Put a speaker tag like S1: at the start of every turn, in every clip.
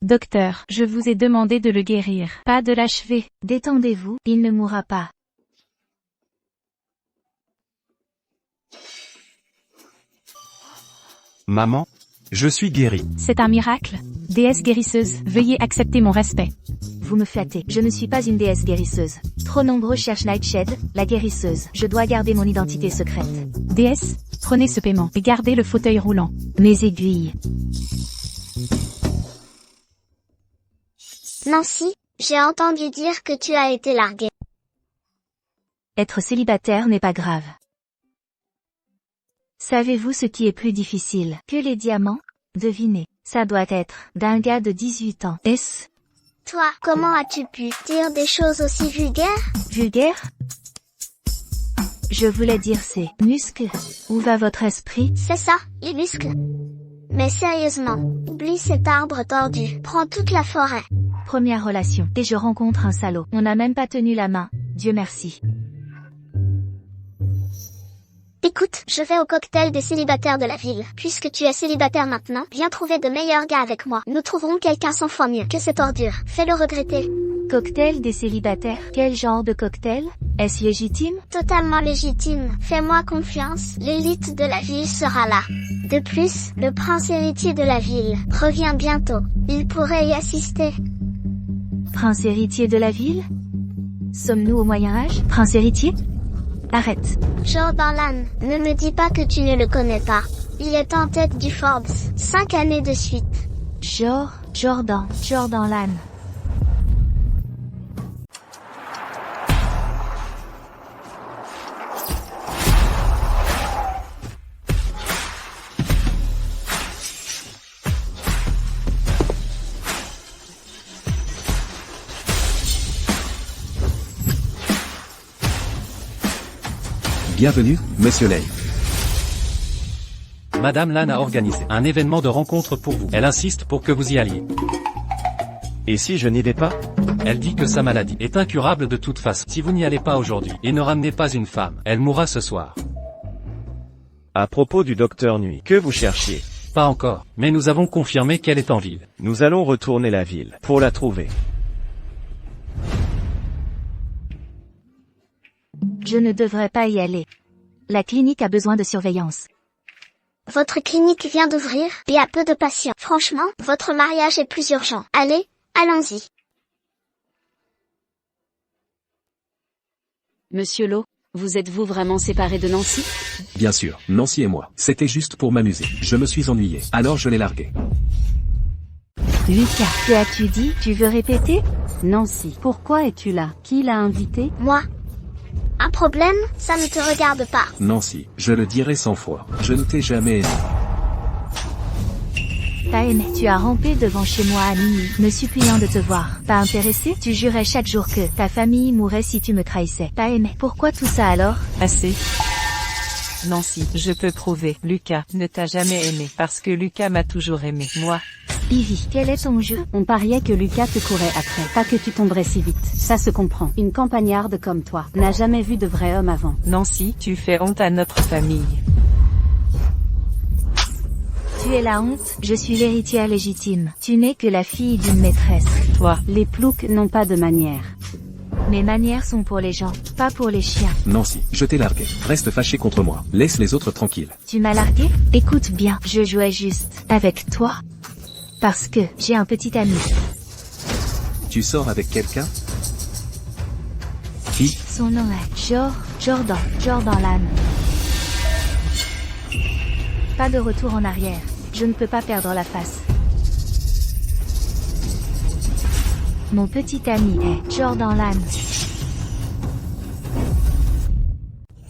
S1: Docteur, je vous ai demandé de le guérir, pas de l'achever.
S2: Détendez-vous, il ne mourra pas.
S3: Maman, je suis guéri.
S1: C'est un miracle. Déesse guérisseuse, veuillez accepter mon respect.
S2: Vous me flattez, je ne suis pas une déesse guérisseuse. Trop nombreux cherchent Nightshade, la guérisseuse. Je dois garder mon identité secrète.
S1: Déesse, prenez ce paiement et gardez le fauteuil roulant.
S2: Mes aiguilles.
S4: Nancy, j'ai entendu dire que tu as été larguée.
S2: Être célibataire n'est pas grave. Savez-vous ce qui est plus difficile que les diamants? Devinez, ça doit être d'un gars de 18 ans. Est-ce
S4: Toi, comment as-tu pu dire des choses aussi vulgaires?
S2: vulgaire? Je voulais dire c'est muscles. Où va votre esprit?
S4: C'est ça, les muscles. Mais sérieusement, oublie cet arbre tordu. Prends toute la forêt.
S2: Première relation. Et je rencontre un salaud. On n'a même pas tenu la main. Dieu merci.
S4: Écoute, je vais au cocktail des célibataires de la ville. Puisque tu es célibataire maintenant, viens trouver de meilleurs gars avec moi. Nous trouverons quelqu'un 100 fois mieux que cette ordure. Fais-le regretter.
S2: Cocktail des célibataires. Quel genre de cocktail? Est-ce légitime?
S4: Totalement légitime. Fais-moi confiance. L'élite de la ville sera là. De plus, le prince héritier de la ville revient bientôt. Il pourrait y assister.
S2: Prince héritier de la ville? Sommes-nous au Moyen-Âge? Prince héritier? Arrête.
S4: Jordan Lan, ne me dis pas que tu ne le connais pas. Il est en tête du Forbes, 5 années de suite.
S2: Jordan Lan.
S3: Bienvenue, Monsieur Lane.
S5: Madame Lan a organisé un événement de rencontre pour vous. Elle insiste pour que vous y alliez.
S3: Et si je n'y vais pas?
S5: Elle dit que sa maladie est incurable de toute façon. Si vous n'y allez pas aujourd'hui, et ne ramenez pas une femme, elle mourra ce soir.
S6: À propos du docteur Nuit, que vous cherchiez?
S5: Pas encore, mais nous avons confirmé qu'elle est en ville.
S6: Nous allons retourner la ville, pour la trouver.
S2: Je ne devrais pas y aller. La clinique a besoin de surveillance.
S4: Votre clinique vient d'ouvrir, et a peu de patients. Franchement, votre mariage est plus urgent. Allez, allons-y.
S7: Monsieur Lo, vous êtes-vous vraiment séparé de Nancy?
S3: Bien sûr, Nancy et moi. C'était juste pour m'amuser. Je me suis ennuyé, alors je l'ai largué.
S2: Lucas, que as-tu dit? Tu veux répéter?
S7: Nancy, pourquoi es-tu là? Qui l'a invité?
S4: Moi? Un problème? Ça ne te regarde pas.
S3: Nancy, je le dirai 100 fois. Je ne t'ai jamais aimé.
S2: T'as aimé. Tu as rampé devant chez moi à minuit, me suppliant de te voir. Pas intéressé? Tu jurais chaque jour que ta famille mourrait si tu me trahissais. T'as aimé. Pourquoi tout ça alors?
S8: Assez. Nancy, je peux prouver. Lucas ne t'a jamais aimé parce que Lucas m'a toujours aimé. Moi.
S2: Ivy, quel est ton jeu?
S7: On pariait que Lucas te courait après, pas que tu tomberais si vite. Ça se comprend. Une campagnarde comme toi n'a jamais vu de vrai homme avant.
S8: Nancy, tu fais honte à notre famille.
S2: Tu es la honte, je suis l'héritière légitime. Tu n'es que la fille d'une maîtresse.
S7: Toi, les ploucs n'ont pas de manières.
S2: Mes manières sont pour les gens, pas pour les chiens.
S3: Nancy, je t'ai largué. Reste fâché contre moi. Laisse les autres tranquilles.
S2: Tu m'as largué? Écoute bien, je jouais juste avec toi. Parce que j'ai un petit ami.
S3: Tu sors avec quelqu'un? Qui?
S2: Son nom est Jordan Lan. Pas de retour en arrière. Je ne peux pas perdre la face. Mon petit ami est Jordan Lan.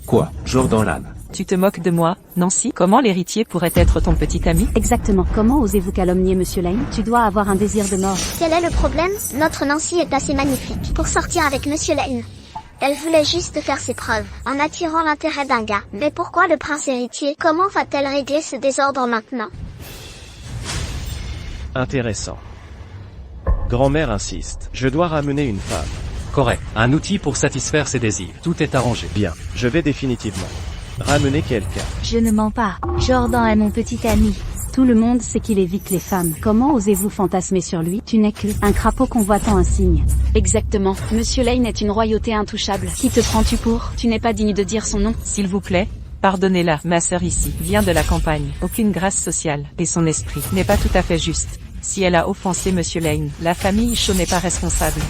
S3: Quoi? Jordan Lan?
S8: Tu te moques de moi, Nancy? Comment l'héritier pourrait être ton petit ami?
S7: Exactement. Comment osez-vous calomnier Monsieur Lane? Tu dois avoir un désir de mort.
S4: Quel est le problème? Notre Nancy est assez magnifique pour sortir avec Monsieur Lane. Elle voulait juste faire ses preuves, en attirant l'intérêt d'un gars. Mais pourquoi le prince héritier? Comment va-t-elle régler ce désordre maintenant?
S6: Intéressant. Grand-mère insiste. Je dois ramener une femme.
S5: Correct. Un outil pour satisfaire ses désirs. Tout est arrangé.
S6: Bien, je vais définitivement ramener quelqu'un.
S2: Je ne mens pas. Jordan est mon petit ami.
S7: Tout le monde sait qu'il évite les femmes. Comment osez-vous fantasmer sur lui? Tu n'es que un crapaud convoitant un cygne.
S1: Exactement. Monsieur Lane est une royauté intouchable. Qui te prends-tu pour? Tu n'es pas digne de dire son nom.
S8: S'il vous plaît, pardonnez-la. Ma sœur ici vient de la campagne. Aucune grâce sociale. Et son esprit n'est pas tout à fait juste. Si elle a offensé Monsieur Lane, la famille Shaw n'est pas responsable.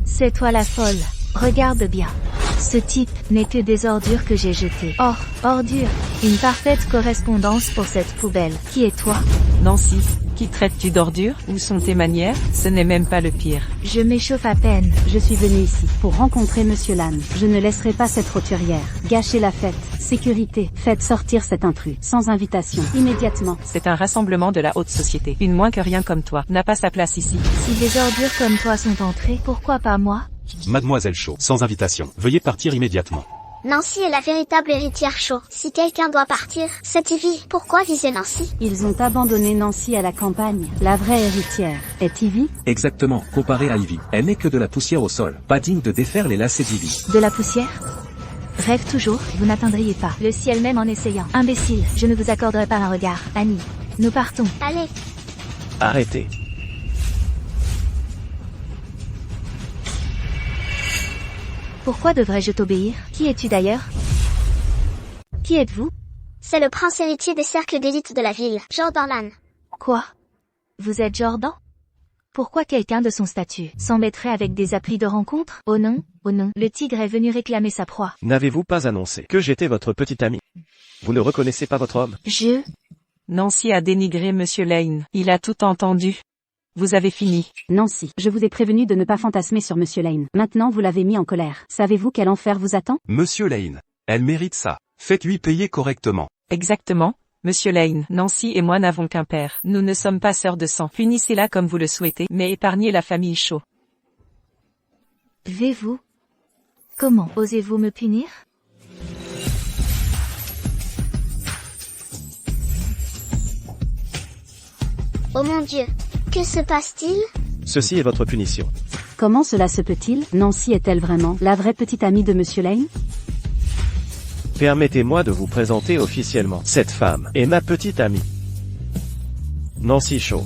S2: C'est toi la folle. Regarde bien. Ce type n'est que des ordures que j'ai jetées. Oh, ordures. Une parfaite correspondance pour cette poubelle. Qui es toi?
S8: Nancy, qui traites-tu d'ordure? Où sont tes manières? Ce n'est même pas le pire.
S2: Je m'échauffe à peine.
S7: Je suis venue ici pour rencontrer Monsieur Lane. Je ne laisserai pas cette roturière gâcher la fête. Sécurité, faites sortir cet intrus, sans invitation, immédiatement.
S8: C'est un rassemblement de la haute société. Une moins que rien comme toi n'a pas sa place ici.
S2: Si des ordures comme toi sont entrées, pourquoi pas moi?
S3: Mademoiselle Shaw, sans invitation. Veuillez partir immédiatement.
S4: Nancy est la véritable héritière Shaw. Si quelqu'un doit partir, c'est Ivy. Pourquoi viser Nancy?
S7: Ils ont abandonné Nancy à la campagne. La vraie héritière est Ivy?
S3: Exactement, comparé à Ivy. Elle n'est que de la poussière au sol. Pas digne de défaire les lacets d'Ivy.
S2: De la poussière? Rêve toujours, vous n'atteindriez pas le ciel même en essayant. Imbécile, je ne vous accorderai pas un regard. Annie, nous partons.
S4: Allez.
S6: Arrêtez.
S2: Pourquoi devrais-je t'obéir? Qui es-tu d'ailleurs? Qui êtes-vous?
S4: C'est le prince héritier des cercles d'élite de la ville, Jordan Lane.
S2: Quoi? Vous êtes Jordan? Pourquoi quelqu'un de son statut s'embêterait avec des applis de rencontre? Oh non, le tigre est venu réclamer sa proie.
S6: N'avez-vous pas annoncé que j'étais votre petit ami? Vous ne reconnaissez pas votre homme?
S8: Nancy a dénigré Monsieur Lane. Il a tout entendu. Vous avez fini.
S7: Nancy, je vous ai prévenu de ne pas fantasmer sur Monsieur Lane. Maintenant vous l'avez mis en colère. Savez-vous quel enfer vous attend?
S9: Monsieur Lane, elle mérite ça. Faites-lui payer correctement.
S8: Exactement, Monsieur Lane. Nancy et moi n'avons qu'un père. Nous ne sommes pas sœurs de sang. Punissez-la comme vous le souhaitez, mais épargnez la famille Shaw.
S2: Vais-vous? Comment osez-vous me punir?
S4: Oh mon Dieu. Que se passe-t-il?
S6: Ceci est votre punition.
S7: Comment cela se peut-il? Nancy est-elle vraiment la vraie petite amie de Monsieur Lane?
S6: Permettez-moi de vous présenter officiellement. Cette femme est ma petite amie. Nancy Shaw.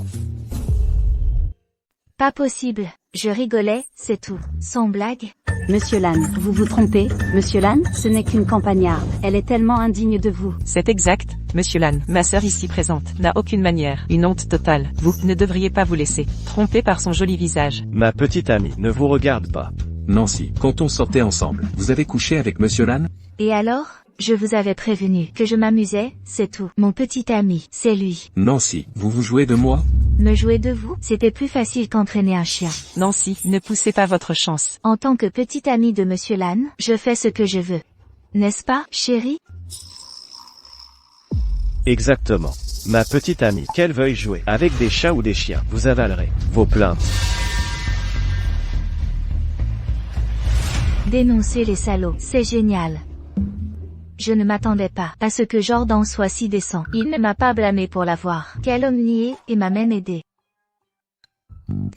S2: Pas possible. Je rigolais, c'est tout. Sans blague.
S7: Monsieur Lane, vous vous trompez. Monsieur Lane, ce n'est qu'une campagnarde. Elle est tellement indigne de vous.
S8: C'est exact, Monsieur Lane. Ma sœur ici présente n'a aucune manière. Une honte totale. Vous ne devriez pas vous laisser tromper par son joli visage.
S6: Ma petite amie ne vous regarde pas.
S3: Nancy, quand on sortait ensemble, vous avez couché avec Monsieur Lane?
S2: Et alors? Je vous avais prévenu que je m'amusais, c'est tout. Mon petit ami, c'est lui.
S3: Nancy, vous vous jouez de moi?
S2: Me jouer de vous, c'était plus facile qu'entraîner un chien.
S8: Nancy, ne poussez pas votre chance.
S2: En tant que petite amie de Monsieur Lane, je fais ce que je veux. N'est-ce pas, chérie?
S6: Exactement. Ma petite amie, qu'elle veuille jouer avec des chats ou des chiens, vous avalerez vos plaintes.
S2: Dénoncer les salauds, c'est génial. Je ne m'attendais pas à ce que Jordan soit si décent. Il ne m'a pas blâmé pour l'avoir. Quel homme niais, et m'a même aidé.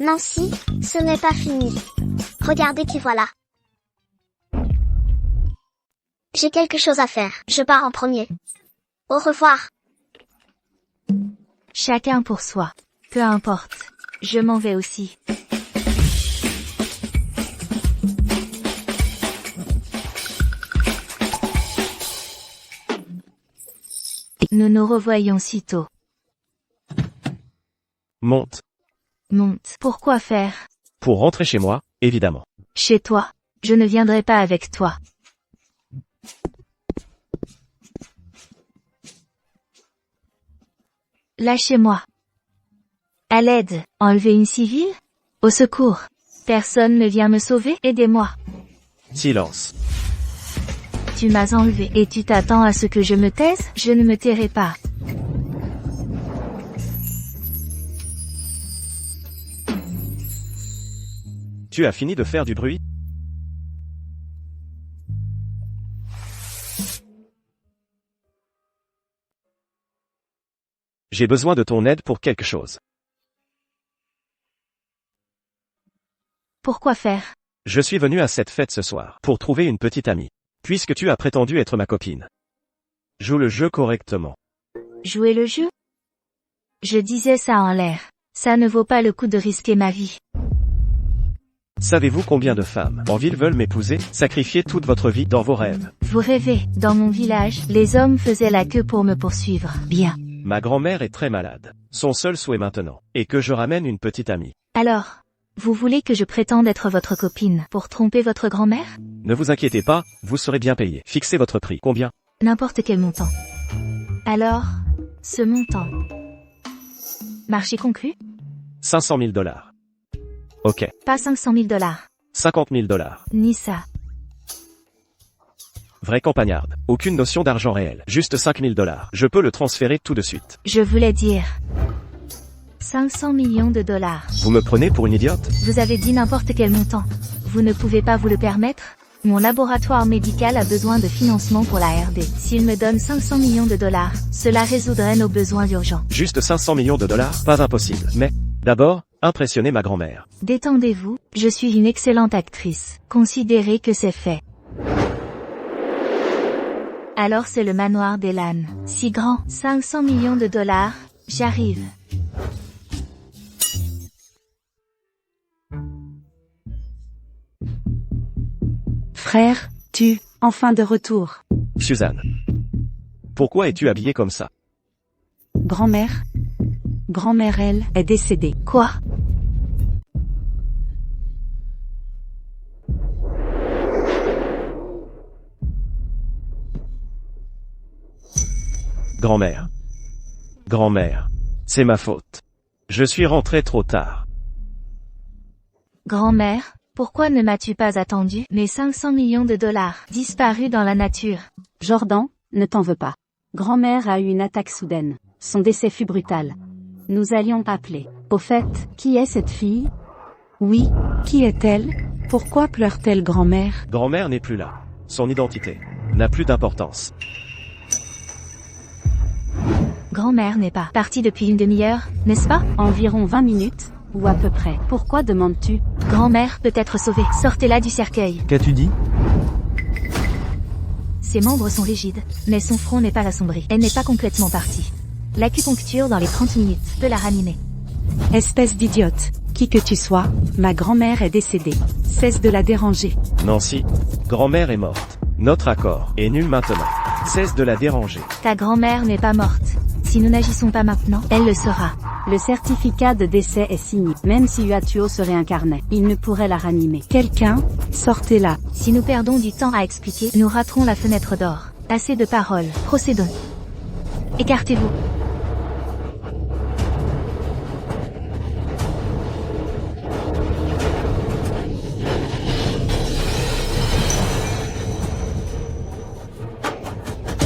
S4: Nancy, ce n'est pas fini. Regardez qui voilà. J'ai quelque chose à faire. Je pars en premier. Au revoir.
S2: Chacun pour soi. Peu importe. Je m'en vais aussi. Nous nous revoyons sitôt.
S6: Monte.
S2: Monte. Pourquoi faire?
S6: Pour rentrer chez moi, évidemment.
S2: Chez toi. Je ne viendrai pas avec toi. Lâchez-moi. À l'aide. Enlevez une civile? Au secours. Personne ne vient me sauver? Aidez-moi.
S6: Silence.
S2: Tu m'as enlevé et tu t'attends à ce que je me taise? Je ne me tairai pas.
S6: Tu as fini de faire du bruit? J'ai besoin de ton aide pour quelque chose.
S2: Pourquoi faire?
S6: Je suis venu à cette fête ce soir pour trouver une petite amie. Puisque tu as prétendu être ma copine. Joue le jeu correctement.
S2: Jouer le jeu? Je disais ça en l'air. Ça ne vaut pas le coup de risquer ma vie.
S6: Savez-vous combien de femmes en ville veulent m'épouser, sacrifier toute votre vie dans vos rêves?
S2: Vous rêvez, dans mon village, les hommes faisaient la queue pour me poursuivre. Bien.
S6: Ma grand-mère est très malade. Son seul souhait maintenant est que je ramène une petite amie.
S2: Alors, vous voulez que je prétende être votre copine pour tromper votre grand-mère?
S6: Ne vous inquiétez pas, vous serez bien payé. Fixez votre prix. Combien?
S2: N'importe quel montant. Alors, ce montant. Marché conclu?
S6: 500 000 $. Ok.
S2: Pas 500 000 $.
S6: 50 000 $.
S2: Ni ça.
S6: Vraie campagnarde. Aucune notion d'argent réel. Juste 5 000 $. Je peux le transférer tout de suite.
S2: Je voulais dire 500 millions de dollars.
S6: Vous me prenez pour une idiote?
S2: Vous avez dit n'importe quel montant. Vous ne pouvez pas vous le permettre? Mon laboratoire médical a besoin de financement pour la R&D. S'il me donne 500 millions de dollars, cela résoudrait nos besoins urgents.
S6: Juste 500 millions de $? Pas impossible. Mais, d'abord, impressionnez ma grand-mère.
S2: Détendez-vous, je suis une excellente actrice. Considérez que c'est fait. Alors c'est le manoir d'Elan. Si grand, 500 millions de dollars, j'arrive.
S7: Frère, tu, enfin de retour.
S6: Suzanne. Pourquoi es-tu habillée comme ça?
S7: Grand-mère? Grand-mère, elle, est décédée.
S2: Quoi?
S6: Grand-mère. Grand-mère. C'est ma faute. Je suis rentré trop tard.
S2: Grand-mère, pourquoi ne m'as-tu pas attendu? Mes 500 millions de dollars, disparus dans la nature.
S7: Jordan, ne t'en veux pas. Grand-mère a eu une attaque soudaine. Son décès fut brutal. Nous allions appeler. Au fait, qui est cette fille? Oui, qui est-elle? Pourquoi pleure-t-elle, grand-mère?
S6: Grand-mère n'est plus là. Son identité n'a plus d'importance.
S2: Grand-mère n'est pas partie depuis une demi-heure, n'est-ce pas?
S7: Environ 20 minutes, ou à peu près. Pourquoi demandes-tu?
S2: Grand-mère peut être sauvée. Sortez-la du cercueil.
S10: Qu'as-tu dit?
S2: Ses membres sont rigides, mais son front n'est pas assombri. Elle n'est pas complètement partie. L'acupuncture dans les 30 minutes peut la ranimer.
S7: Espèce d'idiote. Qui que tu sois, ma grand-mère est décédée. Cesse de la déranger.
S6: Nancy, grand-mère est morte. Notre accord est nul maintenant. Cesse de la déranger.
S2: Ta grand-mère n'est pas morte. Si nous n'agissons pas maintenant, elle le sera.
S7: Le certificat de décès est signé. Même si Uatuo se réincarnait, il ne pourrait la ranimer. Quelqu'un, sortez-la.
S2: Si nous perdons du temps à expliquer, nous raterons la fenêtre d'or. Assez de paroles. Procédons. Écartez-vous.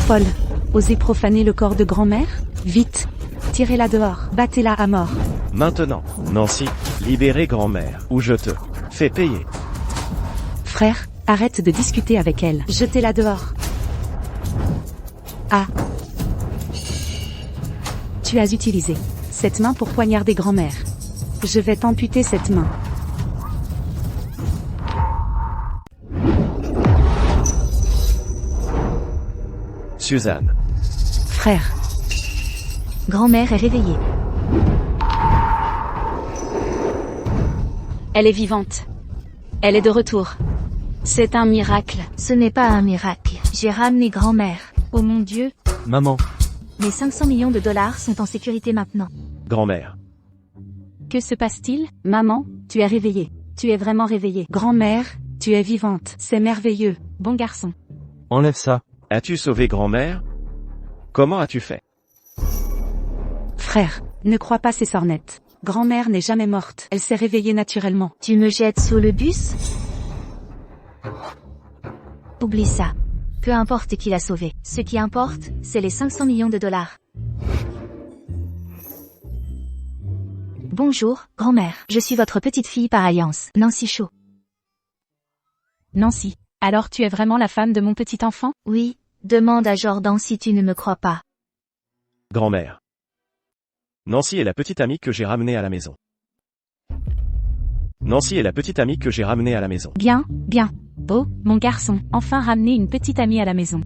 S7: Folle. Osez profaner le corps de grand-mère? Vite. Tirez-la dehors. Battez-la à mort.
S6: Maintenant, Nancy, libérez grand-mère, ou je te fais payer.
S7: Frère, arrête de discuter avec elle. Jetez-la dehors. Ah. Tu as utilisé cette main pour poignarder grand-mère. Je vais t'amputer cette main.
S6: Suzanne.
S7: Frère.
S2: Grand-mère est réveillée.
S1: Elle est vivante. Elle est de retour. C'est un miracle.
S2: Ce n'est pas un miracle. J'ai ramené grand-mère. Oh mon Dieu.
S10: Maman.
S2: Mes 500 millions de dollars sont en sécurité maintenant.
S6: Grand-mère.
S7: Que se passe-t-il? Maman, tu es réveillée. Tu es vraiment réveillée. Grand-mère, tu es vivante. C'est merveilleux. Bon garçon.
S10: Enlève ça.
S6: As-tu sauvé grand-mère? Comment as-tu fait?
S7: Frère, ne crois pas ces sornettes. Grand-mère n'est jamais morte. Elle s'est réveillée naturellement.
S2: Tu me jettes sous le bus? Oublie ça. Peu importe qui l'a sauvée. Ce qui importe, c'est les 500 millions de dollars. Bonjour, grand-mère. Je suis votre petite fille par alliance, Nancy Shaw.
S7: Nancy, alors tu es vraiment la femme de mon petit enfant?
S2: Oui, demande à Jordan si tu ne me crois pas.
S6: Grand-mère. Nancy est la petite amie que j'ai ramenée à la maison. Nancy est la petite amie que j'ai ramenée à la maison.
S7: Bien, bien. Oh, mon garçon, enfin ramener une petite amie à la maison.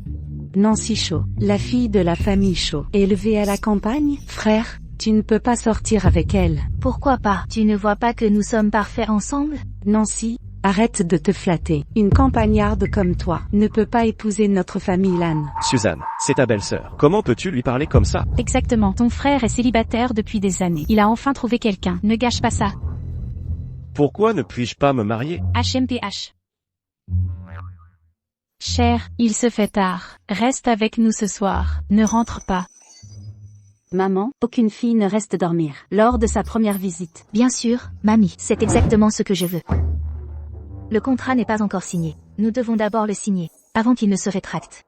S7: Nancy Shaw, la fille de la famille Shaw, élevée à la campagne. Frère, tu ne peux pas sortir avec elle.
S2: Pourquoi pas? Tu ne vois pas que nous sommes parfaits ensemble?
S7: Nancy, arrête de te flatter. Une campagnarde comme toi ne peut pas épouser notre famille Lan.
S6: Suzanne, c'est ta belle-sœur. Comment peux-tu lui parler comme ça?
S1: Exactement. Ton frère est célibataire depuis des années. Il a enfin trouvé quelqu'un. Ne gâche pas ça.
S6: Pourquoi ne puis-je pas me marier?
S1: HMTH. Cher, il se fait tard. Reste avec nous ce soir. Ne rentre pas.
S7: Maman, aucune fille ne reste dormir lors de sa première visite.
S2: Bien sûr, mamie, c'est exactement ce que je veux. Le contrat n'est pas encore signé. Nous devons d'abord le signer, avant qu'il ne se rétracte.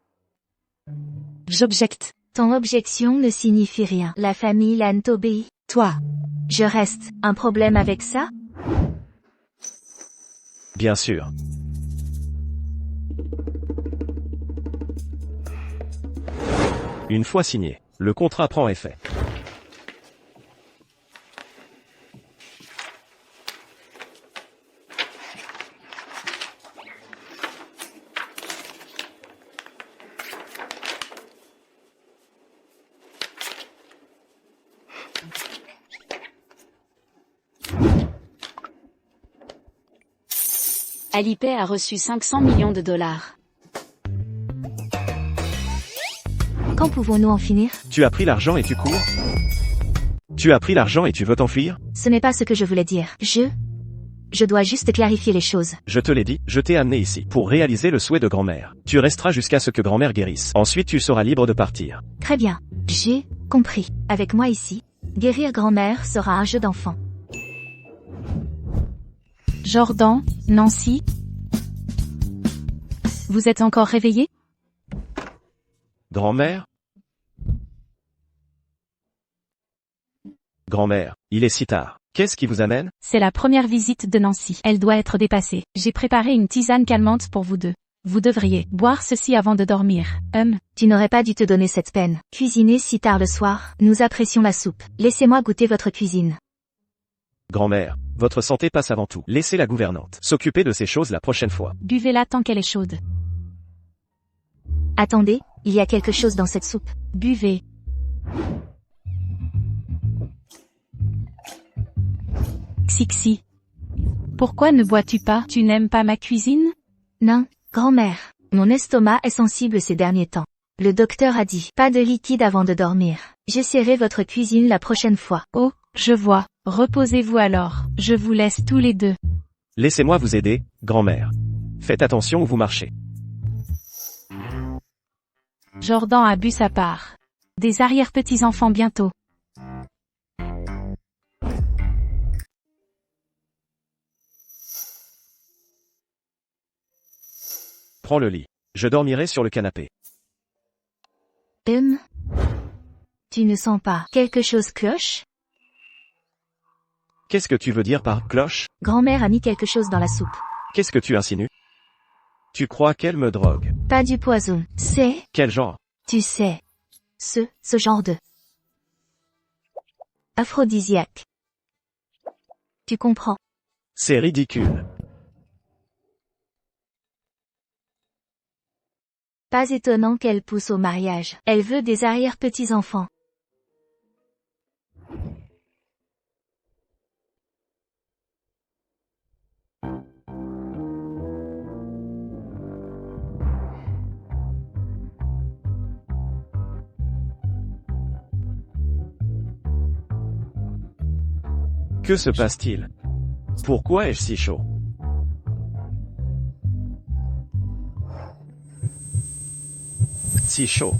S7: J'objecte.
S2: Ton objection ne signifie rien. La famille Lan t'obéit.
S7: Toi.
S2: Je reste. Un problème avec ça?
S6: Bien sûr. Une fois signé, le contrat prend effet.
S1: Alipay a reçu 500 millions de dollars.
S2: Quand pouvons-nous en finir?
S6: Tu as pris l'argent et tu cours? Tu as pris l'argent et tu veux t'enfuir?
S2: Ce n'est pas ce que je voulais dire. Je dois juste clarifier les choses.
S6: Je te l'ai dit, je t'ai amené ici pour réaliser le souhait de grand-mère. Tu resteras jusqu'à ce que grand-mère guérisse. Ensuite tu seras libre de partir.
S2: Très bien. J'ai compris. Avec moi ici, guérir grand-mère sera un jeu d'enfant.
S1: Jordan, Nancy. Vous êtes encore réveillés?
S6: Grand-mère? Grand-mère, il est si tard. Qu'est-ce qui vous amène?
S1: C'est la première visite de Nancy. Elle doit être dépassée. J'ai préparé une tisane calmante pour vous deux. Vous devriez boire ceci avant de dormir.
S2: Tu n'aurais pas dû te donner cette peine. Cuisiner si tard le soir, nous apprécions la soupe. Laissez-moi goûter votre cuisine.
S6: Grand-mère, votre santé passe avant tout. Laissez la gouvernante s'occuper de ces choses la prochaine fois.
S1: Buvez-la tant qu'elle est chaude.
S2: Attendez, il y a quelque chose dans cette soupe.
S1: Buvez. Xixi. Pourquoi ne bois-tu pas? Tu n'aimes pas ma cuisine?
S2: Non, grand-mère. Mon estomac est sensible ces derniers temps. Le docteur a dit, pas de liquide avant de dormir. J'essaierai votre cuisine la prochaine fois.
S1: Oh, je vois. Reposez-vous alors. Je vous laisse tous les deux.
S6: Laissez-moi vous aider, grand-mère. Faites attention où vous marchez.
S1: Jordan a bu sa part. Des arrière-petits-enfants bientôt.
S6: Prends le lit. Je dormirai sur le canapé.
S2: Tu ne sens pas quelque chose cloche?
S6: Qu'est-ce que tu veux dire par cloche?
S2: Grand-mère a mis quelque chose dans la soupe.
S6: Qu'est-ce que tu insinues? Tu crois qu'elle me drogue?
S2: Pas du poison. C'est...
S6: Quel genre?
S2: Tu sais. Ce genre de... aphrodisiaque. Tu comprends?
S6: C'est ridicule.
S2: Pas étonnant qu'elle pousse au mariage. Elle veut des arrière-petits-enfants.
S6: Que se passe-t-il? Pourquoi ai-je si chaud? Si chaud.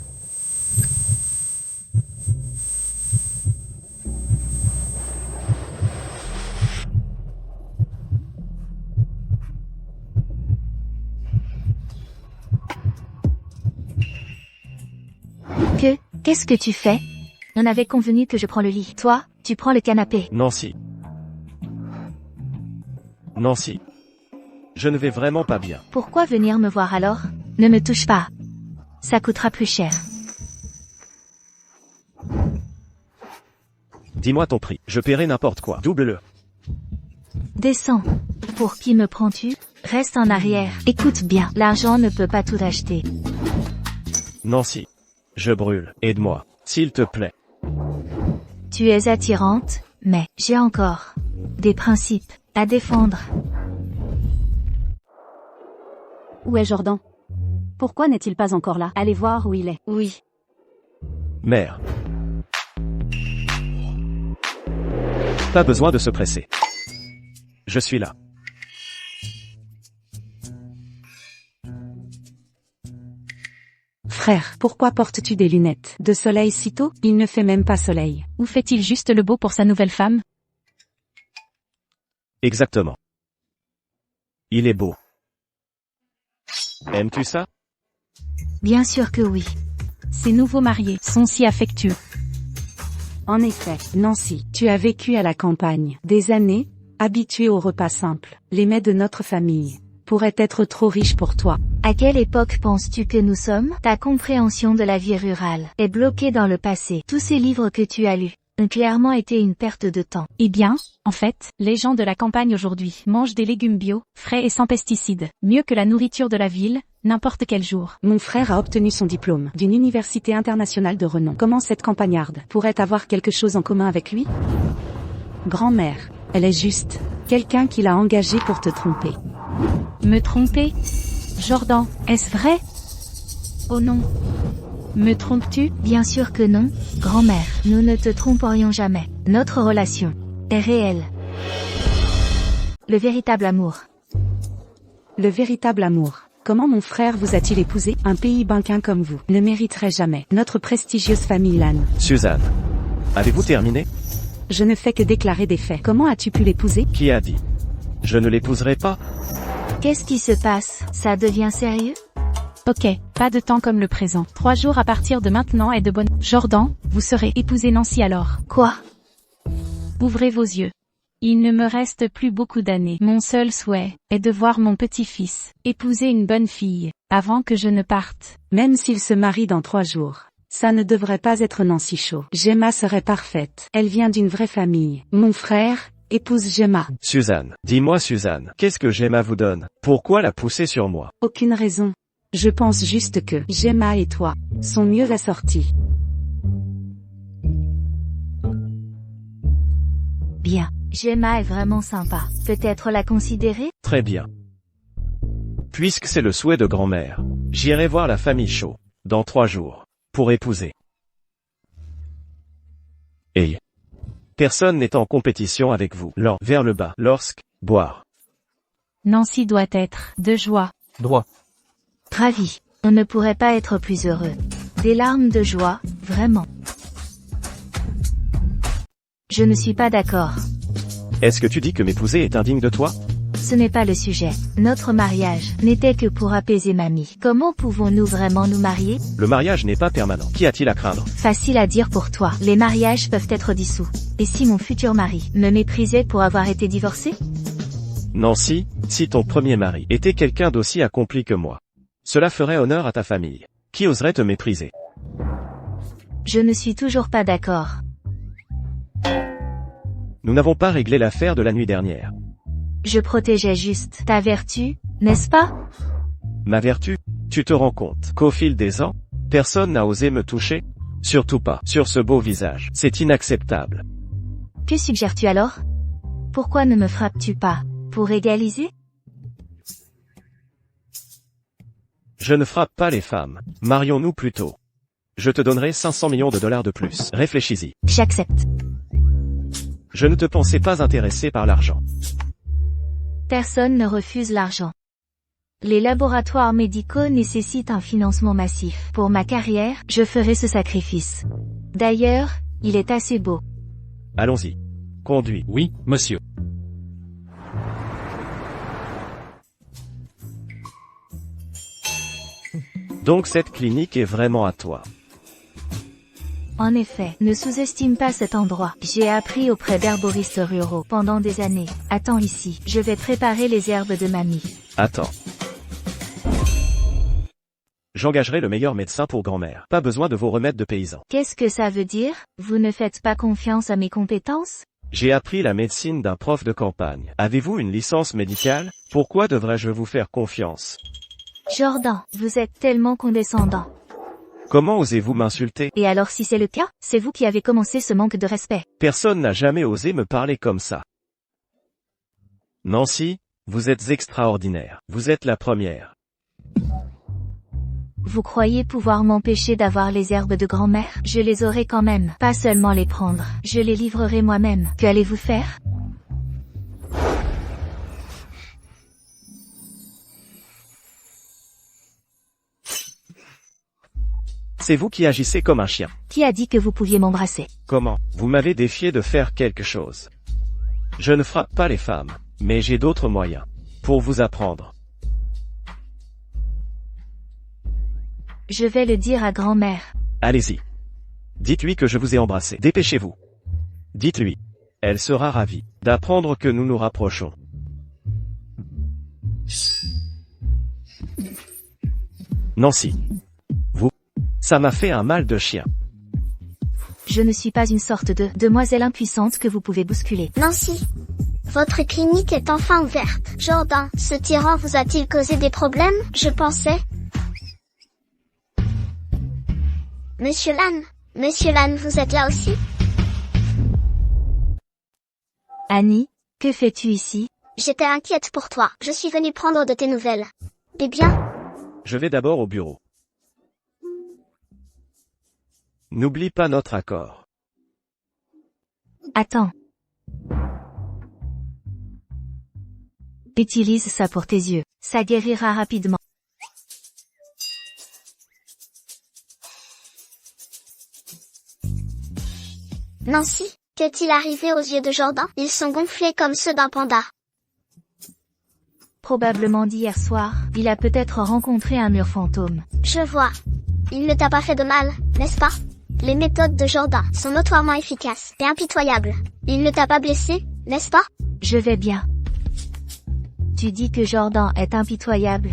S2: Qu'est-ce que tu fais? On avait convenu que je prends le lit. Toi, tu prends le canapé.
S6: Nancy. Nancy. Je ne vais vraiment pas bien.
S2: Pourquoi venir me voir alors? Ne me touche pas. Ça coûtera plus cher.
S6: Dis-moi ton prix. Je paierai n'importe quoi. Double-le.
S2: Descends. Pour qui me prends-tu? Reste en arrière. Écoute bien. L'argent ne peut pas tout acheter.
S6: Nancy. Je brûle. Aide-moi. S'il te plaît.
S2: Tu es attirante, mais j'ai encore des principes à défendre.
S7: Où est Jordan? Pourquoi n'est-il pas encore là? Allez voir où il est.
S2: Oui.
S6: Mère. Pas besoin de se presser. Je suis là.
S7: Frère, pourquoi portes-tu des lunettes de soleil si tôt? Il ne fait même pas soleil.
S1: Ou fait-il juste le beau pour sa nouvelle femme?
S6: Exactement. Il est beau. Aimes-tu ça?
S2: Bien sûr que oui.
S1: Ces nouveaux mariés sont si affectueux.
S7: En effet, Nancy, tu as vécu à la campagne des années, habituée aux repas simples. Les mets de notre famille pourraient être trop riches pour toi.
S2: À quelle époque penses-tu que nous sommes? Ta compréhension de la vie rurale est bloquée dans le passé. Tous ces livres que tu as lus ont clairement été une perte de temps.
S1: Eh bien, en fait, les gens de la campagne aujourd'hui mangent des légumes bio, frais et sans pesticides, mieux que la nourriture de la ville, n'importe quel jour.
S7: Mon frère a obtenu son diplôme d'une université internationale de renom. Comment cette campagnarde pourrait avoir quelque chose en commun avec lui? Grand-mère, elle est juste quelqu'un qui l'a engagée pour te tromper.
S1: Me tromper? Jordan, est-ce vrai? Oh non. Me trompes-tu?
S2: Bien sûr que non, grand-mère. Nous ne te tromperions jamais. Notre relation est réelle. Le véritable amour.
S7: Le véritable amour. Comment mon frère vous a-t-il épousé? Un pays banquin comme vous ne mériterait jamais notre prestigieuse famille Lannes.
S6: Suzanne. Avez-vous terminé?
S7: Je ne fais que déclarer des faits. Comment as-tu pu l'épouser?
S6: Qui a dit? Je ne l'épouserai pas.
S2: Qu'est-ce qui se passe? Ça devient sérieux?
S1: Ok, pas de temps comme le présent. 3 jours à partir de maintenant est de bonne... Jordan, vous serez épousé Nancy alors.
S2: Quoi?
S1: Ouvrez vos yeux. Il ne me reste plus beaucoup d'années. Mon seul souhait est de voir mon petit-fils épouser une bonne fille avant que je ne parte.
S7: Même s'il se marie dans 3 jours, ça ne devrait pas être Nancy Shaw. Gemma serait parfaite. Elle vient d'une vraie famille. Mon frère épouse Gemma.
S6: Suzanne. Dis-moi Suzanne, qu'est-ce que Gemma vous donne? Pourquoi la pousser sur moi?
S7: Aucune raison. Je pense juste que Gemma et toi sont mieux assortis.
S2: Bien. Gemma est vraiment sympa. Peut-être la considérer?
S6: Très bien. Puisque c'est le souhait de grand-mère, j'irai voir la famille Shaw dans 3 jours pour épouser. Et personne n'est en compétition avec vous. Vers le bas. Boire.
S1: Nancy doit être de joie.
S9: Droit.
S2: Ravi. On ne pourrait pas être plus heureux. Des larmes de joie, vraiment. Je ne suis pas d'accord.
S6: Est-ce que tu dis que m'épouser est indigne de toi?
S2: Ce n'est pas le sujet. Notre mariage n'était que pour apaiser mamie. Comment pouvons-nous vraiment nous marier?
S6: Le mariage n'est pas permanent. Qu'y a-t-il à craindre?
S2: Facile à dire pour toi. Les mariages peuvent être dissous. Et si mon futur mari me méprisait pour avoir été divorcé?
S6: Nancy, si ton premier mari était quelqu'un d'aussi accompli que moi, cela ferait honneur à ta famille. Qui oserait te mépriser?
S2: Je ne suis toujours pas d'accord.
S6: Nous n'avons pas réglé l'affaire de la nuit dernière.
S2: Je protégeais juste ta vertu, n'est-ce pas?
S6: Ma vertu? Tu te rends compte qu'au fil des ans, personne n'a osé me toucher? Surtout pas sur ce beau visage. C'est inacceptable.
S2: Que suggères-tu alors? Pourquoi ne me frappes-tu pas? Pour égaliser?
S6: Je ne frappe pas les femmes. Marions-nous plutôt. Je te donnerai 500 millions de dollars de plus. Réfléchis-y.
S2: J'accepte.
S6: Je ne te pensais pas intéressé par l'argent.
S2: Personne ne refuse l'argent. Les laboratoires médicaux nécessitent un financement massif. Pour ma carrière, je ferai ce sacrifice. D'ailleurs, il est assez beau.
S6: Allons-y. Conduis.
S5: Oui, monsieur.
S6: Donc cette clinique est vraiment à toi.
S2: En effet, ne sous-estime pas cet endroit. J'ai appris auprès d'herboristes ruraux pendant des années. Attends ici, je vais préparer les herbes de mamie.
S6: Attends. J'engagerai le meilleur médecin pour grand-mère. Pas besoin de vos remèdes de paysans.
S2: Qu'est-ce que ça veut dire? Vous ne faites pas confiance à mes compétences?
S6: J'ai appris la médecine d'un prof de campagne. Avez-vous une licence médicale? Pourquoi devrais-je vous faire confiance?
S2: Jordan, vous êtes tellement condescendant.
S6: Comment osez-vous m'insulter?
S2: Et alors si c'est le cas, c'est vous qui avez commencé ce manque de respect.
S6: Personne n'a jamais osé me parler comme ça. Nancy, vous êtes extraordinaire. Vous êtes la première.
S2: Vous croyez pouvoir m'empêcher d'avoir les herbes de grand-mère? Je les aurai quand même. Pas seulement les prendre, je les livrerai moi-même. Que allez-vous faire?
S6: C'est vous qui agissez comme un chien.
S2: Qui a dit que vous pouviez m'embrasser?
S6: Comment? Vous m'avez défié de faire quelque chose. Je ne frappe pas les femmes, mais j'ai d'autres moyens. Pour vous apprendre.
S2: Je vais le dire à grand-mère.
S6: Allez-y. Dites-lui que je vous ai embrassé. Dépêchez-vous. Dites-lui. Elle sera ravie d'apprendre que nous nous rapprochons. Nancy. Vous. Ça m'a fait un mal de chien.
S2: Je ne suis pas une sorte de demoiselle impuissante que vous pouvez bousculer.
S4: Nancy, votre clinique est enfin ouverte. Jordan, ce tyran vous a-t-il causé des problèmes? Je pensais... Monsieur Lan, vous êtes là aussi?
S2: Annie, que fais-tu ici?
S4: J'étais inquiète pour toi. Je suis venue prendre de tes nouvelles. Eh bien?
S6: Je vais d'abord au bureau. N'oublie pas notre accord.
S2: Attends. Utilise ça pour tes yeux. Ça guérira rapidement.
S4: Nancy, qu'est-il arrivé aux yeux de Jordan? Ils sont gonflés comme ceux d'un panda.
S2: Probablement d'hier soir, il a peut-être rencontré un mur fantôme.
S4: Je vois. Il ne t'a pas fait de mal, n'est-ce pas? Les méthodes de Jordan sont notoirement efficaces et impitoyables. Il ne t'a pas blessé, n'est-ce pas?
S2: Je vais bien. Tu dis que Jordan est impitoyable.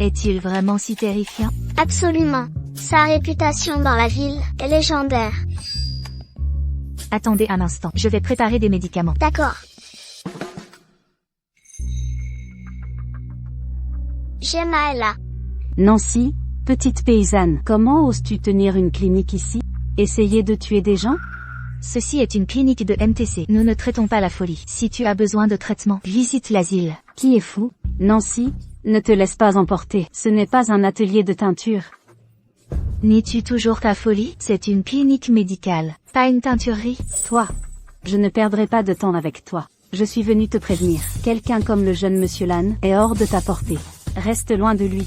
S2: Est-il vraiment si terrifiant?
S4: Absolument. Sa réputation dans la ville est légendaire.
S2: Attendez un instant, je vais préparer des médicaments.
S4: D'accord. Gemma est là.
S7: Nancy, petite paysanne, comment oses-tu tenir une clinique ici? Essayer de tuer des gens?
S2: Ceci est une clinique de MTC. Nous ne traitons pas la folie. Si tu as besoin de traitement, visite l'asile.
S7: Qui est fou? Nancy, ne te laisse pas emporter. Ce n'est pas un atelier de teinture.
S2: Nies-tu toujours ta folie? C'est une clinique médicale, pas une teinturerie.
S7: Toi, je ne perdrai pas de temps avec toi. Je suis venu te prévenir. Quelqu'un comme le jeune monsieur Lan est hors de ta portée. Reste loin de lui.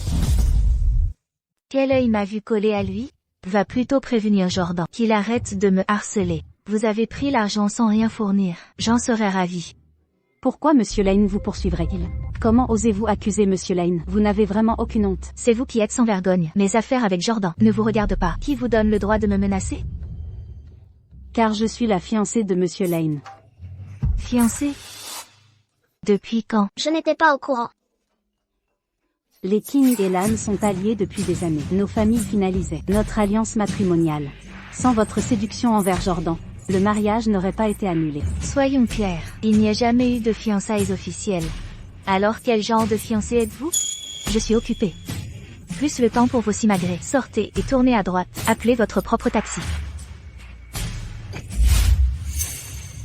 S2: Quel œil m'a vu coller à lui? Va plutôt prévenir Jordan qu'il arrête de me harceler. Vous avez pris l'argent sans rien fournir. J'en serais ravi.
S7: Pourquoi monsieur Lane vous poursuivrait-il? Comment osez-vous accuser monsieur Lane? Vous n'avez vraiment aucune honte.
S2: C'est vous qui êtes sans vergogne. Mes affaires avec Jordan ne vous regardent pas. Qui vous donne le droit de me menacer?
S7: Car je suis la fiancée de monsieur Lane.
S2: Fiancée? Depuis quand?
S4: Je n'étais pas au courant.
S7: Les King et Lan sont alliés depuis des années. Nos familles finalisaient notre alliance matrimoniale. Sans votre séduction envers Jordan, le mariage n'aurait pas été annulé.
S2: Soyons clairs, il n'y a jamais eu de fiançailles officielles. Alors quel genre de fiancé êtes-vous? Je suis occupée. Plus le temps pour vos simagrées. Sortez et tournez à droite. Appelez votre propre taxi.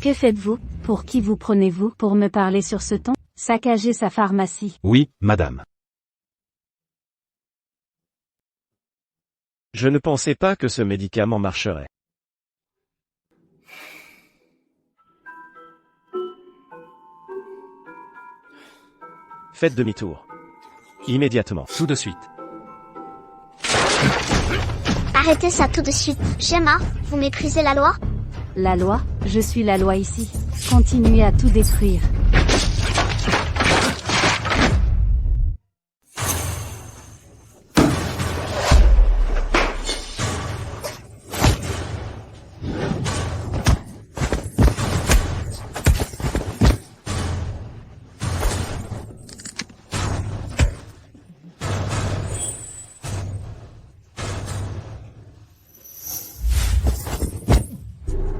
S2: Que faites-vous?
S7: Pour qui vous prenez-vous pour me parler sur ce ton? Saccager sa pharmacie.
S9: Oui, madame.
S6: Je ne pensais pas que ce médicament marcherait. Faites demi-tour. Immédiatement.
S5: Tout de suite.
S4: Arrêtez ça tout de suite. Gemma, vous méprisez la loi?
S7: La loi? Je suis la loi ici. Continuez à tout détruire.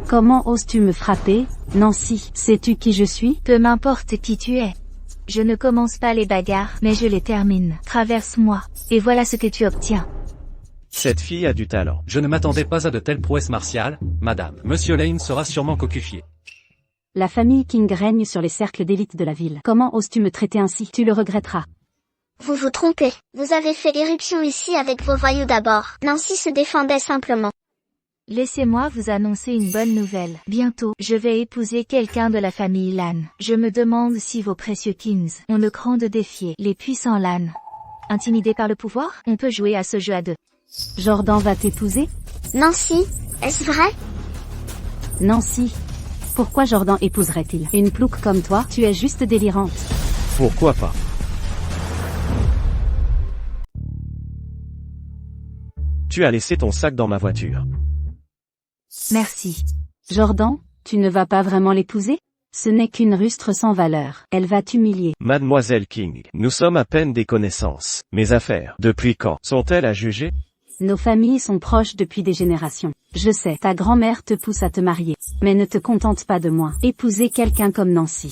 S7: Comment oses-tu me frapper, Nancy? Sais-tu qui je suis?
S2: Peu m'importe qui tu es. Je ne commence pas les bagarres, mais je les termine. Traverse-moi, et voilà ce que tu obtiens.
S6: Cette fille a du talent.
S5: Je ne m'attendais pas à de telles prouesses martiales, madame. Monsieur Lane sera sûrement cocufié.
S7: La famille King règne sur les cercles d'élite de la ville. Comment oses-tu me traiter ainsi? Tu le regretteras.
S4: Vous vous trompez. Vous avez fait l'éruption ici avec vos voyous d'abord. Nancy se défendait simplement.
S2: Laissez-moi vous annoncer une bonne nouvelle. Bientôt, je vais épouser quelqu'un de la famille Lan. Je me demande si vos précieux Kings ont le cran de défier les puissants Lan. Intimidés par le pouvoir, on peut jouer à ce jeu à deux.
S7: Jordan va t'épouser?
S4: Nancy, est-ce vrai?
S7: Nancy. Pourquoi Jordan épouserait-il une plouque comme toi? Tu es juste délirante.
S6: Pourquoi pas? Tu as laissé ton sac dans ma voiture.
S2: Merci.
S7: Jordan, tu ne vas pas vraiment l'épouser? Ce n'est qu'une rustre sans valeur. Elle va t'humilier.
S6: Mademoiselle King, nous sommes à peine des connaissances. Mes affaires, depuis quand, sont-elles à juger?
S7: Nos familles sont proches depuis des générations. Je sais, ta grand-mère te pousse à te marier. Mais ne te contente pas de moi. Épouser quelqu'un comme Nancy.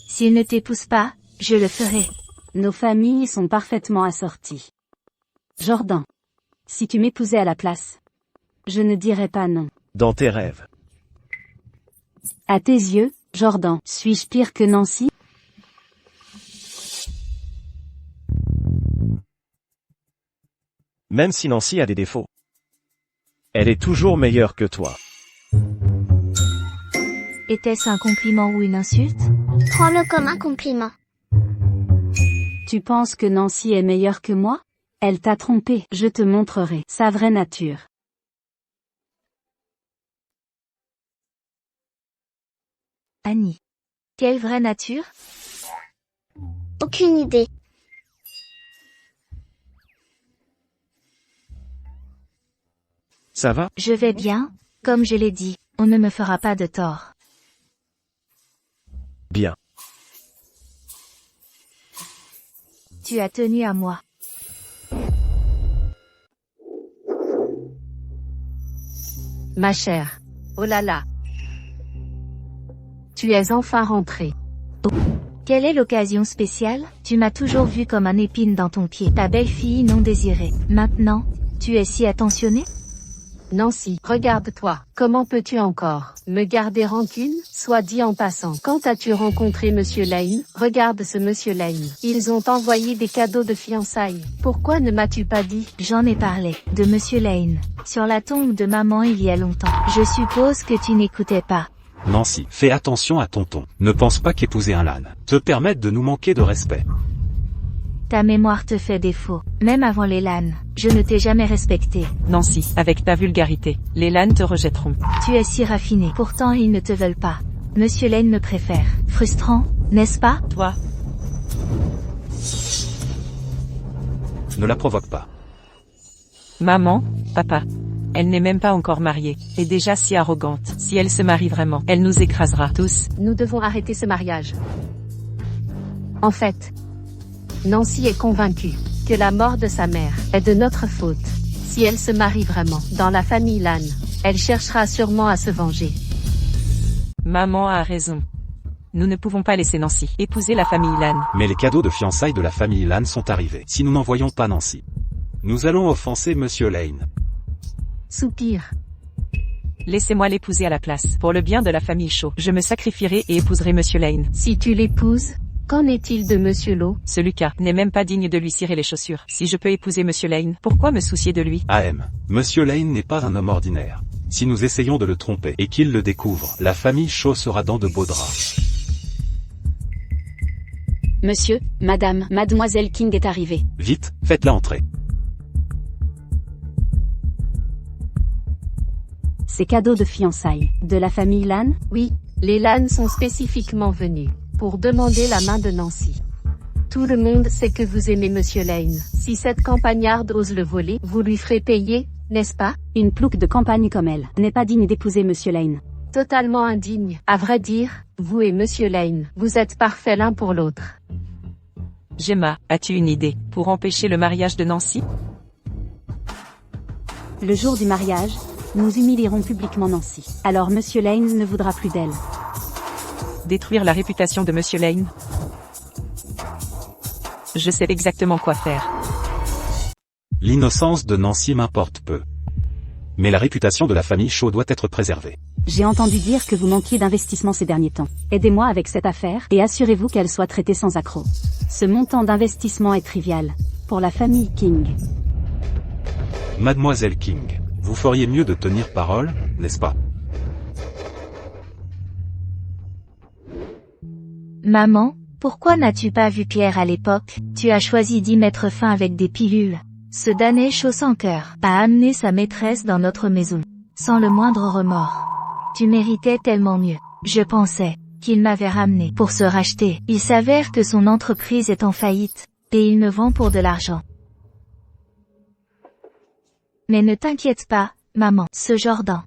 S2: S'il ne t'épouse pas, je le ferai.
S7: Nos familles sont parfaitement assorties. Jordan. Si tu m'épousais à la place, je ne dirais pas non.
S6: Dans tes rêves.
S7: À tes yeux, Jordan, suis-je pire que Nancy?
S6: Même si Nancy a des défauts, elle est toujours meilleure que toi.
S2: Était-ce un compliment ou une insulte?
S4: Prends-le comme un compliment.
S7: Tu penses que Nancy est meilleure que moi? Elle t'a trompé. Je te montrerai sa vraie nature.
S2: Annie. Quelle vraie nature?
S4: Aucune idée.
S6: Ça va?
S2: Je vais bien, comme je l'ai dit, on ne me fera pas de tort.
S6: Bien.
S2: Tu as tenu à moi.
S10: Ma chère. Oh là là. Tu es enfin rentrée.
S2: Oh. Quelle est l'occasion spéciale? Tu m'as toujours vu comme un épine dans ton pied, ta belle-fille non désirée. Maintenant, tu es si attentionnée?
S10: Nancy, regarde-toi. Comment peux-tu encore me garder rancune? Soit dit en passant. Quand as-tu rencontré Monsieur Lane? Regarde ce Monsieur Lane. Ils ont envoyé des cadeaux de fiançailles. Pourquoi ne m'as-tu pas dit?
S2: J'en ai parlé, de Monsieur Lane, sur la tombe de maman il y a longtemps. Je suppose que tu n'écoutais pas.
S9: Nancy, fais attention à ton ton. Ne pense pas qu'épouser un Lan te permette de nous manquer de respect.
S2: Ta mémoire te fait défaut. Même avant les Lan, je ne t'ai jamais respecté.
S8: Nancy, avec ta vulgarité, les Lan te rejetteront.
S2: Tu es si raffiné. Pourtant ils ne te veulent pas. Monsieur Lane me préfère. Frustrant, n'est-ce pas?
S8: Toi.
S9: Ne la provoque pas.
S8: Maman, papa. Elle n'est même pas encore mariée, et déjà si arrogante. Si elle se marie vraiment, elle nous écrasera tous.
S10: Nous devons arrêter ce mariage. En fait, Nancy est convaincue que la mort de sa mère est de notre faute. Si elle se marie vraiment dans la famille Lan, elle cherchera sûrement à se venger.
S8: Maman a raison. Nous ne pouvons pas laisser Nancy épouser la famille Lan.
S9: Mais les cadeaux de fiançailles de la famille Lan sont arrivés. Si nous n'envoyons pas Nancy, nous allons offenser Monsieur Lane.
S10: Soupir.
S8: Laissez-moi l'épouser à la place. Pour le bien de la famille Shaw, je me sacrifierai et épouserai Monsieur Lane.
S10: Si tu l'épouses, qu'en est-il de Monsieur Law?
S8: Ce Lucas n'est même pas digne de lui cirer les chaussures. Si je peux épouser Monsieur Lane, pourquoi me soucier de lui?
S9: Monsieur Lane n'est pas un homme ordinaire. Si nous essayons de le tromper et qu'il le découvre, la famille Shaw sera dans de beaux draps.
S7: Monsieur, madame, mademoiselle King est arrivée.
S9: Vite, faites-la entrer.
S7: Ces cadeaux de fiançailles, de la famille Lan?
S10: Oui, les Lan sont spécifiquement venus pour demander la main de Nancy. Tout le monde sait que vous aimez Monsieur Lane. Si cette campagnarde ose le voler, vous lui ferez payer, n'est-ce pas?
S7: Une plouque de campagne comme elle n'est pas digne d'épouser Monsieur Lane.
S10: Totalement indigne. À vrai dire, vous et Monsieur Lane, vous êtes parfaits l'un pour l'autre.
S8: Gemma, as-tu une idée pour empêcher le mariage de Nancy?
S7: Le jour du mariage, nous humilierons publiquement Nancy. Alors Monsieur Lane ne voudra plus d'elle.
S8: Détruire la réputation de Monsieur Lane? Je sais exactement quoi faire.
S9: L'innocence de Nancy m'importe peu. Mais la réputation de la famille Shaw doit être préservée.
S7: J'ai entendu dire que vous manquiez d'investissement ces derniers temps. Aidez-moi avec cette affaire et assurez-vous qu'elle soit traitée sans accroc. Ce montant d'investissement est trivial. Pour la famille King.
S9: Mademoiselle King, vous feriez mieux de tenir parole, n'est-ce pas?
S2: Maman, pourquoi n'as-tu pas vu Pierre à l'époque? Tu as choisi d'y mettre fin avec des pilules. Ce damné Shaw sans cœur a amené sa maîtresse dans notre maison, sans le moindre remords. Tu méritais tellement mieux. Je pensais qu'il m'avait ramené pour se racheter. Il s'avère que son entreprise est en faillite, et il me vend pour de l'argent. Mais ne t'inquiète pas, maman, ce Jordan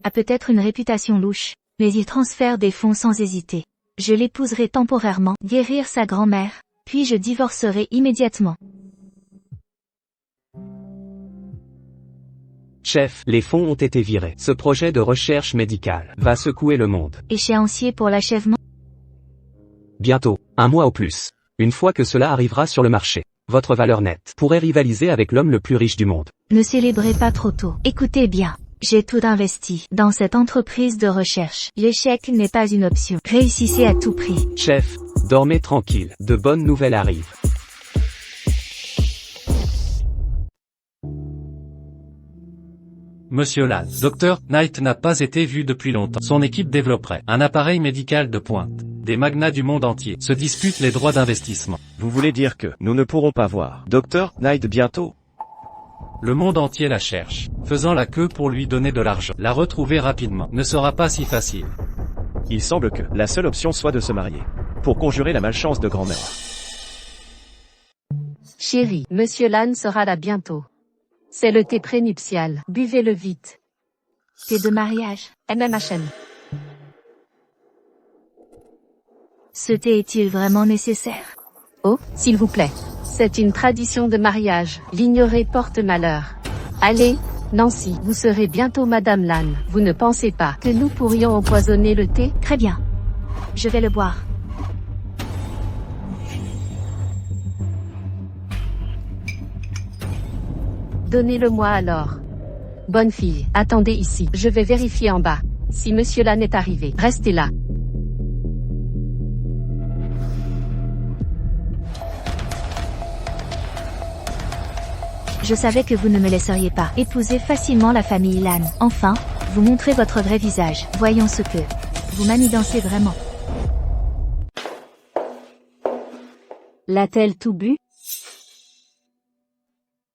S2: a peut-être une réputation louche, mais il transfère des fonds sans hésiter. Je l'épouserai temporairement, guérir sa grand-mère, puis je divorcerai immédiatement.
S11: Chef, les fonds ont été virés. Ce projet de recherche médicale va secouer le monde.
S2: Échéancier pour l'achèvement?
S11: Bientôt, 1 mois au plus. Une fois que cela arrivera sur le marché, votre valeur nette pourrait rivaliser avec l'homme le plus riche du monde.
S2: Ne célébrez pas trop tôt. Écoutez bien. J'ai tout investi dans cette entreprise de recherche. L'échec n'est pas une option. Réussissez à tout prix.
S11: Chef, dormez tranquille. De bonnes nouvelles arrivent.
S5: Monsieur Lane, Dr. Knight n'a pas été vu depuis longtemps. Son équipe développerait un appareil médical de pointe. Des magnats du monde entier se disputent les droits d'investissement.
S6: Vous voulez dire que nous ne pourrons pas voir Dr. Knight bientôt?
S5: Le monde entier la cherche, faisant la queue pour lui donner de l'argent. La retrouver rapidement ne sera pas si facile.
S6: Il semble que la seule option soit de se marier, pour conjurer la malchance de grand-mère.
S10: Chérie, Monsieur Lane sera là bientôt. C'est le thé prénuptial. Buvez-le vite.
S2: Thé de mariage.
S10: MMHN.
S2: Ce thé est-il vraiment nécessaire?
S10: Oh, s'il vous plaît. C'est une tradition de mariage. L'ignorer porte malheur. Allez, Nancy, vous serez bientôt Madame Lane. Vous ne pensez pas que nous pourrions empoisonner le thé?
S2: Très bien. Je vais le boire.
S10: Donnez-le-moi alors. Bonne fille, attendez ici. Je vais vérifier en bas. Si Monsieur Lane est arrivé, restez là.
S2: Je savais que vous ne me laisseriez pas épouser facilement la famille Lane. Enfin, vous montrez votre vrai visage. Voyons ce que vous manigancez vraiment.
S7: L'a-t-elle tout bu?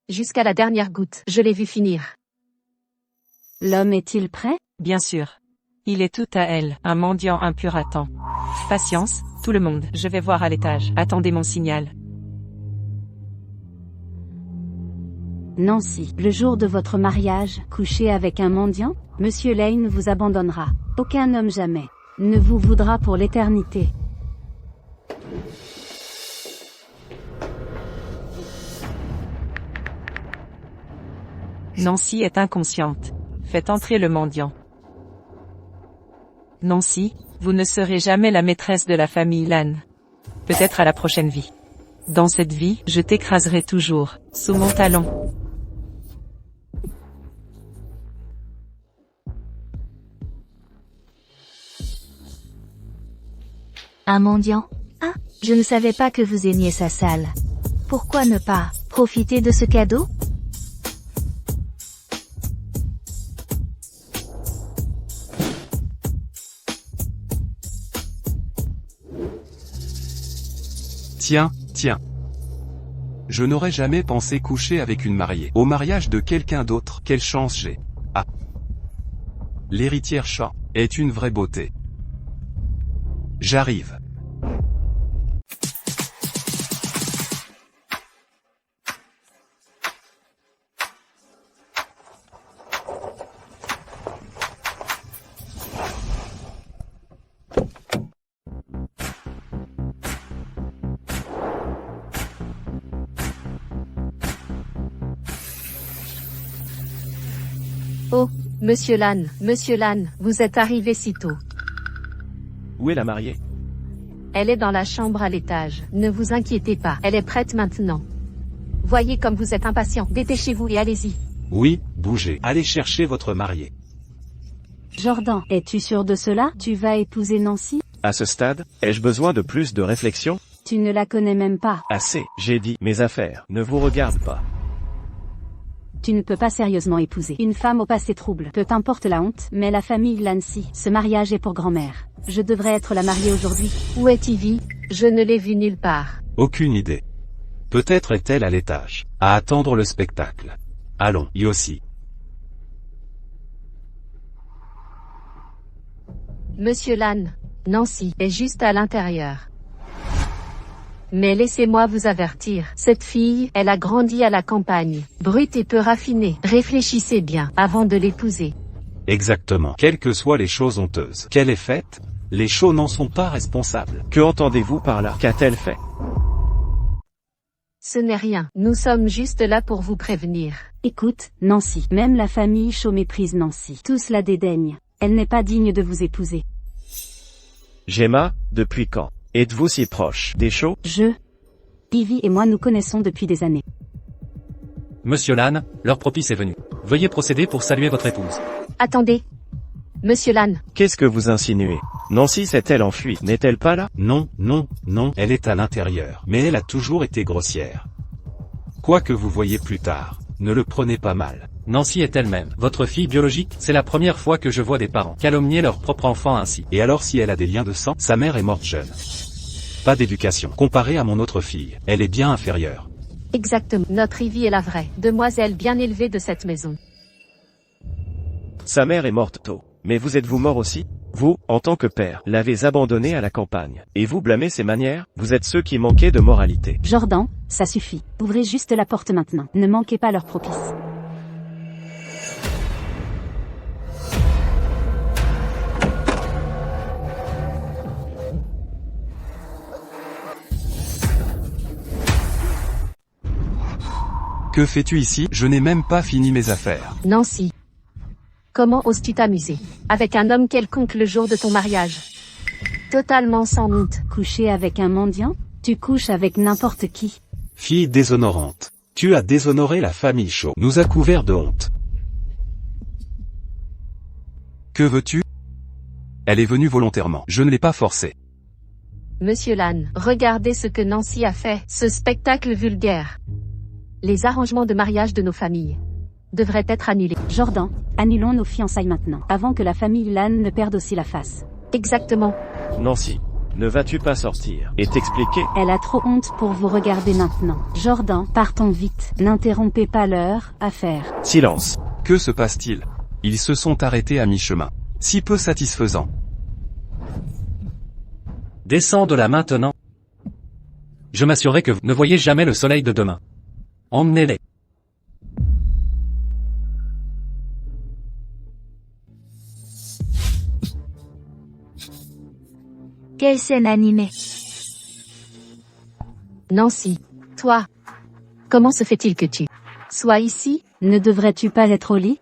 S10: Jusqu'à la dernière goutte, je l'ai vu finir.
S7: L'homme est-il prêt?
S8: Bien sûr. Il est tout à elle, un mendiant impur attend. Patience, tout le monde. Je vais voir à l'étage. Attendez mon signal.
S7: Nancy, le jour de votre mariage, couché avec un mendiant, Monsieur Lane vous abandonnera. Aucun homme jamais ne vous voudra pour l'éternité.
S8: Nancy est inconsciente. Faites entrer le mendiant. Nancy, vous ne serez jamais la maîtresse de la famille Lane. Peut-être à la prochaine vie. Dans cette vie, je t'écraserai toujours, sous mon talon.
S2: Un mendiant? Ah, je ne savais pas que vous aimiez sa salle. Pourquoi ne pas profiter de ce cadeau?
S9: Tiens. Je n'aurais jamais pensé coucher avec une mariée. Au mariage de quelqu'un d'autre, quelle chance j'ai. Ah. L'héritière Shaw est une vraie beauté. J'arrive.
S10: Oh, Monsieur Lane, vous êtes arrivé si tôt.
S6: Où est la mariée?
S10: Elle est dans la chambre à l'étage. Ne vous inquiétez pas, elle est prête maintenant. Voyez comme vous êtes impatient. Dépêchez-vous et allez-y.
S9: Oui, bougez. Allez chercher votre mariée.
S7: Jordan, es-tu sûr de cela? Tu vas épouser Nancy?
S6: À ce stade, ai-je besoin de plus de réflexion?
S7: Tu ne la connais même pas.
S6: Assez, j'ai dit, mes affaires ne vous regardent pas.
S7: Tu ne peux pas sérieusement épouser une femme au passé trouble. Peu t'importe la honte, mais la famille Lancy, ce mariage est pour grand-mère. Je devrais être la mariée aujourd'hui.
S10: Où est Ivy? Je ne l'ai vue nulle part.
S9: Aucune idée. Peut-être est-elle à l'étage, à attendre le spectacle. Allons, y aussi.
S10: Monsieur Lan, Nancy est juste à l'intérieur. Mais laissez-moi vous avertir, cette fille, elle a grandi à la campagne, brute et peu raffinée. Réfléchissez bien, avant de l'épouser.
S9: Exactement. Quelles que soient les choses honteuses qu'elle ait faites, les chauds n'en sont pas responsables.
S6: Que entendez-vous par là? Qu'a-t-elle fait?
S10: Ce n'est rien, nous sommes juste là pour vous prévenir.
S7: Écoute, Nancy, même la famille Shaw méprise Nancy. Tous la dédaignent. Elle n'est pas digne de vous épouser.
S6: Gemma, depuis quand êtes-vous si proche des Shaw?
S7: Ivy et moi nous connaissons depuis des années.
S5: Monsieur Lan, l'heure propice est venue. Veuillez procéder pour saluer votre épouse.
S10: Attendez. Monsieur Lan.
S6: Qu'est-ce que vous insinuez? Nancy s'est-elle enfuie? N'est-elle pas là?
S9: Non, elle est à l'intérieur. Mais elle a toujours été grossière. Quoi que vous voyez plus tard, ne le prenez pas mal.
S5: Nancy est elle-même votre fille biologique. C'est la première fois que je vois des parents calomnier leur propre enfant ainsi.
S9: Et alors si elle a des liens de sang, sa mère est morte jeune. Pas d'éducation. Comparée à mon autre fille, elle est bien inférieure.
S10: Exactement. Notre Ivy est la vraie demoiselle bien élevée de cette maison.
S6: Sa mère est morte tôt. Mais vous êtes-vous mort aussi? Vous, en tant que père, l'avez abandonnée à la campagne. Et vous blâmez ses manières? Vous êtes ceux qui manquaient de moralité.
S7: Jordan, ça suffit. Ouvrez juste la porte maintenant. Ne manquez pas leur propice.
S9: Que fais-tu ici? Je n'ai même pas fini mes affaires.
S10: Nancy. Comment oses-tu t'amuser avec un homme quelconque le jour de ton mariage? Totalement sans honte.
S7: Coucher avec un mendiant? Tu couches avec n'importe qui.
S9: Fille déshonorante. Tu as déshonoré la famille Shaw. Nous a couvert de honte. Que veux-tu? Elle est venue volontairement. Je ne l'ai pas forcée.
S10: Monsieur Lan, regardez ce que Nancy a fait. Ce spectacle vulgaire. Les arrangements de mariage de nos familles devraient être annulés.
S7: Jordan, annulons nos fiançailles maintenant, avant que la famille Lan ne perde aussi la face.
S10: Exactement.
S6: Nancy, ne vas-tu pas sortir et t'expliquer?
S7: Elle a trop honte pour vous regarder maintenant. Jordan, partons vite. N'interrompez pas leur affaire.
S6: Silence.
S9: Que se passe-t-il? Ils se sont arrêtés à mi-chemin. Si peu satisfaisant.
S5: Descends de là maintenant. Je m'assurerai que vous ne voyez jamais le soleil de demain. Emmenez-les.
S2: Quelle scène animée.
S10: Nancy, toi, comment se fait-il que tu sois ici?
S7: Ne devrais-tu pas être au lit?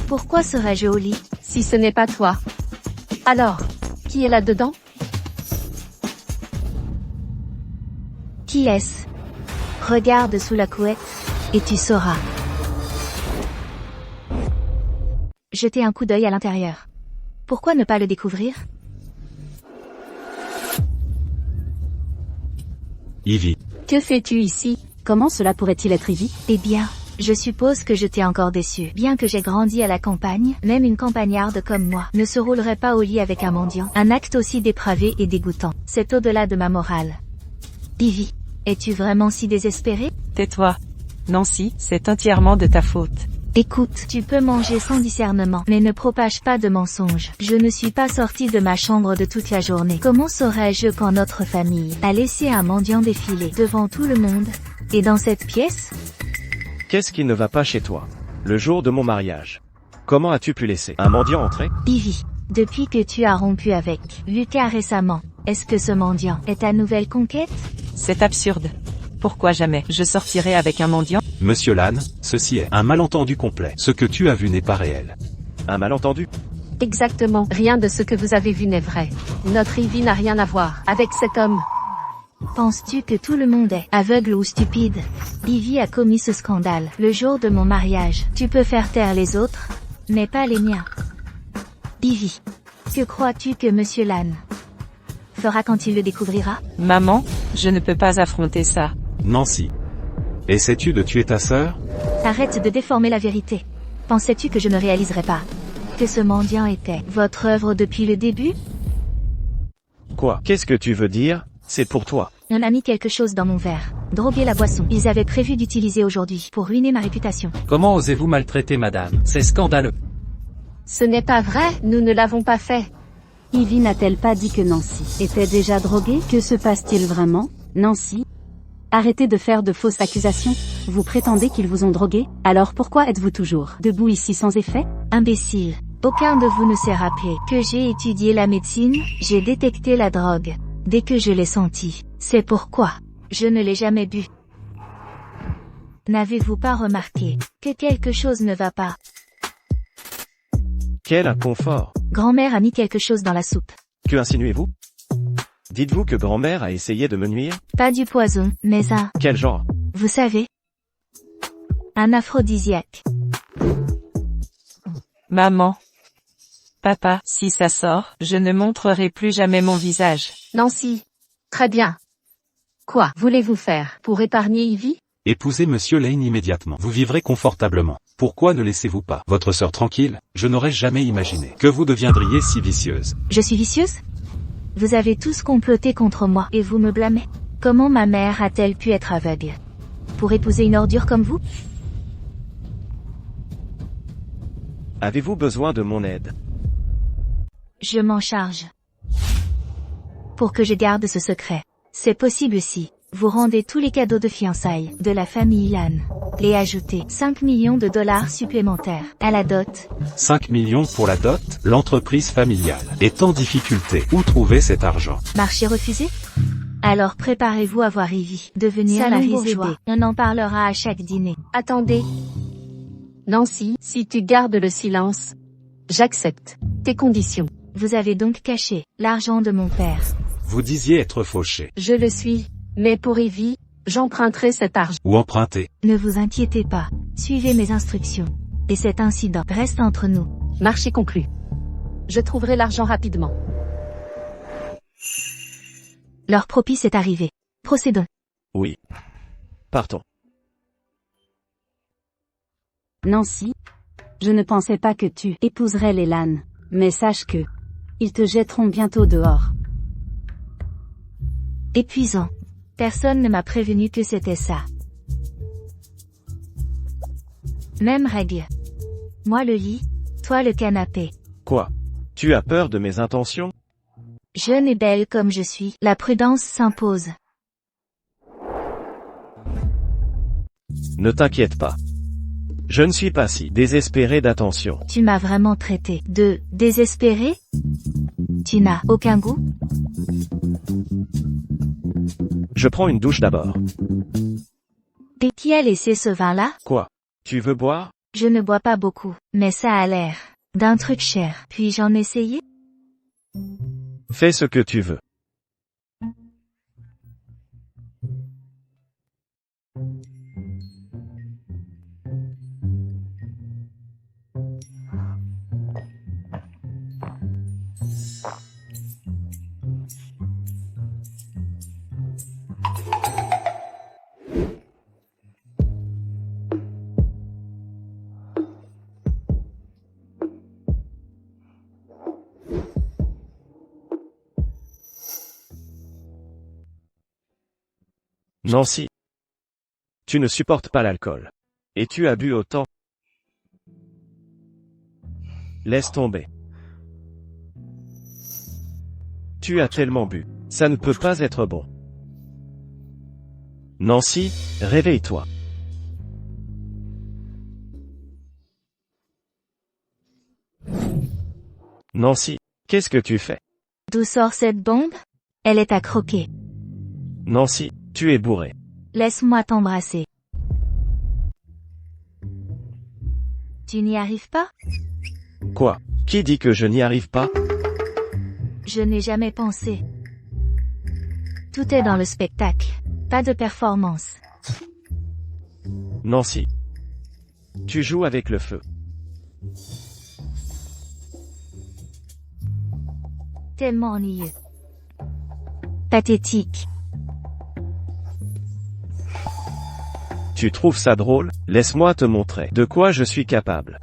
S2: Pourquoi serais-je au lit?
S10: Si ce n'est pas toi. Alors, qui est là-dedans?
S2: Qui est-ce? Regarde sous la couette, et tu sauras. Jetez un coup d'œil à l'intérieur. Pourquoi ne pas le découvrir?
S9: Ivy.
S10: Que fais-tu ici?
S7: Comment cela pourrait-il être Ivy?
S2: Eh bien, je suppose que je t'ai encore déçu. Bien que j'ai grandi à la campagne, même une campagnarde comme moi ne se roulerait pas au lit avec un mendiant. Un acte aussi dépravé et dégoûtant. C'est au-delà de ma morale. Ivy, es-tu vraiment si désespérée?
S8: Tais-toi. Nancy, c'est entièrement de ta faute.
S2: Écoute, tu peux manger sans discernement, mais ne propage pas de mensonges. Je ne suis pas sortie de ma chambre de toute la journée. Comment saurais-je quand notre famille a laissé un mendiant défiler devant tout le monde? Et dans cette pièce?
S6: Qu'est-ce qui ne va pas chez toi? Le jour de mon mariage. Comment as-tu pu laisser un mendiant entrer?
S2: Ivy, depuis que tu as rompu avec Lucas récemment, est-ce que ce mendiant est ta nouvelle conquête?
S8: C'est absurde. Pourquoi jamais je sortirai avec un mendiant?
S9: Monsieur Lan, ceci est un malentendu complet. Ce que tu as vu n'est pas réel.
S6: Un malentendu?
S10: Exactement. Rien de ce que vous avez vu n'est vrai. Notre Ivy n'a rien à voir avec cet homme.
S2: Penses-tu que tout le monde est aveugle ou stupide? Ivy a commis ce scandale le jour de mon mariage. Tu peux faire taire les autres, mais pas les miens. Ivy, que crois-tu que Monsieur Lane fera quand il le découvrira?
S8: Maman, je ne peux pas affronter ça.
S9: Nancy. Essaies-tu de tuer ta sœur?
S2: Arrête de déformer la vérité. Pensais-tu que je ne réaliserais pas que ce mendiant était votre œuvre depuis le début?
S6: Quoi? Qu'est-ce que tu veux dire? C'est pour toi.
S2: On a mis quelque chose dans mon verre. Droguer la boisson. Ils avaient prévu d'utiliser aujourd'hui pour ruiner ma réputation.
S5: Comment osez-vous maltraiter madame? C'est scandaleux.
S10: Ce n'est pas vrai, nous ne l'avons pas fait.
S7: Ivy n'a-t-elle pas dit que Nancy était déjà droguée? Que se passe-t-il vraiment, Nancy? Arrêtez de faire de fausses accusations. Vous prétendez qu'ils vous ont drogué, alors pourquoi êtes-vous toujours debout ici sans effet?
S2: Imbécile. Aucun de vous ne s'est rappelé que j'ai étudié la médecine, j'ai détecté la drogue. Dès que je l'ai senti, c'est pourquoi je ne l'ai jamais bu. N'avez-vous pas remarqué que quelque chose ne va pas?
S6: Quel inconfort.
S2: Grand-mère a mis quelque chose dans la soupe.
S6: Que insinuez-vous? Dites-vous que grand-mère a essayé de me nuire?
S2: Pas du poison, mais un...
S6: Quel genre?
S2: Vous savez? Un aphrodisiaque.
S8: Maman. Papa, si ça sort, je ne montrerai plus jamais mon visage.
S10: Nancy. Très bien. Quoi voulez-vous faire pour épargner Ivy?
S9: Épousez Monsieur Lane immédiatement. Vous vivrez confortablement. Pourquoi ne laissez-vous pas votre sœur tranquille? Je n'aurais jamais imaginé que vous deviendriez si vicieuse.
S2: Je suis vicieuse? Vous avez tous comploté contre moi et vous me blâmez. Comment ma mère a-t-elle pu être aveugle? Pour épouser une ordure comme vous?
S6: Avez-vous besoin de mon aide?
S2: Je m'en charge. Pour que je garde ce secret. C'est possible si vous rendez tous les cadeaux de fiançailles de la famille Lane et ajoutez 5 millions de dollars supplémentaires à la dot.
S9: 5 millions pour la dot? L'entreprise familiale est en difficulté. Où trouver cet argent?
S2: Marché refusé? Alors préparez-vous à voir Ivy devenir la risée. On en parlera à chaque dîner.
S10: Attendez. Nancy, si tu gardes le silence, j'accepte tes conditions.
S2: Vous avez donc caché l'argent de mon père.
S9: Vous disiez être fauché.
S10: Je le suis, mais pour Ivy, j'emprunterai cet argent.
S9: Ou emprunter.
S2: Ne vous inquiétez pas, suivez mes instructions. Et cet incident reste entre nous.
S10: Marché conclu. Je trouverai l'argent rapidement.
S2: L'heure propice est arrivée. Procédons.
S6: Oui. Partons.
S7: Nancy, je ne pensais pas que tu épouserais les Lane, mais sache que ils te jetteront bientôt dehors.
S2: Épuisant. Personne ne m'a prévenu que c'était ça. Même règle. Moi le lit, toi le canapé.
S6: Quoi? Tu as peur de mes intentions?
S2: Jeune et belle comme je suis, la prudence s'impose.
S6: Ne t'inquiète pas. Je ne suis pas si désespéré d'attention.
S2: Tu m'as vraiment traité de désespéré? Tu n'as aucun goût?
S6: Je prends une douche d'abord.
S2: Et qui a laissé ce vin-là?
S6: Quoi? Tu veux boire?
S2: Je ne bois pas beaucoup, mais ça a l'air d'un truc cher. Puis-je en essayer?
S6: Fais ce que tu veux. Nancy. Tu ne supportes pas l'alcool. Et tu as bu autant. Laisse tomber. Tu as tellement bu. Ça ne peut pas être bon. Nancy, réveille-toi. Nancy, qu'est-ce que tu fais?
S2: D'où sort cette bombe? Elle est à croquer.
S6: Nancy, tu es bourré.
S2: Laisse-moi t'embrasser. Tu n'y arrives pas?
S6: Quoi? Qui dit que je n'y arrive pas?
S2: Je n'ai jamais pensé. Tout est dans le spectacle. Pas de performance.
S6: Nancy. Tu joues avec le feu.
S2: Tellement ennuyeux. Pathétique.
S6: Tu trouves ça drôle? Laisse-moi te montrer de quoi je suis capable.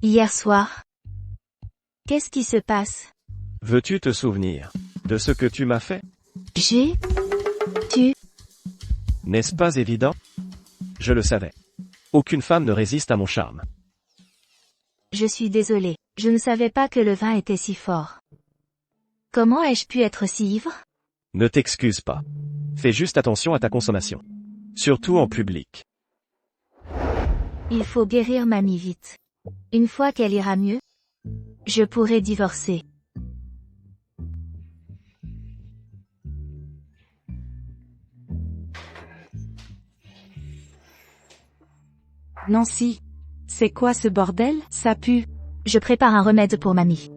S2: Hier soir. Qu'est-ce qui se passe?
S6: Veux-tu te souvenir de ce que tu m'as fait?
S2: Tu...
S6: N'est-ce pas évident? Je le savais. Aucune femme ne résiste à mon charme.
S2: Je suis désolée. Je ne savais pas que le vin était si fort. Comment ai-je pu être si ivre?
S6: Ne t'excuse pas. Fais juste attention à ta consommation. Surtout en public.
S2: Il faut guérir mamie vite. Une fois qu'elle ira mieux, je pourrai divorcer.
S7: Nancy. C'est quoi ce bordel? Ça pue.
S2: Je prépare un remède pour mamie.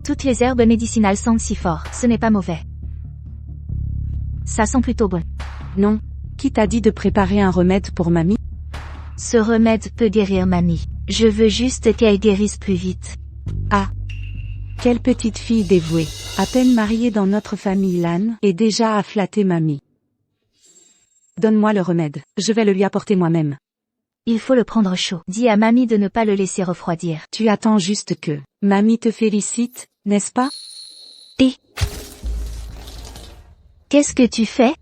S2: Toutes les herbes médicinales sentent si fort, ce n'est pas mauvais. Ça sent plutôt bon.
S7: Non. Qui t'a dit de préparer un remède pour mamie?
S2: Ce remède peut guérir mamie. Je veux juste qu'elle guérisse plus vite.
S7: Ah. Quelle petite fille dévouée. À peine mariée dans notre famille Lan, et déjà à flatter mamie. Donne-moi le remède. Je vais le lui apporter moi-même.
S2: Il faut le prendre chaud. Dis à mamie de ne pas le laisser refroidir.
S7: Tu attends juste que mamie te félicite, n'est-ce pas?
S2: Et qu'est-ce que tu fais?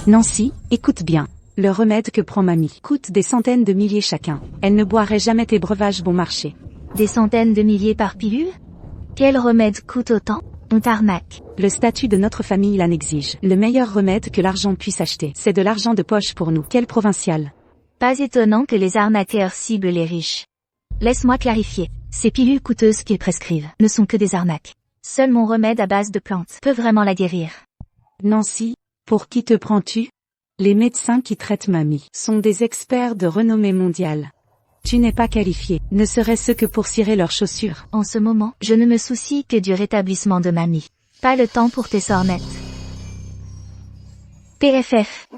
S7: Nancy, écoute bien. Le remède que prend mamie coûte des centaines de milliers chacun. Elle ne boirait jamais tes breuvages bon marché.
S2: Des centaines de milliers par pilule? Quel remède coûte autant? On t'arnaque.
S7: Le statut de notre famille l'en exige. Le meilleur remède que l'argent puisse acheter, c'est de l'argent de poche pour nous. Quel provincial.
S2: Pas étonnant que les arnaqueurs ciblent les riches. Laisse-moi clarifier. Ces pilules coûteuses qu'ils prescrivent ne sont que des arnaques. Seul mon remède à base de plantes peut vraiment la guérir.
S7: Nancy, pour qui te prends-tu? Les médecins qui traitent mamie sont des experts de renommée mondiale. Tu n'es pas qualifié, ne serait-ce que pour cirer leurs chaussures.
S2: En ce moment, je ne me soucie que du rétablissement de mamie. Pas le temps pour tes sornettes. PFF.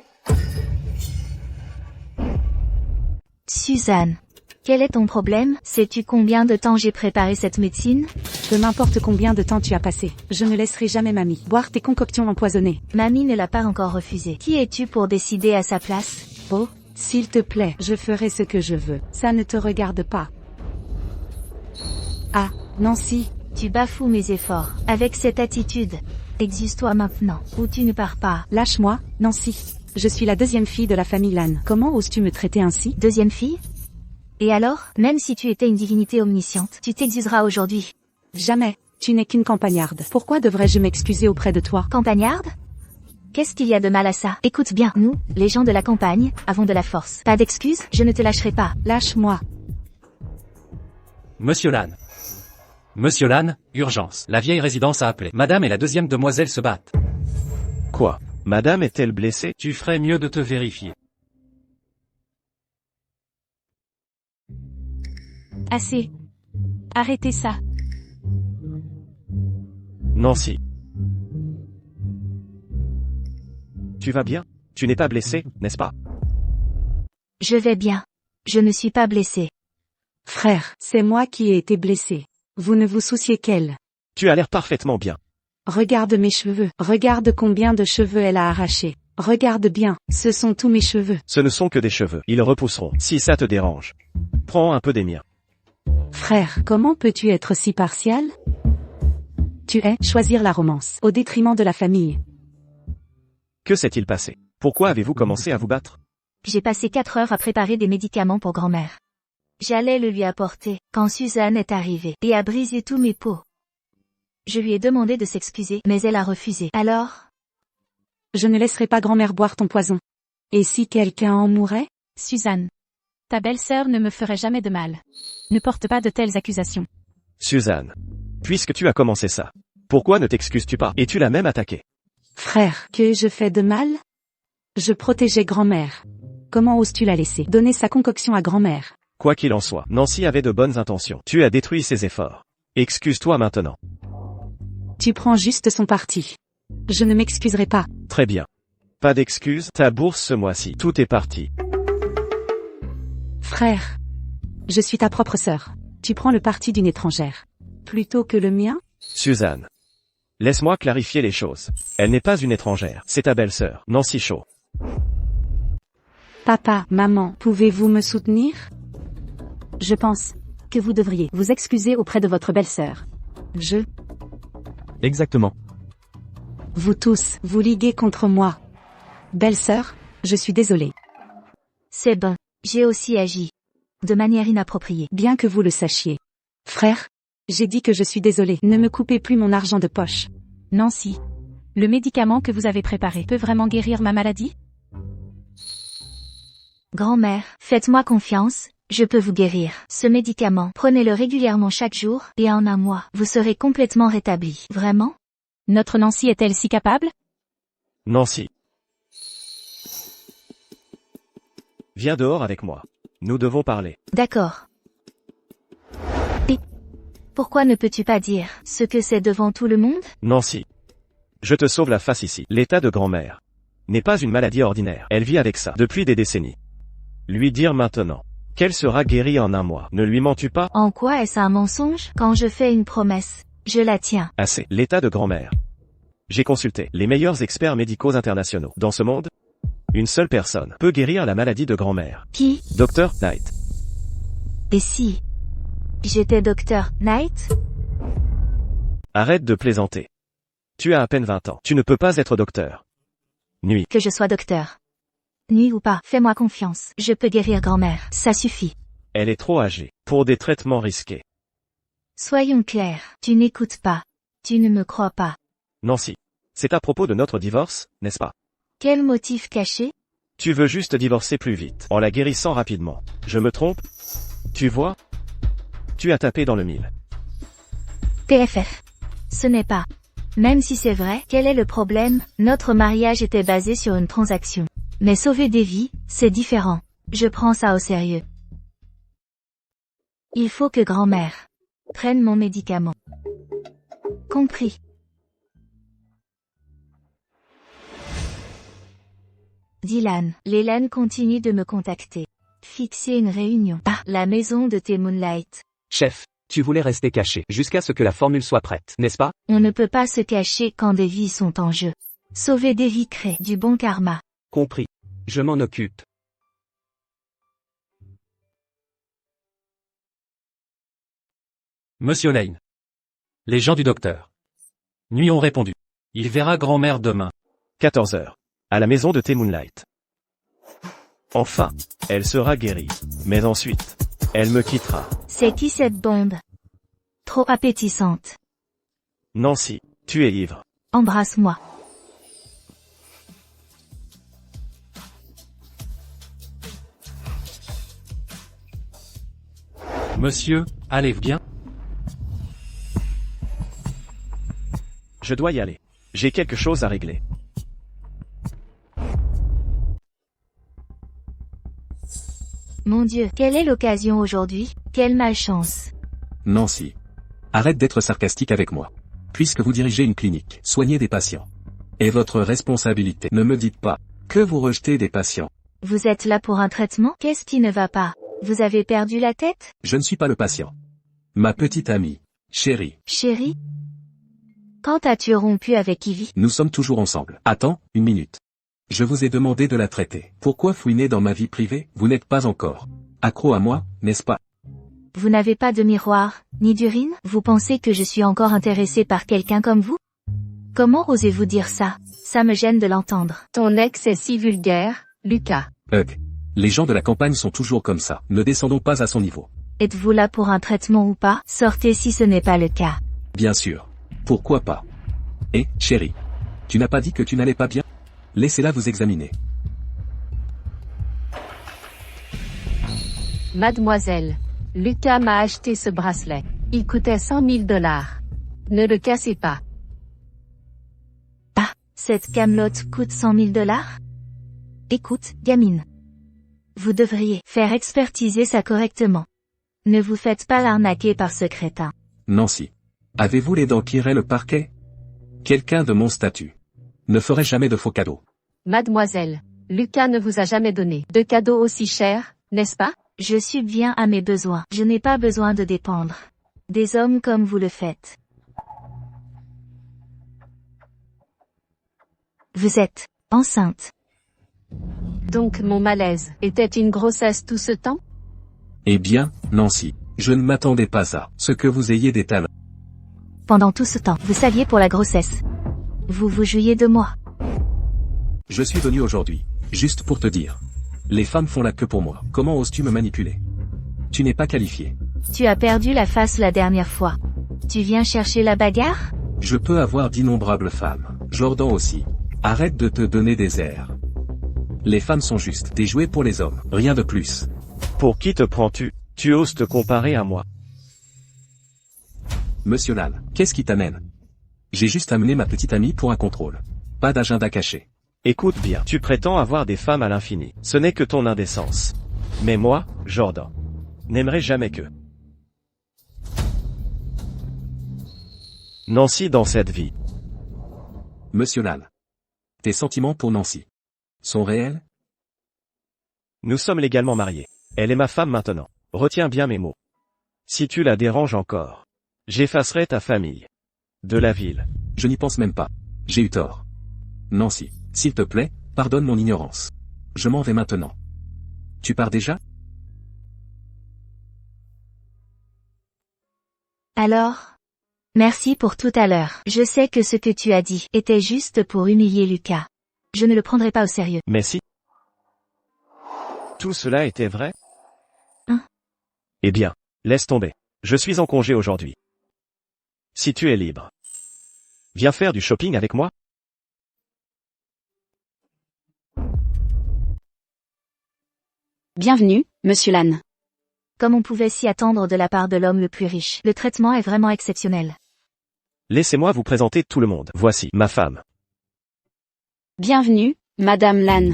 S2: Suzanne. Quel est ton problème? Sais-tu combien de temps j'ai préparé cette médecine?
S7: Peu m'importe combien de temps tu as passé, je ne laisserai jamais mamie boire tes concoctions empoisonnées.
S2: Mamie ne l'a pas encore refusé. Qui es-tu pour décider à sa place?
S7: Oh, s'il te plaît, je ferai ce que je veux. Ça ne te regarde pas. Ah, Nancy.
S2: Tu bafoues mes efforts. Avec cette attitude. Excuse-toi maintenant, ou tu ne pars pas.
S7: Lâche-moi, Nancy. Je suis la deuxième fille de la famille Lan. Comment oses-tu me traiter ainsi?
S2: Deuxième fille? Et alors, même si tu étais une divinité omnisciente, tu t'excuseras aujourd'hui.
S7: Jamais. Tu n'es qu'une campagnarde. Pourquoi devrais-je m'excuser auprès de toi?
S2: Campagnarde? Qu'est-ce qu'il y a de mal à ça? Écoute bien, nous, les gens de la campagne, avons de la force. Pas d'excuses, je ne te lâcherai pas.
S7: Lâche-moi.
S5: Monsieur Lan. Monsieur Lan, urgence. La vieille résidence a appelé. Madame et la deuxième demoiselle se battent.
S6: Quoi? Madame est-elle blessée?
S5: Tu ferais mieux de te vérifier.
S1: Assez. Arrêtez ça.
S6: Nancy. Tu vas bien? Tu n'es pas blessée, n'est-ce pas?
S2: Je vais bien. Je ne suis pas blessée.
S7: Frère, c'est moi qui ai été blessé. Vous ne vous souciez qu'elle.
S6: Tu as l'air parfaitement bien.
S7: Regarde mes cheveux. Regarde combien de cheveux elle a arraché. Regarde bien, ce sont tous mes cheveux.
S6: Ce ne sont que des cheveux. Ils repousseront, si ça te dérange. Prends un peu des miens.
S7: Frère, comment peux-tu être si partial? Tu es choisir la romance, au détriment de la famille.
S6: Que s'est-il passé? Pourquoi avez-vous commencé à vous battre?
S2: J'ai passé 4 heures à préparer des médicaments pour grand-mère. J'allais le lui apporter, quand Suzanne est arrivée, et a brisé tous mes pots. Je lui ai demandé de s'excuser, mais elle a refusé. Alors?
S7: Je ne laisserai pas grand-mère boire ton poison. Et si quelqu'un en mourait?
S1: Suzanne. Ta belle-sœur ne me ferait jamais de mal. Ne porte pas de telles accusations.
S6: Suzanne. Puisque tu as commencé ça, pourquoi ne t'excuses-tu pas? Et tu l'as même attaqué.
S7: Frère, que je fais de mal? Je protégeais grand-mère. Comment oses-tu la laisser donner sa concoction à grand-mère?
S6: Quoi qu'il en soit, Nancy avait de bonnes intentions. Tu as détruit ses efforts. Excuse-toi maintenant.
S7: Tu prends juste son parti. Je ne m'excuserai pas.
S6: Très bien. Pas d'excuses, ta bourse ce mois-ci. Tout est parti.
S7: Frère, je suis ta propre sœur. Tu prends le parti d'une étrangère. Plutôt que le mien?
S6: Suzanne. Laisse-moi clarifier les choses. Elle n'est pas une étrangère, c'est ta belle-sœur, Nancy Shaw.
S7: Papa, maman, pouvez-vous me soutenir? Je pense que vous devriez vous excuser auprès de votre belle-sœur.
S11: Exactement.
S7: Vous tous, vous liguez contre moi. Belle-sœur, je suis désolée.
S2: C'est bon, j'ai aussi agi. De manière inappropriée.
S7: Bien que vous le sachiez. Frère, j'ai dit que je suis désolée. Ne me coupez plus mon argent de poche.
S1: Nancy. Le médicament que vous avez préparé peut vraiment guérir ma maladie?
S2: Grand-mère, faites-moi confiance, je peux vous guérir. Ce médicament, prenez-le régulièrement chaque jour, et en un mois, vous serez complètement rétabli. Vraiment?
S1: Notre Nancy est-elle si capable?
S6: Nancy. Viens dehors avec moi. Nous devons parler.
S2: D'accord. Et pourquoi ne peux-tu pas dire ce que c'est devant tout le monde?
S6: Nancy. Je te sauve la face ici. L'état de grand-mère n'est pas une maladie ordinaire. Elle vit avec ça depuis des décennies. Lui dire maintenant qu'elle sera guérie en un mois. Ne lui mens-tu pas?
S2: En quoi est-ce un mensonge? Quand je fais une promesse, je la tiens.
S6: Assez. L'état de grand-mère. J'ai consulté les meilleurs experts médicaux internationaux. Dans ce monde, une seule personne peut guérir la maladie de grand-mère.
S2: Qui?
S6: Dr. Knight.
S2: Et si j'étais Dr. Knight?
S6: Arrête de plaisanter. Tu as à peine 20 ans. Tu ne peux pas être docteur. Nuit.
S2: Que je sois docteur. Nuit ou pas, fais-moi confiance. Je peux guérir grand-mère. Ça suffit.
S6: Elle est trop âgée pour des traitements risqués.
S2: Soyons clairs. Tu n'écoutes pas. Tu ne me crois pas.
S6: Nancy. C'est à propos de notre divorce, n'est-ce pas?
S2: Quel motif caché?
S6: Tu veux juste divorcer plus vite, en la guérissant rapidement. Je me trompe? Tu vois? Tu as tapé dans le mille.
S2: PFF. Ce n'est pas. Même si c'est vrai, quel est le problème? Notre mariage était basé sur une transaction. Mais sauver des vies, c'est différent. Je prends ça au sérieux. Il faut que grand-mère prenne mon médicament. Compris. Dylan, Léland continue de me contacter. Fixer une réunion à la maison de tes Moonlight.
S11: Chef, tu voulais rester caché jusqu'à ce que la formule soit prête, n'est-ce pas?
S2: On ne peut pas se cacher quand des vies sont en jeu. Sauver des vies crée du bon karma.
S11: Compris. Je m'en occupe.
S5: Monsieur Lane. Les gens du docteur. Nuit ont répondu. Il verra grand-mère demain.
S6: 14 heures. À la maison de tes Moonlight. Enfin, elle sera guérie. Mais ensuite, elle me quittera.
S2: C'est qui cette bombe? Trop appétissante.
S6: Nancy, tu es ivre.
S2: Embrasse-moi.
S5: Monsieur, allez bien?
S6: Je dois y aller. J'ai quelque chose à régler.
S2: Mon Dieu, quelle est l'occasion aujourd'hui? Quelle malchance.
S3: Nancy. Arrête d'être sarcastique avec moi. Puisque vous dirigez une clinique, soignez des patients. Et votre responsabilité. Ne me dites pas que vous rejetez des patients.
S2: Vous êtes là pour un traitement? Qu'est-ce qui ne va pas? Vous avez perdu la tête?
S3: Je ne suis pas le patient. Ma petite amie, chérie.
S2: Chérie? Quand as-tu rompu avec Ivy?
S3: Nous sommes toujours ensemble. Attends, une minute. Je vous ai demandé de la traiter. Pourquoi fouiner dans ma vie privée? Vous n'êtes pas encore accro à moi, n'est-ce pas?
S2: Vous n'avez pas de miroir, ni d'urine? Vous pensez que je suis encore intéressé par quelqu'un comme vous? Comment osez-vous dire ça? Ça me gêne de l'entendre.
S10: Ton ex est si vulgaire, Lucas.
S3: Les gens de la campagne sont toujours comme ça. Ne descendons pas à son niveau.
S2: Êtes-vous là pour un traitement ou pas? Sortez si ce n'est pas le cas.
S3: Bien sûr. Pourquoi pas? Eh, chérie. Tu n'as pas dit que tu n'allais pas bien? Laissez-la vous examiner.
S10: Mademoiselle, Lucas m'a acheté ce bracelet. Il coûtait $100 000. Ne le cassez pas.
S2: Ah, cette camelote coûte 100 000 $? Écoute, gamine. Vous devriez faire expertiser ça correctement. Ne vous faites pas l'arnaquer par ce crétin.
S3: Nancy. Avez-vous les dents qui raient le parquet? Quelqu'un de mon statut ne ferait jamais de faux cadeaux.
S10: Mademoiselle, Lucas ne vous a jamais donné de cadeaux aussi chers, n'est-ce pas?
S2: Je subviens à mes besoins. Je n'ai pas besoin de dépendre des hommes comme vous le faites. Vous êtes enceinte.
S10: Donc mon malaise était une grossesse tout ce temps?
S3: Eh bien, Nancy, je ne m'attendais pas à ce que vous ayez des talents.
S2: Pendant tout ce temps, vous saviez pour la grossesse. Vous vous jouiez de moi.
S3: Je suis venu aujourd'hui, juste pour te dire. Les femmes font la queue pour moi. Comment oses-tu me manipuler? Tu n'es pas qualifié.
S2: Tu as perdu la face la dernière fois. Tu viens chercher la bagarre?
S3: Je peux avoir d'innombrables femmes. Jordan aussi. Arrête de te donner des airs. Les femmes sont juste des jouets pour les hommes, rien de plus.
S6: Pour qui te prends-tu? Tu oses te comparer à moi?
S3: Monsieur Lan, qu'est-ce qui t'amène? J'ai juste amené ma petite amie pour un contrôle. Pas d'agenda caché.
S6: Écoute bien, tu prétends avoir des femmes à l'infini. Ce n'est que ton indécence. Mais moi, Jordan, n'aimerais jamais que Nancy dans cette vie.
S3: Monsieur Lan. Tes sentiments pour Nancy sont réels?
S6: Nous sommes légalement mariés. Elle est ma femme maintenant. Retiens bien mes mots. Si tu la déranges encore, j'effacerai ta famille de la ville.
S3: Je n'y pense même pas. J'ai eu tort. Nancy, s'il te plaît, pardonne mon ignorance. Je m'en vais maintenant. Tu pars déjà?
S2: Alors? Merci pour tout à l'heure. Je sais que ce que tu as dit était juste pour humilier Lucas. Je ne le prendrai pas au sérieux.
S6: Mais si tout cela était vrai?
S2: Hein?
S6: Eh bien, laisse tomber. Je suis en congé aujourd'hui. Si tu es libre, viens faire du shopping avec moi?
S7: Bienvenue, Monsieur Lan.
S2: Comme on pouvait s'y attendre de la part de l'homme le plus riche, le traitement est vraiment exceptionnel.
S6: Laissez-moi vous présenter tout le monde. Voici ma femme.
S7: Bienvenue, Madame Lan.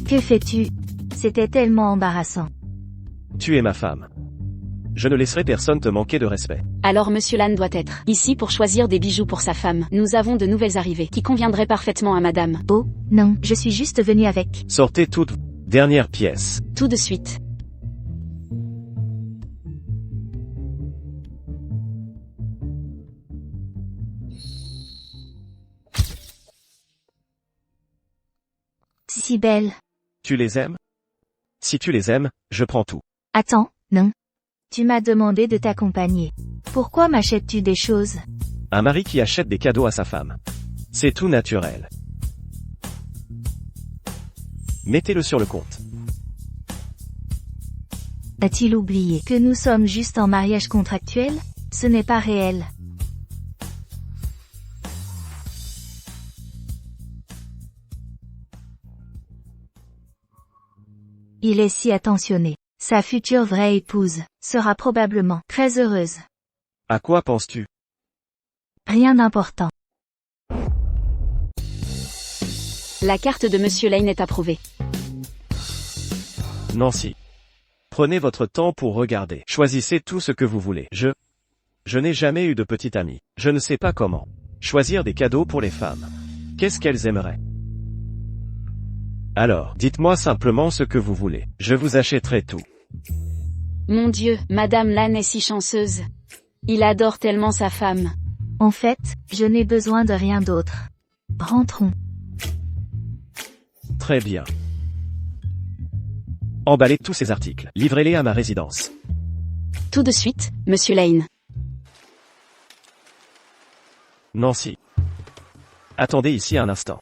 S2: Que fais-tu? C'était tellement embarrassant.
S6: Tu es ma femme. Je ne laisserai personne te manquer de respect.
S7: Alors Monsieur Lan doit être ici pour choisir des bijoux pour sa femme. Nous avons de nouvelles arrivées qui conviendraient parfaitement à Madame.
S2: Oh, non, je suis juste venue avec.
S6: Sortez toute dernière pièce.
S7: Tout de suite.
S2: Si belle.
S6: Tu les aimes? Si tu les aimes, je prends tout.
S2: Attends, non. Tu m'as demandé de t'accompagner. Pourquoi m'achètes-tu des choses?
S6: Un mari qui achète des cadeaux à sa femme. C'est tout naturel. Mettez-le sur le compte.
S2: A-t-il oublié que nous sommes juste en mariage contractuel? Ce n'est pas réel. Il est si attentionné. Sa future vraie épouse sera probablement très heureuse.
S6: À quoi penses-tu?
S2: Rien d'important.
S7: La carte de Monsieur Lane est approuvée.
S6: Nancy. Prenez votre temps pour regarder. Choisissez tout ce que vous voulez. Je n'ai jamais eu de petite amie. Je ne sais pas comment choisir des cadeaux pour les femmes. Qu'est-ce qu'elles aimeraient? Alors, dites-moi simplement ce que vous voulez. Je vous achèterai tout.
S7: Mon Dieu, Madame Lan est si chanceuse. Il adore tellement sa femme.
S2: En fait, je n'ai besoin de rien d'autre. Rentrons.
S6: Très bien. Emballez tous ces articles. Livrez-les à ma résidence.
S7: Tout de suite, Monsieur Lane.
S6: Nancy. Attendez ici un instant.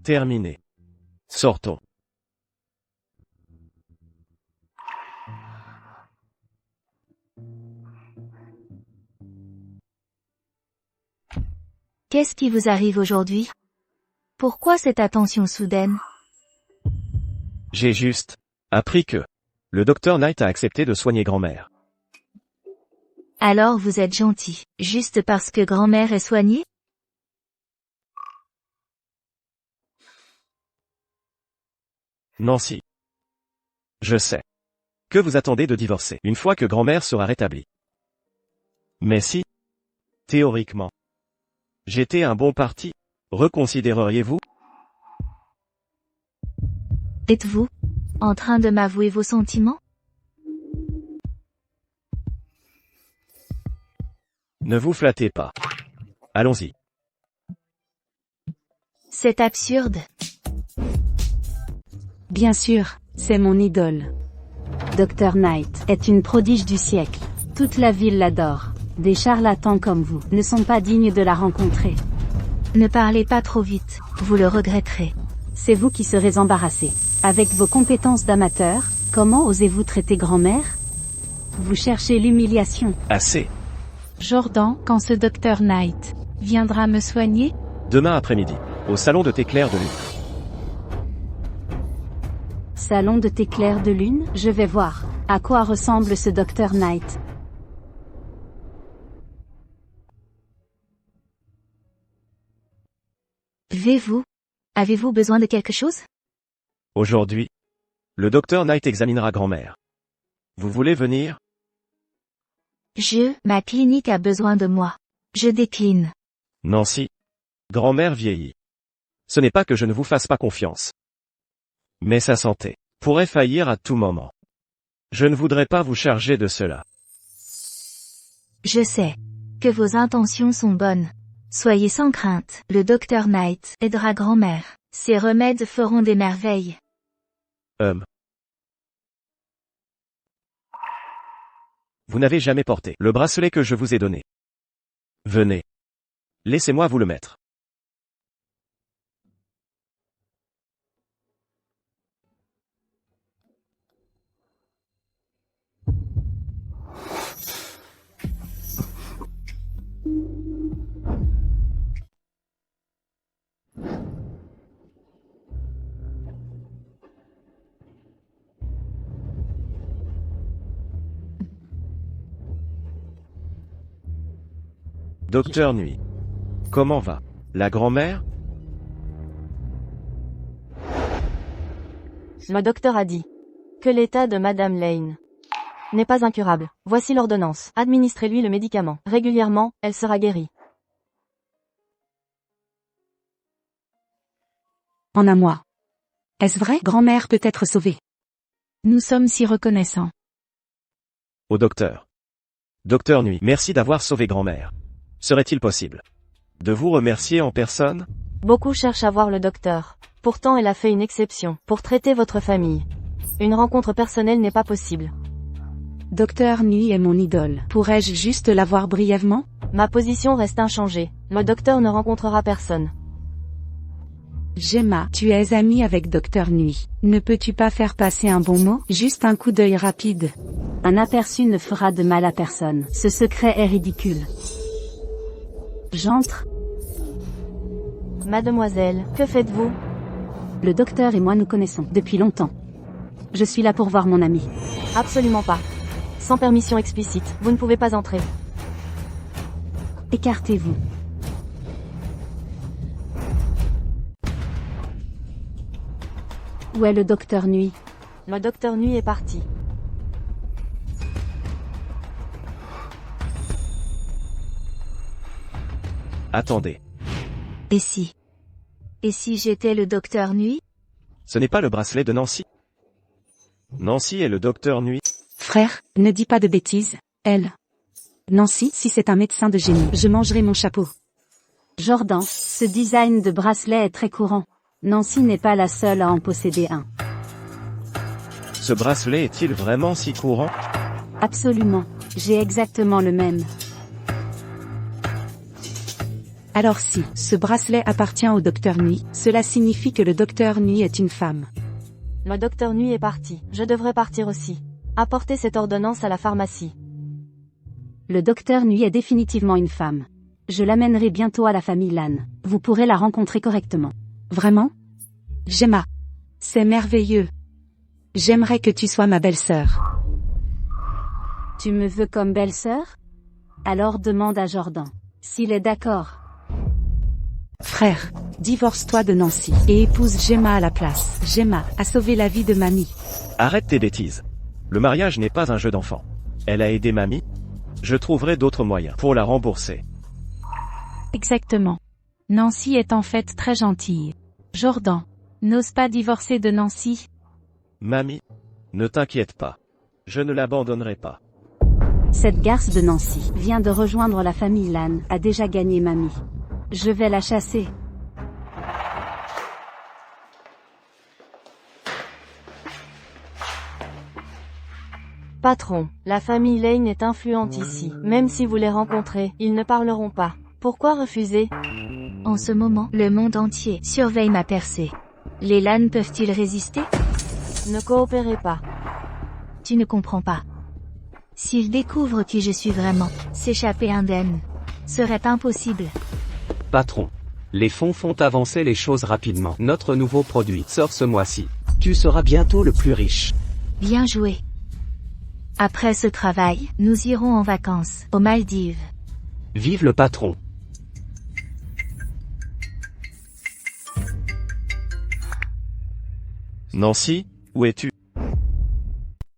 S6: Terminé. Sortons.
S2: Qu'est-ce qui vous arrive aujourd'hui? Pourquoi cette attention soudaine?
S6: J'ai juste appris que le docteur Knight a accepté de soigner grand-mère.
S2: Alors vous êtes gentil, juste parce que grand-mère est soignée?
S6: Nancy. Je sais que vous attendez de divorcer une fois que grand-mère sera rétablie. Mais si, théoriquement, j'étais un bon parti, reconsidéreriez-vous?
S2: Êtes-vous en train de m'avouer vos sentiments?
S6: Ne vous flattez pas. Allons-y.
S2: C'est absurde.
S7: Bien sûr, c'est mon idole. Dr Knight est une prodige du siècle. Toute la ville l'adore. Des charlatans comme vous ne sont pas dignes de la rencontrer.
S2: Ne parlez pas trop vite, vous le regretterez.
S7: C'est vous qui serez embarrassé. Avec vos compétences d'amateur, comment osez-vous traiter grand-mère? Vous cherchez l'humiliation.
S6: Assez.
S1: Jordan, quand ce Dr Knight viendra me soigner?
S6: Demain après-midi, au salon de thé clair de lune.
S7: Salon de thé clair de lune, je vais voir. À quoi ressemble ce Dr Knight?
S2: Avez-vous besoin de quelque chose?
S6: Aujourd'hui, le docteur Knight examinera grand-mère. Vous voulez venir?
S2: Ma clinique a besoin de moi. Je décline.
S6: Nancy. Grand-mère vieillit. Ce n'est pas que je ne vous fasse pas confiance. Mais sa santé pourrait faillir à tout moment. Je ne voudrais pas vous charger de cela.
S2: Je sais que vos intentions sont bonnes. Soyez sans crainte, le Dr Knight aidera grand-mère. Ses remèdes feront des merveilles.
S6: Vous n'avez jamais porté le bracelet que je vous ai donné. Venez. Laissez-moi vous le mettre. Docteur Nuit. Comment va la grand-mère?
S12: Le docteur a dit que l'état de Madame Lane n'est pas incurable. Voici l'ordonnance. Administrez-lui le médicament. Régulièrement, elle sera guérie.
S7: En un mois. Est-ce vrai? Grand-mère peut être sauvée.
S1: Nous sommes si reconnaissants.
S6: Au docteur. Docteur Nuit, merci d'avoir sauvé grand-mère. Serait-il possible de vous remercier en personne?
S12: Beaucoup cherchent à voir le docteur. Pourtant elle a fait une exception pour traiter votre famille. Une rencontre personnelle n'est pas possible.
S7: Docteur Nuit est mon idole. Pourrais-je juste la voir brièvement?
S12: Ma position reste inchangée. Le docteur ne rencontrera personne.
S7: Gemma, tu es amie avec Docteur Nuit. Ne peux-tu pas faire passer un bon mot? Juste un coup d'œil rapide. Un aperçu ne fera de mal à personne. Ce secret est ridicule. J'entre.
S12: Mademoiselle, que faites-vous?
S7: Le docteur et moi nous connaissons depuis longtemps. Je suis là pour voir mon ami.
S12: Absolument pas. Sans permission explicite, vous ne pouvez pas entrer.
S7: Écartez-vous. Où est le docteur Nuit?
S12: Le docteur Nuit est parti.
S6: Attendez.
S2: Et si j'étais le Docteur Nuit?
S6: Ce n'est pas le bracelet de Nancy. Nancy est le Docteur Nuit.
S7: Frère, ne dis pas de bêtises, elle. Nancy, si c'est un médecin de génie, je mangerai mon chapeau. Jordan, ce design de bracelet est très courant. Nancy n'est pas la seule à en posséder un.
S6: Ce bracelet est-il vraiment si courant?
S7: Absolument. J'ai exactement le même. Alors si, ce bracelet appartient au Docteur Nuit, cela signifie que le Docteur Nuit est une femme.
S12: Le Docteur Nuit est parti. Je devrais partir aussi. Apportez cette ordonnance à la pharmacie.
S7: Le Docteur Nuit est définitivement une femme. Je l'amènerai bientôt à la famille Lane. Vous pourrez la rencontrer correctement. Vraiment? Gemma. C'est merveilleux. J'aimerais que tu sois ma belle-sœur. Tu me veux comme belle-sœur? Alors demande à Jordan. S'il est d'accord. Frère, divorce-toi de Nancy et épouse Gemma à la place. Gemma a sauvé la vie de mamie.
S6: Arrête tes bêtises. Le mariage n'est pas un jeu d'enfant. Elle a aidé mamie. Je trouverai d'autres moyens pour la rembourser.
S1: Exactement. Nancy est en fait très gentille. Jordan, n'ose pas divorcer de Nancy.
S6: Mamie, ne t'inquiète pas. Je ne l'abandonnerai pas.
S7: Cette garce de Nancy vient de rejoindre la famille Lan, a déjà gagné mamie. Je vais la chasser.
S12: Patron, la famille Lane est influente ici. Même si vous les rencontrez, ils ne parleront pas. Pourquoi refuser?
S2: En ce moment, le monde entier surveille ma percée. Les Lan peuvent-ils résister?
S12: Ne coopérez pas.
S2: Tu ne comprends pas. S'ils découvrent qui je suis vraiment, s'échapper indemne serait impossible.
S11: Patron. Les fonds font avancer les choses rapidement. Notre nouveau produit sort ce mois-ci. Tu seras bientôt le plus riche.
S2: Bien joué. Après ce travail, nous irons en vacances, aux Maldives.
S11: Vive le patron.
S6: Nancy, où es-tu?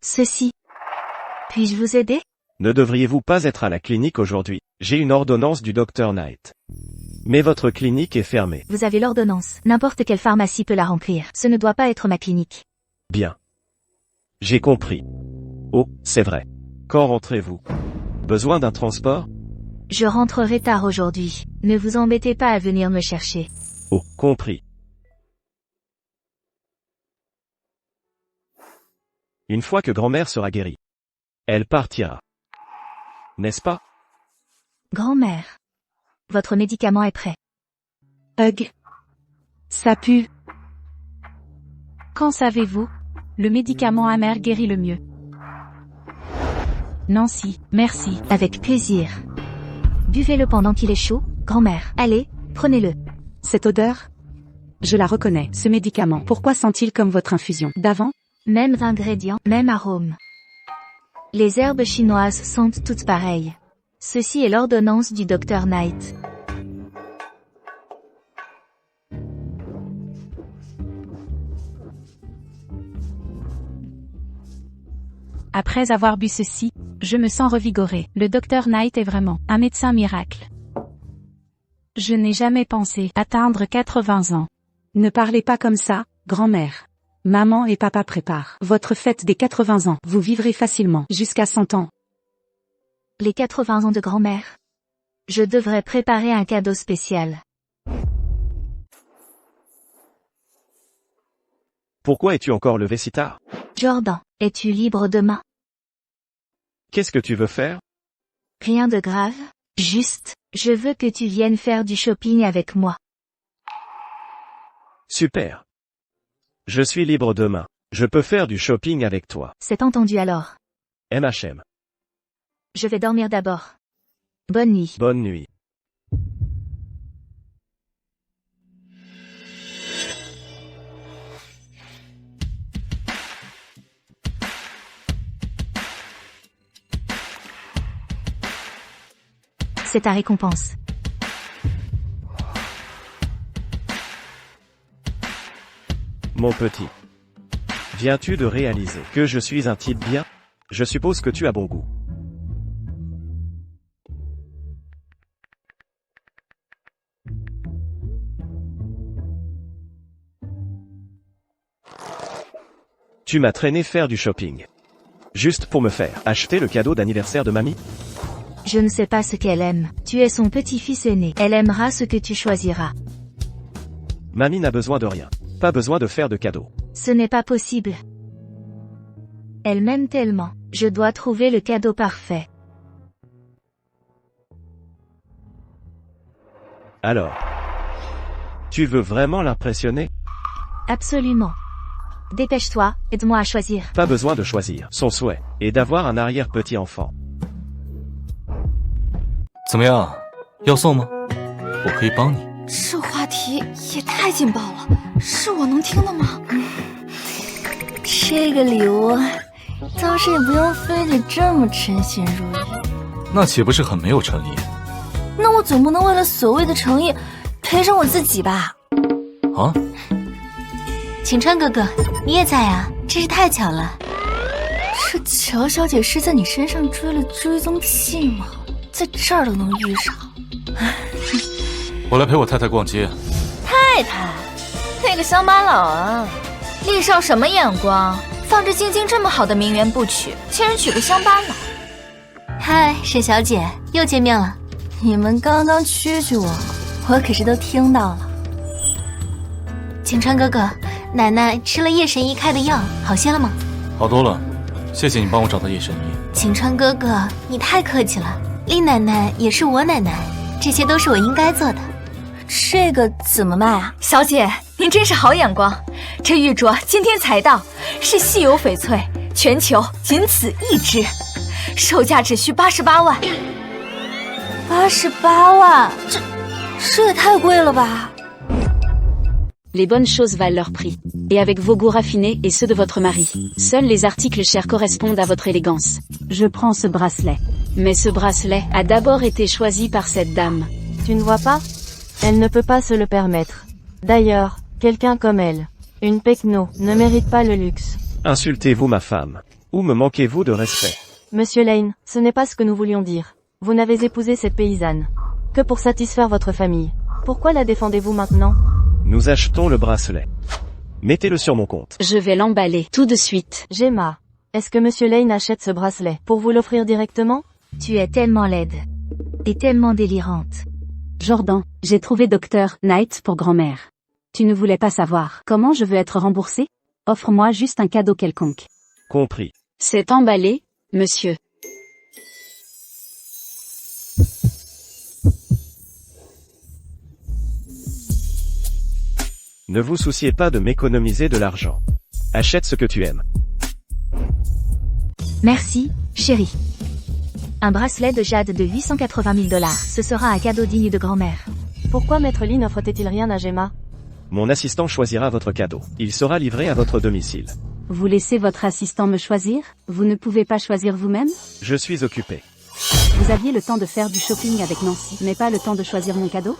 S2: Ceci. Puis-je vous aider?
S6: Ne devriez-vous pas être à la clinique aujourd'hui? J'ai une ordonnance du Dr Knight. Mais votre clinique est fermée.
S2: Vous avez l'ordonnance. N'importe quelle pharmacie peut la remplir. Ce ne doit pas être ma clinique.
S6: Bien. J'ai compris. Oh, c'est vrai. Quand rentrez-vous? Besoin d'un transport?
S2: Je rentrerai tard aujourd'hui. Ne vous embêtez pas à venir me chercher.
S6: Oh, compris. Une fois que grand-mère sera guérie, elle partira. N'est-ce pas?
S2: Grand-mère. Votre médicament est prêt.
S7: Hug. Ça pue.
S1: Qu'en savez-vous? Le médicament amer guérit le mieux. Nancy, merci.
S2: Avec plaisir. Buvez-le pendant qu'il est chaud, grand-mère. Allez, prenez-le.
S7: Cette odeur? Je la reconnais. Ce médicament, pourquoi sent-il comme votre infusion d'avant?
S2: Mêmes ingrédients, même arôme. Les herbes chinoises sentent toutes pareilles. Ceci est l'ordonnance du Dr Knight.
S1: Après avoir bu ceci, je me sens revigoré. Le Dr Knight est vraiment un médecin miracle. Je n'ai jamais pensé atteindre 80 ans.
S7: Ne parlez pas comme ça, grand-mère. Maman et papa préparent votre fête des 80 ans. Vous vivrez facilement jusqu'à 100 ans.
S2: Les 80 ans de grand-mère. Je devrais préparer un cadeau spécial.
S6: Pourquoi es-tu encore levé si tard?
S2: Jordan, es-tu libre demain?
S6: Qu'est-ce que tu veux faire?
S2: Rien de grave, juste, je veux que tu viennes faire du shopping avec moi.
S6: Super. Je suis libre demain. Je peux faire du shopping avec toi.
S2: C'est entendu alors.
S6: M&M.
S2: Je vais dormir d'abord. Bonne nuit.
S6: Bonne nuit.
S2: C'est ta récompense.
S6: Mon petit. Viens-tu de réaliser que je suis un type bien? Je suppose que tu as bon goût. Tu m'as traîné faire du shopping. Juste pour me faire acheter le cadeau d'anniversaire de mamie?
S2: Je ne sais pas ce qu'elle aime. Tu es son petit-fils aîné. Elle aimera ce que tu choisiras.
S6: Mamie n'a besoin de rien. Pas besoin de faire de cadeaux.
S2: Ce n'est pas possible. Elle m'aime tellement. Je dois trouver le cadeau parfait.
S6: Alors, tu veux vraiment l'impressionner?
S2: Absolument. Dépêche-toi, aide-moi à choisir.
S6: Pas besoin de choisir. Son souhait est d'avoir un arrière-petit-enfant.
S13: 怎么样，要送吗？我可以帮你。
S14: 这话题也太劲爆了，是我能听的吗？这个礼物倒是也不用非得这么称心如意。
S13: 那岂不是很没有诚意？
S14: 那我总不能为了所谓的诚意赔上我自己吧？
S13: 啊？
S14: 晴川哥哥，你也在啊？真是太巧了。这乔小姐是在你身上追了追踪器吗？在这儿都能遇上。
S13: 我来陪我太太逛街。
S14: 太太，那个乡巴佬啊，厉少什么眼光？放着晶晶这么好的名媛不娶，竟然娶个乡巴佬。嗨，沈小姐，又见面了。你们刚刚蛐蛐我可是都听到了。晴川哥哥，奶奶吃了夜神医开的药，好些了吗？
S13: 好多了，谢谢你帮我找到夜神医。
S14: 晴川哥哥，你太客气了。厉奶奶也是我奶奶，这些都是我应该做的。这个怎么卖啊？小姐，您真是好眼光。这玉镯今天才到，是稀有翡翠，全球仅此一只，售价只需88万。88万，这也太贵了吧。
S7: Les bonnes choses valent leur prix. Et avec vos goûts raffinés et ceux de votre mari, seuls les articles chers correspondent à votre élégance. Je prends ce bracelet. Mais ce bracelet a d'abord été choisi par cette dame.
S12: Tu ne vois pas? Elle ne peut pas se le permettre. D'ailleurs, quelqu'un comme elle, une pecno, ne mérite pas le luxe.
S6: Insultez-vous ma femme. Ou me manquez-vous de respect?
S12: Monsieur Lane, ce n'est pas ce que nous voulions dire. Vous n'avez épousé cette paysanne que pour satisfaire votre famille. Pourquoi la défendez-vous maintenant?
S6: Nous achetons le bracelet. Mettez-le sur mon compte.
S7: Je vais l'emballer tout de suite.
S12: Gemma, est-ce que Monsieur Lane achète ce bracelet pour vous l'offrir directement?
S2: Tu es tellement laide. Et tellement délirante.
S7: Jordan, j'ai trouvé Dr. Knight pour grand-mère. Tu ne voulais pas savoir comment je veux être remboursé? Offre-moi juste un cadeau quelconque.
S6: Compris.
S7: C'est emballé, monsieur.
S6: Ne vous souciez pas de m'économiser de l'argent. Achète ce que tu aimes.
S2: Merci, chérie. Un bracelet de jade de 880 000 $. Ce sera un cadeau digne de grand-mère.
S12: Pourquoi Maître Lee n'offre-t-il rien à Gemma?
S6: Mon assistant choisira votre cadeau. Il sera livré à votre domicile.
S7: Vous laissez votre assistant me choisir? Vous ne pouvez pas choisir vous-même?
S6: Je suis occupé.
S7: Vous aviez le temps de faire du shopping avec Nancy, mais pas le temps de choisir mon cadeau?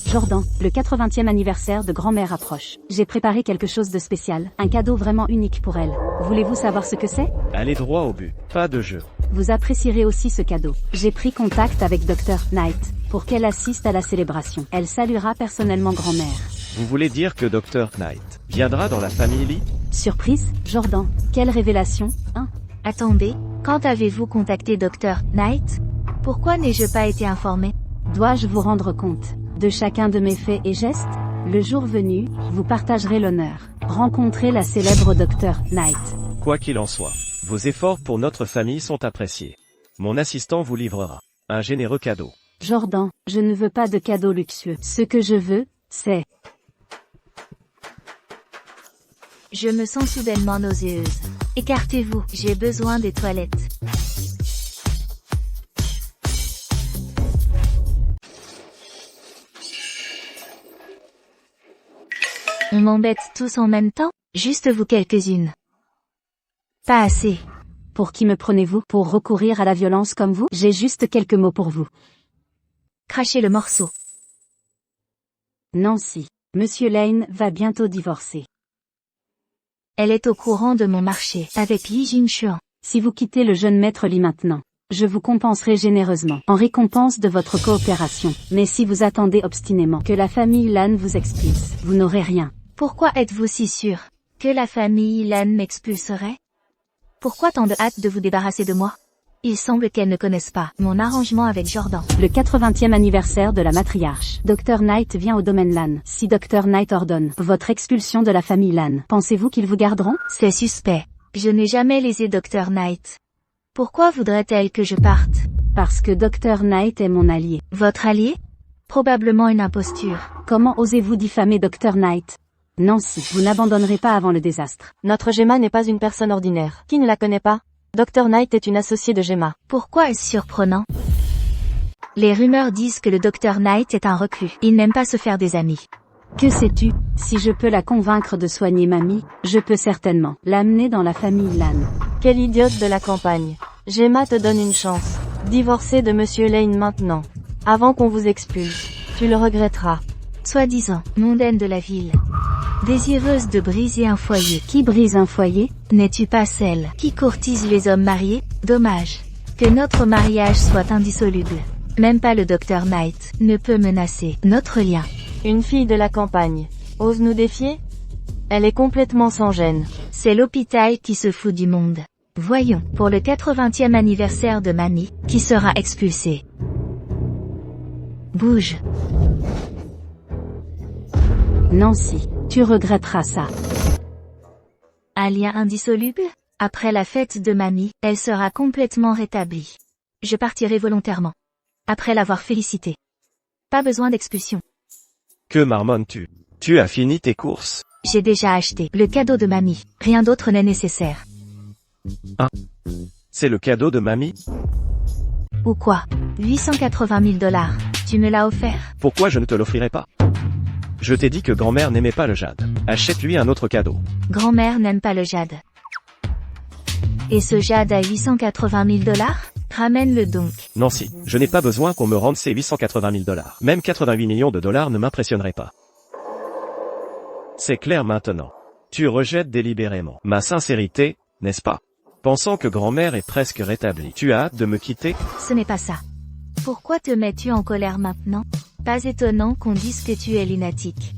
S7: Jordan, le 80e anniversaire de grand-mère approche. J'ai préparé quelque chose de spécial, un cadeau vraiment unique pour elle. Voulez-vous savoir ce que c'est?
S6: Allez droit au but, pas de jeu.
S7: Vous apprécierez aussi ce cadeau. J'ai pris contact avec Dr. Knight, pour qu'elle assiste à la célébration. Elle saluera personnellement grand-mère.
S6: Vous voulez dire que Dr. Knight viendra dans la famille Lee?
S7: Surprise, Jordan, quelle révélation, hein?
S2: Attendez, quand avez-vous contacté Dr. Knight? Pourquoi n'ai-je pas été informée?
S7: Dois-je vous rendre compte de chacun de mes faits et gestes? Le jour venu, vous partagerez l'honneur. Rencontrez la célèbre Dr. Knight.
S6: Quoi qu'il en soit, vos efforts pour notre famille sont appréciés. Mon assistant vous livrera un généreux cadeau.
S7: Jordan, je ne veux pas de cadeau luxueux. Ce que je veux, c'est...
S2: Je me sens soudainement nauséeuse. Écartez-vous, j'ai besoin des toilettes. On m'embête tous en même temps? Juste vous quelques-unes. Pas assez.
S7: Pour qui me prenez-vous? Pour recourir à la violence comme vous? J'ai juste quelques mots pour vous.
S2: Crachez le morceau.
S7: Nancy, Monsieur Lane va bientôt divorcer.
S2: Elle est au courant de mon marché, avec Li Jingchuan.
S7: Si vous quittez le jeune maître Li maintenant, je vous compenserai généreusement, en récompense de votre coopération. Mais si vous attendez obstinément que la famille Lan vous expulse, vous n'aurez rien.
S2: Pourquoi êtes-vous si sûr que la famille Lan m'expulserait? Pourquoi tant de hâte de vous débarrasser de moi? Il semble qu'elles ne connaissent pas mon arrangement avec Jordan.
S7: Le 80e anniversaire de la matriarche. Dr. Knight vient au domaine Lan. Si Dr. Knight ordonne votre expulsion de la famille Lan, pensez-vous qu'ils vous garderont?
S2: C'est suspect. Je n'ai jamais lésé Dr. Knight. Pourquoi voudrait-elle que je parte?
S7: Parce que Dr. Knight est mon allié.
S2: Votre allié? Probablement une imposture.
S7: Comment osez-vous diffamer Dr. Knight? Nancy, vous n'abandonnerez pas avant le désastre.
S12: Notre Gemma n'est pas une personne ordinaire. Qui ne la connaît pas? Dr. Knight est une associée de Gemma.
S2: Pourquoi est-ce surprenant? Les rumeurs disent que le Dr. Knight est un reclus. Il n'aime pas se faire des amis.
S7: Que sais-tu? Si je peux la convaincre de soigner mamie, je peux certainement l'amener dans la famille Lane.
S12: Quelle idiote de la campagne. Gemma te donne une chance. Divorcez de Monsieur Lane maintenant. Avant qu'on vous expulse. Tu le regretteras.
S2: Soi-disant, mondaine de la ville. Désireuse de briser un foyer.
S7: Qui brise un foyer?
S2: N'es-tu pas celle qui courtise les hommes mariés? Dommage. Que notre mariage soit indissoluble. Même pas le Dr Knight ne peut menacer notre lien.
S12: Une fille de la campagne. Ose nous défier? Elle est complètement sans gêne.
S2: C'est l'hôpital qui se fout du monde. Voyons, pour le 80e anniversaire de Mamie, qui sera expulsée. Bouge.
S7: Nancy, tu regretteras ça.
S2: Un lien indissoluble? Après la fête de Mamie, elle sera complètement rétablie. Je partirai volontairement. Après l'avoir félicitée. Pas besoin d'expulsion.
S6: Que marmonnes-tu? Tu as fini tes courses?
S2: J'ai déjà acheté le cadeau de Mamie. Rien d'autre n'est nécessaire.
S6: Ah. C'est le cadeau de mamie?
S2: Ou quoi? 880 000 $. Tu me l'as offert.
S6: Pourquoi je ne te l'offrirai pas? Je t'ai dit que grand-mère n'aimait pas le jade. Achète-lui un autre cadeau.
S2: Grand-mère n'aime pas le jade. Et ce jade à 880 000 $? Ramène-le donc.
S6: Nancy, je n'ai pas besoin qu'on me rende ces 880 000 $. Même 88 millions de dollars ne m'impressionneraient pas. C'est clair maintenant. Tu rejettes délibérément ma sincérité, n'est-ce pas? Pensant que grand-mère est presque rétablie. Tu as hâte de me quitter?
S2: Ce n'est pas ça. Pourquoi te mets-tu en colère maintenant? Pas étonnant qu'on dise que tu es lunatique.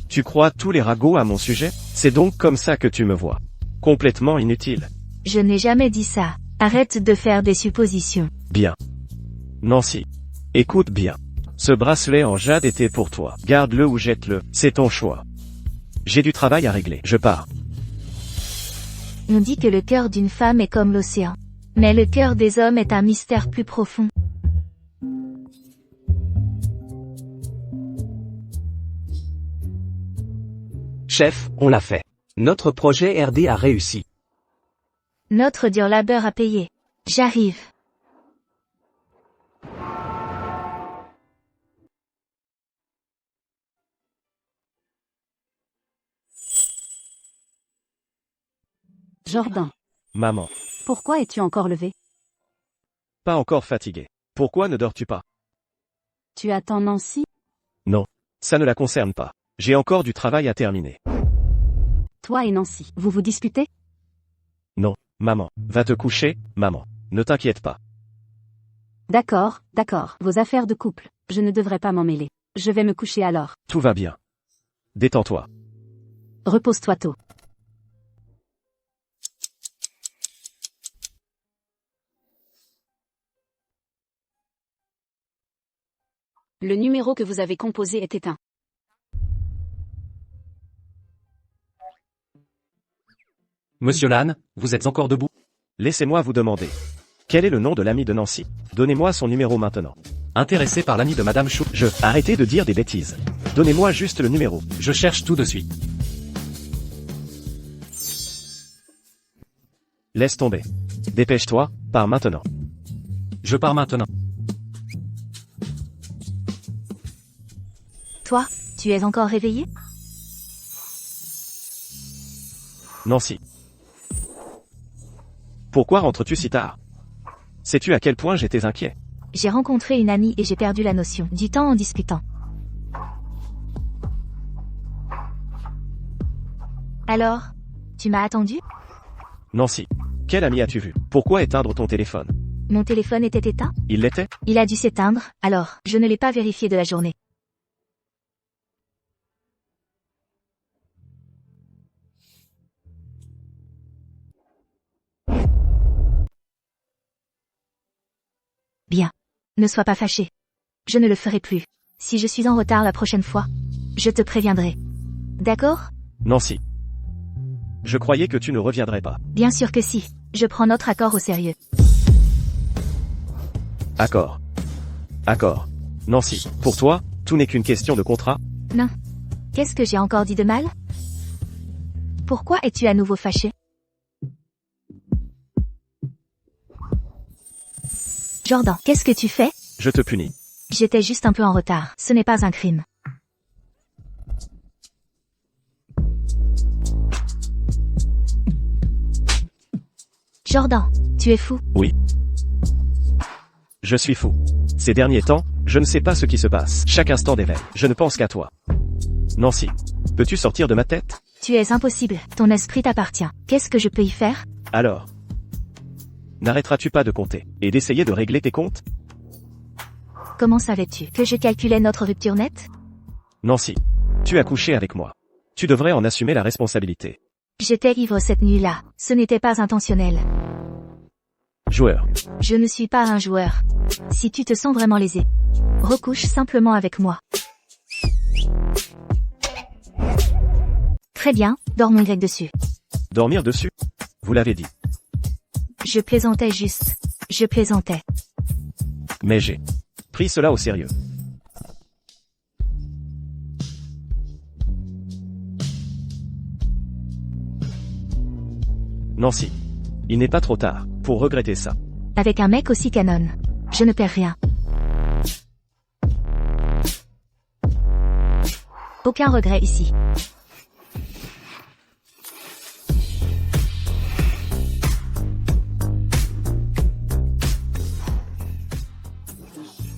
S6: Tu crois tous les ragots à mon sujet? C'est donc comme ça que tu me vois. Complètement inutile.
S2: Je n'ai jamais dit ça. Arrête de faire des suppositions.
S6: Bien. Nancy. Écoute bien. Ce bracelet en jade était pour toi. Garde-le ou jette-le, c'est ton choix. J'ai du travail à régler, je pars.
S2: On dit que le cœur d'une femme est comme l'océan. Mais le cœur des hommes est un mystère plus profond.
S11: Chef, on l'a fait. Notre projet RD a réussi.
S2: Notre dur labeur a payé. J'arrive.
S7: Jordan.
S6: Maman.
S7: Pourquoi es-tu encore levé?
S6: Pas encore fatigué. Pourquoi ne dors-tu pas?
S7: Tu attends Nancy?
S6: Non. Ça ne la concerne pas. J'ai encore du travail à terminer.
S7: Toi et Nancy, vous vous disputez?
S6: Non, maman. Va te coucher, maman. Ne t'inquiète pas.
S7: D'accord, d'accord. Vos affaires de couple. Je ne devrais pas m'en mêler. Je vais me coucher alors.
S6: Tout va bien. Détends-toi.
S7: Repose-toi tôt. Le numéro que vous avez composé est éteint.
S5: Monsieur Lane, vous êtes encore debout?
S6: Laissez-moi vous demander. Quel est le nom de l'ami de Nancy? Donnez-moi son numéro maintenant.
S5: Intéressé par l'ami de Madame Chou?
S6: Arrêtez de dire des bêtises. Donnez-moi juste le numéro.
S5: Je cherche tout de suite.
S6: Laisse tomber. Dépêche-toi, pars maintenant.
S5: Je pars maintenant.
S2: Toi, tu es encore réveillé?
S6: Nancy. Pourquoi rentres-tu si tard? Sais-tu à quel point j'étais inquiet?
S2: J'ai rencontré une amie et j'ai perdu la notion du temps en discutant. Alors, tu m'as attendu?
S6: Nancy. Quel ami as-tu vu? Pourquoi éteindre ton téléphone?
S2: Mon téléphone était éteint?
S6: Il l'était?
S2: Il a dû s'éteindre, alors, je ne l'ai pas vérifié de la journée. Bien. Ne sois pas fâché. Je ne le ferai plus. Si je suis en retard la prochaine fois, je te préviendrai. D'accord?
S6: Nancy. Je croyais que tu ne reviendrais pas.
S2: Bien sûr que si. Je prends notre accord au sérieux.
S6: Accord. Accord. Nancy, pour toi, tout n'est qu'une question de contrat?
S2: Non. Qu'est-ce que j'ai encore dit de mal? Pourquoi es-tu à nouveau fâché? Jordan, qu'est-ce que tu fais?
S6: Je te punis.
S2: J'étais juste un peu en retard. Ce n'est pas un crime. Jordan, tu es fou.
S6: Oui. Je suis fou. Ces derniers temps, je ne sais pas ce qui se passe. Chaque instant d'éveil, je ne pense qu'à toi. Nancy, peux-tu sortir de ma tête?
S2: Tu es impossible, ton esprit t'appartient. Qu'est-ce que je peux y faire?
S6: Alors, n'arrêteras-tu pas de compter et d'essayer de régler tes comptes?
S2: Comment savais-tu que je calculais notre rupture nette?
S6: Nancy, tu as couché avec moi. Tu devrais en assumer la responsabilité.
S2: J'étais ivre cette nuit-là, ce n'était pas intentionnel.
S6: Joueur.
S2: Je ne suis pas un joueur. Si tu te sens vraiment lésé, recouche simplement avec moi. Très bien, dormons grec dessus.
S6: Dormir dessus? Vous l'avez dit.
S2: Je plaisantais juste. Je plaisantais.
S6: Mais j'ai pris cela au sérieux. Nancy, il n'est pas trop tard pour regretter ça.
S2: Avec un mec aussi canon, je ne perds rien. Aucun regret ici.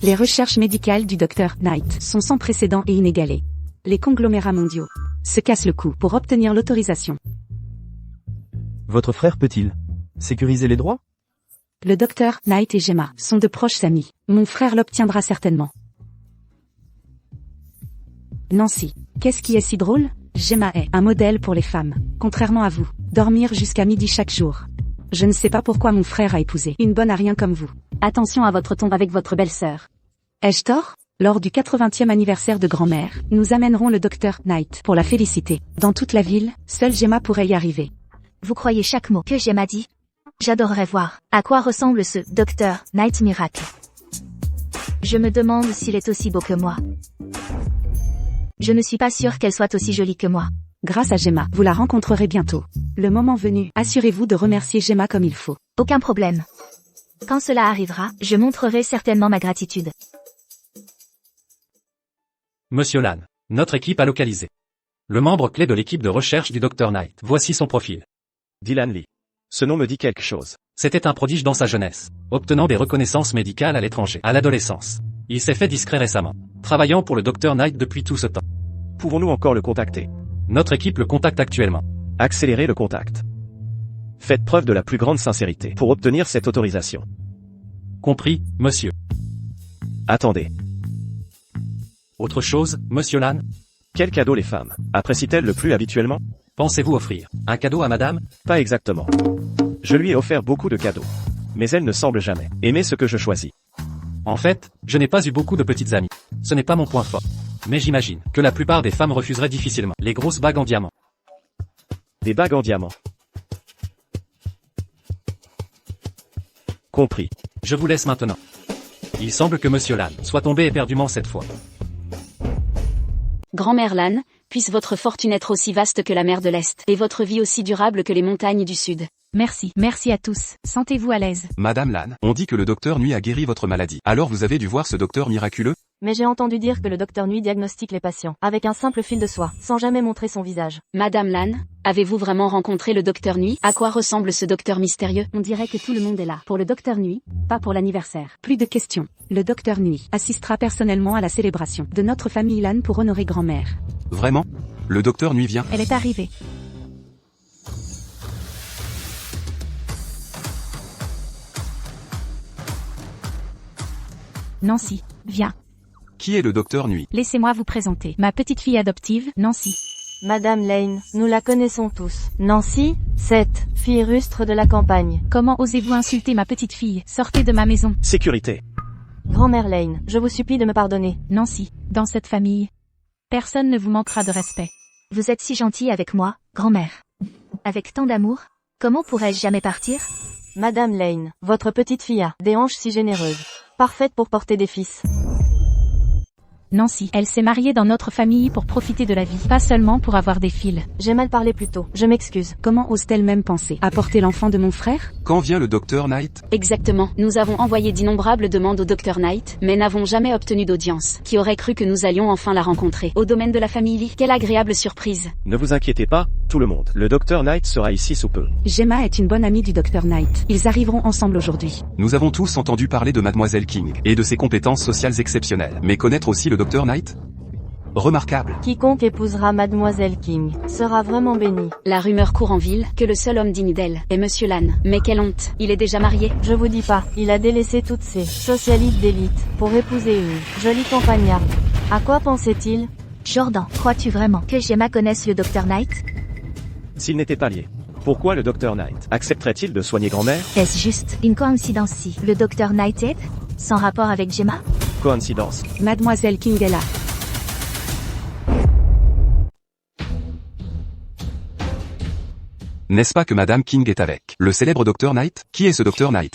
S7: Les recherches médicales du Dr Knight sont sans précédent et inégalées. Les conglomérats mondiaux se cassent le cou pour obtenir l'autorisation.
S15: Votre frère peut-il sécuriser les droits?
S7: Le Dr Knight et Gemma sont de proches amis. Mon frère l'obtiendra certainement. Nancy, qu'est-ce qui est si drôle? Gemma est un modèle pour les femmes, contrairement à vous. Dormir jusqu'à midi chaque jour. Je ne sais pas pourquoi mon frère a épousé une bonne à rien comme vous. Attention à votre ton avec votre belle-sœur. Ai-je tort? Lors du 80e anniversaire de grand-mère, nous amènerons le Dr Knight pour la féliciter. Dans toute la ville, seule Gemma pourrait y arriver.
S2: Vous croyez chaque mot que Gemma dit? J'adorerais voir à quoi ressemble ce Dr Knight miracle. Je me demande s'il est aussi beau que moi. Je ne suis pas sûre qu'elle soit aussi jolie que moi.
S7: Grâce à Gemma, vous la rencontrerez bientôt. Le moment venu, assurez-vous de remercier Gemma comme il faut.
S2: Aucun problème. Quand cela arrivera, je montrerai certainement ma gratitude.
S5: Monsieur Lan, notre équipe a localisé le membre clé de l'équipe de recherche du Dr Knight. Voici son profil.
S6: Dylan Lee. Ce nom me dit quelque chose.
S5: C'était un prodige dans sa jeunesse, obtenant des reconnaissances médicales à l'étranger. À l'adolescence, il s'est fait discret récemment, travaillant pour le Dr Knight depuis tout ce temps.
S6: Pouvons-nous encore le contacter?
S5: Notre équipe le contacte actuellement.
S6: Accélérez le contact. Faites preuve de la plus grande sincérité pour obtenir cette autorisation.
S5: Compris, monsieur.
S6: Attendez.
S5: Autre chose, monsieur Lan?
S6: Quel cadeau les femmes apprécient-elles le plus habituellement?
S5: Pensez-vous offrir un cadeau à madame?
S6: Pas exactement. Je lui ai offert beaucoup de cadeaux. Mais elle ne semble jamais aimer ce que je choisis.
S5: En fait, je n'ai pas eu beaucoup de petites amies. Ce n'est pas mon point fort. Mais j'imagine que la plupart des femmes refuseraient difficilement les grosses bagues en diamant.
S6: Des bagues en diamant. Compris.
S5: Je vous laisse maintenant. Il semble que monsieur Lan soit tombé éperdument cette fois.
S7: Grand-mère Lan, puisse votre fortune être aussi vaste que la mer de l'Est, et votre vie aussi durable que les montagnes du Sud.
S1: Merci, merci à tous. Sentez-vous à l'aise.
S9: Madame Lan, on dit que le docteur Nuit a guéri votre maladie. Alors vous avez dû voir ce docteur miraculeux?
S12: Mais j'ai entendu dire que le docteur Nuit diagnostique les patients, avec un simple fil de soie, sans jamais montrer son visage.
S7: Madame Lan, avez-vous vraiment rencontré le docteur Nuit? À quoi ressemble ce docteur mystérieux? On dirait que tout le monde est là. Pour le docteur Nuit, pas pour l'anniversaire. Plus de questions. Le docteur Nuit assistera personnellement à la célébration de notre famille Lan pour honorer grand-mère.
S9: Vraiment? Le docteur Nuit vient?
S1: Elle est arrivée. Nancy, viens.
S9: Qui est le docteur Nuit?
S1: Laissez-moi vous présenter ma petite fille adoptive, Nancy.
S12: Madame Lane, nous la connaissons tous. Nancy, cette fille rustre de la campagne.
S1: Comment osez-vous insulter ma petite fille? Sortez de ma maison.
S6: Sécurité.
S12: Grand-mère Lane, je vous supplie de me pardonner.
S1: Nancy, dans cette famille, personne ne vous manquera de respect.
S2: Vous êtes si gentille avec moi, grand-mère. Avec tant d'amour, comment pourrais-je jamais partir?
S12: Madame Lane, votre petite fille a des hanches si généreuses, parfaites pour porter des fils.
S1: Nancy, elle s'est mariée dans notre famille pour profiter de la vie, pas seulement pour avoir des fils.
S12: J'ai mal parlé plus tôt, je m'excuse.
S7: Comment ose-t-elle même penser à porter l'enfant de mon frère?
S9: Quand vient le docteur Knight?
S7: Exactement. Nous avons envoyé d'innombrables demandes au Dr Knight, mais n'avons jamais obtenu d'audience. Qui aurait cru que nous allions enfin la rencontrer? Au domaine de la famille Lee, quelle agréable surprise.
S6: Ne vous inquiétez pas, tout le monde. Le docteur Knight sera ici sous peu.
S7: Gemma est une bonne amie du Dr Knight. Ils arriveront ensemble aujourd'hui.
S9: Nous avons tous entendu parler de Mademoiselle King, et de ses compétences sociales exceptionnelles. Mais connaître aussi le docteur Knight? Remarquable.
S12: Quiconque épousera Mademoiselle King sera vraiment béni.
S7: La rumeur court en ville que le seul homme digne d'elle est Monsieur Lan. Mais quelle honte, il est déjà marié.
S12: Je vous dis pas, il a délaissé toutes ses socialites d'élite pour épouser une jolie campagnarde. À quoi pensait-il?
S2: Jordan, crois-tu vraiment que Gemma connaisse le Dr Knight?
S6: S'ils n'étaient pas liés, pourquoi le docteur Knight accepterait-il de soigner grand-mère?
S2: Est-ce juste une coïncidence si le Dr Knight est sans rapport avec Gemma?
S6: Coïncidence.
S7: Mademoiselle King est là.
S9: N'est-ce pas que Madame King est avec le célèbre docteur Knight? Qui est ce docteur Knight?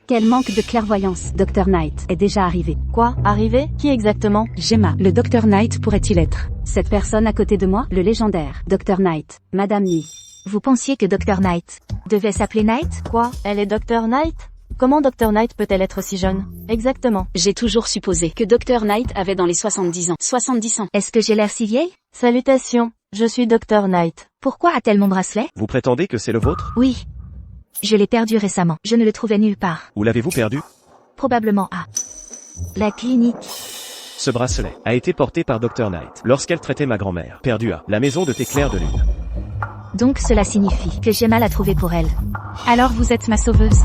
S7: Quel manque de clairvoyance. Dr Knight est déjà arrivé.
S12: Quoi? Arrivé? Qui exactement?
S7: Gemma. Le Dr Knight pourrait-il être cette personne à côté de moi? Le légendaire Dr Knight. Madame Lee.
S2: Vous pensiez que Dr Knight devait s'appeler Knight?
S12: Quoi? Elle est Dr Knight? Comment Dr Knight peut-elle être si jeune? Exactement.
S7: J'ai toujours supposé que Dr Knight avait dans les 70 ans. 70 ans.
S2: Est-ce que j'ai l'air si vieille?
S12: Salutations, je suis Dr Knight.
S2: Pourquoi a-t-elle mon bracelet?
S6: Vous prétendez que c'est le vôtre?
S2: Oui. Je l'ai perdu récemment. Je ne le trouvais nulle part.
S6: Où l'avez-vous perdu?
S2: Probablement à la clinique.
S6: Ce bracelet a été porté par Dr Knight lorsqu'elle traitait ma grand-mère, perdue à la maison de Téclair de Lune.
S2: Donc cela signifie que Gemma l'a trouvé pour elle.
S1: Alors vous êtes ma sauveuse.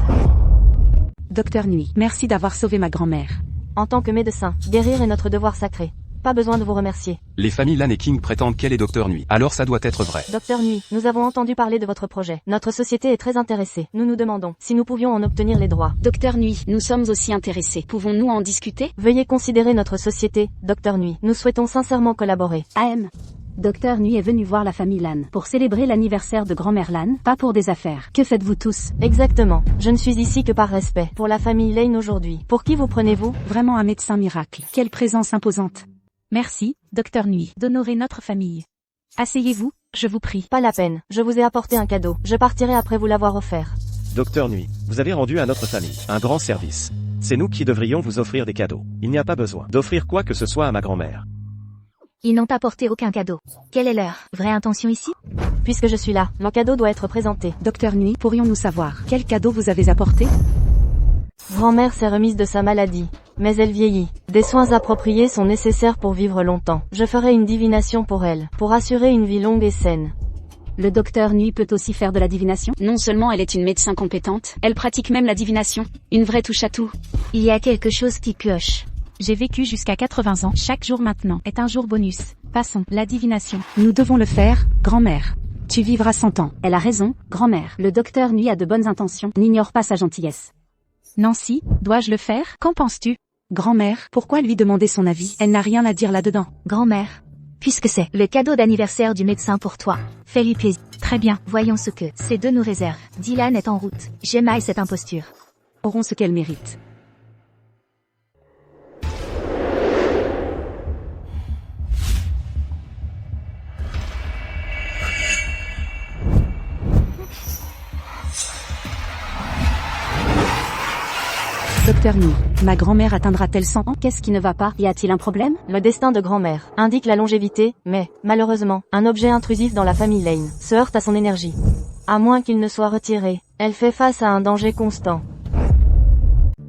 S7: Docteur Nuit, merci d'avoir sauvé ma grand-mère.
S12: En tant que médecin, guérir est notre devoir sacré. Pas besoin de vous remercier.
S9: Les familles Lan et King prétendent qu'elle est docteur Nuit. Alors ça doit être vrai.
S12: Docteur Nuit, nous avons entendu parler de votre projet. Notre société est très intéressée. Nous nous demandons si nous pouvions en obtenir les droits.
S7: Docteur Nuit, nous sommes aussi intéressés. Pouvons-nous en discuter?
S12: Veuillez considérer notre société, Docteur Nuit. Nous souhaitons sincèrement collaborer.
S7: AM. Docteur Nuit est venu voir la famille Lan pour célébrer l'anniversaire de grand-mère Lan, pas pour des affaires. Que faites-vous tous?
S12: Exactement. Je ne suis ici que par respect pour la famille Lane aujourd'hui. Pour qui vous prenez-vous?
S7: Vraiment un médecin miracle. Quelle présence imposante.
S1: Merci, Docteur Nuit, d'honorer notre famille. Asseyez-vous, je vous prie.
S12: Pas la peine, je vous ai apporté un cadeau. Je partirai après vous l'avoir offert.
S6: Docteur Nuit, vous avez rendu à notre famille un grand service. C'est nous qui devrions vous offrir des cadeaux. Il n'y a pas besoin d'offrir quoi que ce soit à ma grand-mère.
S2: Ils n'ont apporté aucun cadeau. Quelle est leur vraie intention ici?
S12: Puisque je suis là, mon cadeau doit être présenté.
S7: Docteur Nuit, pourrions-nous savoir quel cadeau vous avez apporté?
S12: Grand-mère s'est remise de sa maladie, mais elle vieillit. Des soins appropriés sont nécessaires pour vivre longtemps. Je ferai une divination pour elle, pour assurer une vie longue et saine.
S7: Le docteur Nuit peut aussi faire de la divination? Non seulement elle est une médecin compétente, elle pratique même la divination. Une vraie touche à tout.
S2: Il y a quelque chose qui cloche.
S1: J'ai vécu jusqu'à 80 ans. Chaque jour maintenant est un jour bonus. Passons, la divination.
S7: Nous devons le faire, grand-mère. Tu vivras 100 ans. Elle a raison, grand-mère. Le docteur Nuit a de bonnes intentions. N'ignore pas sa gentillesse.
S1: Nancy, dois-je le faire? Qu'en penses-tu?
S7: Grand-mère, pourquoi lui demander son avis? Elle n'a rien à dire là-dedans.
S2: Grand-mère, puisque c'est le cadeau d'anniversaire du médecin pour toi, fais-lui plaisir.
S1: Très bien.
S2: Voyons ce que ces deux nous réservent. Dylan est en route. Gemma et cette imposture
S7: auront ce qu'elle mérite. Docteur Nuit, ma grand-mère atteindra-t-elle 100 ans? Qu'est-ce qui ne va pas? Y a-t-il un problème?
S12: Le destin de grand-mère indique la longévité, mais, malheureusement, un objet intrusif dans la famille Lane se heurte à son énergie. À moins qu'il ne soit retiré, elle fait face à un danger constant.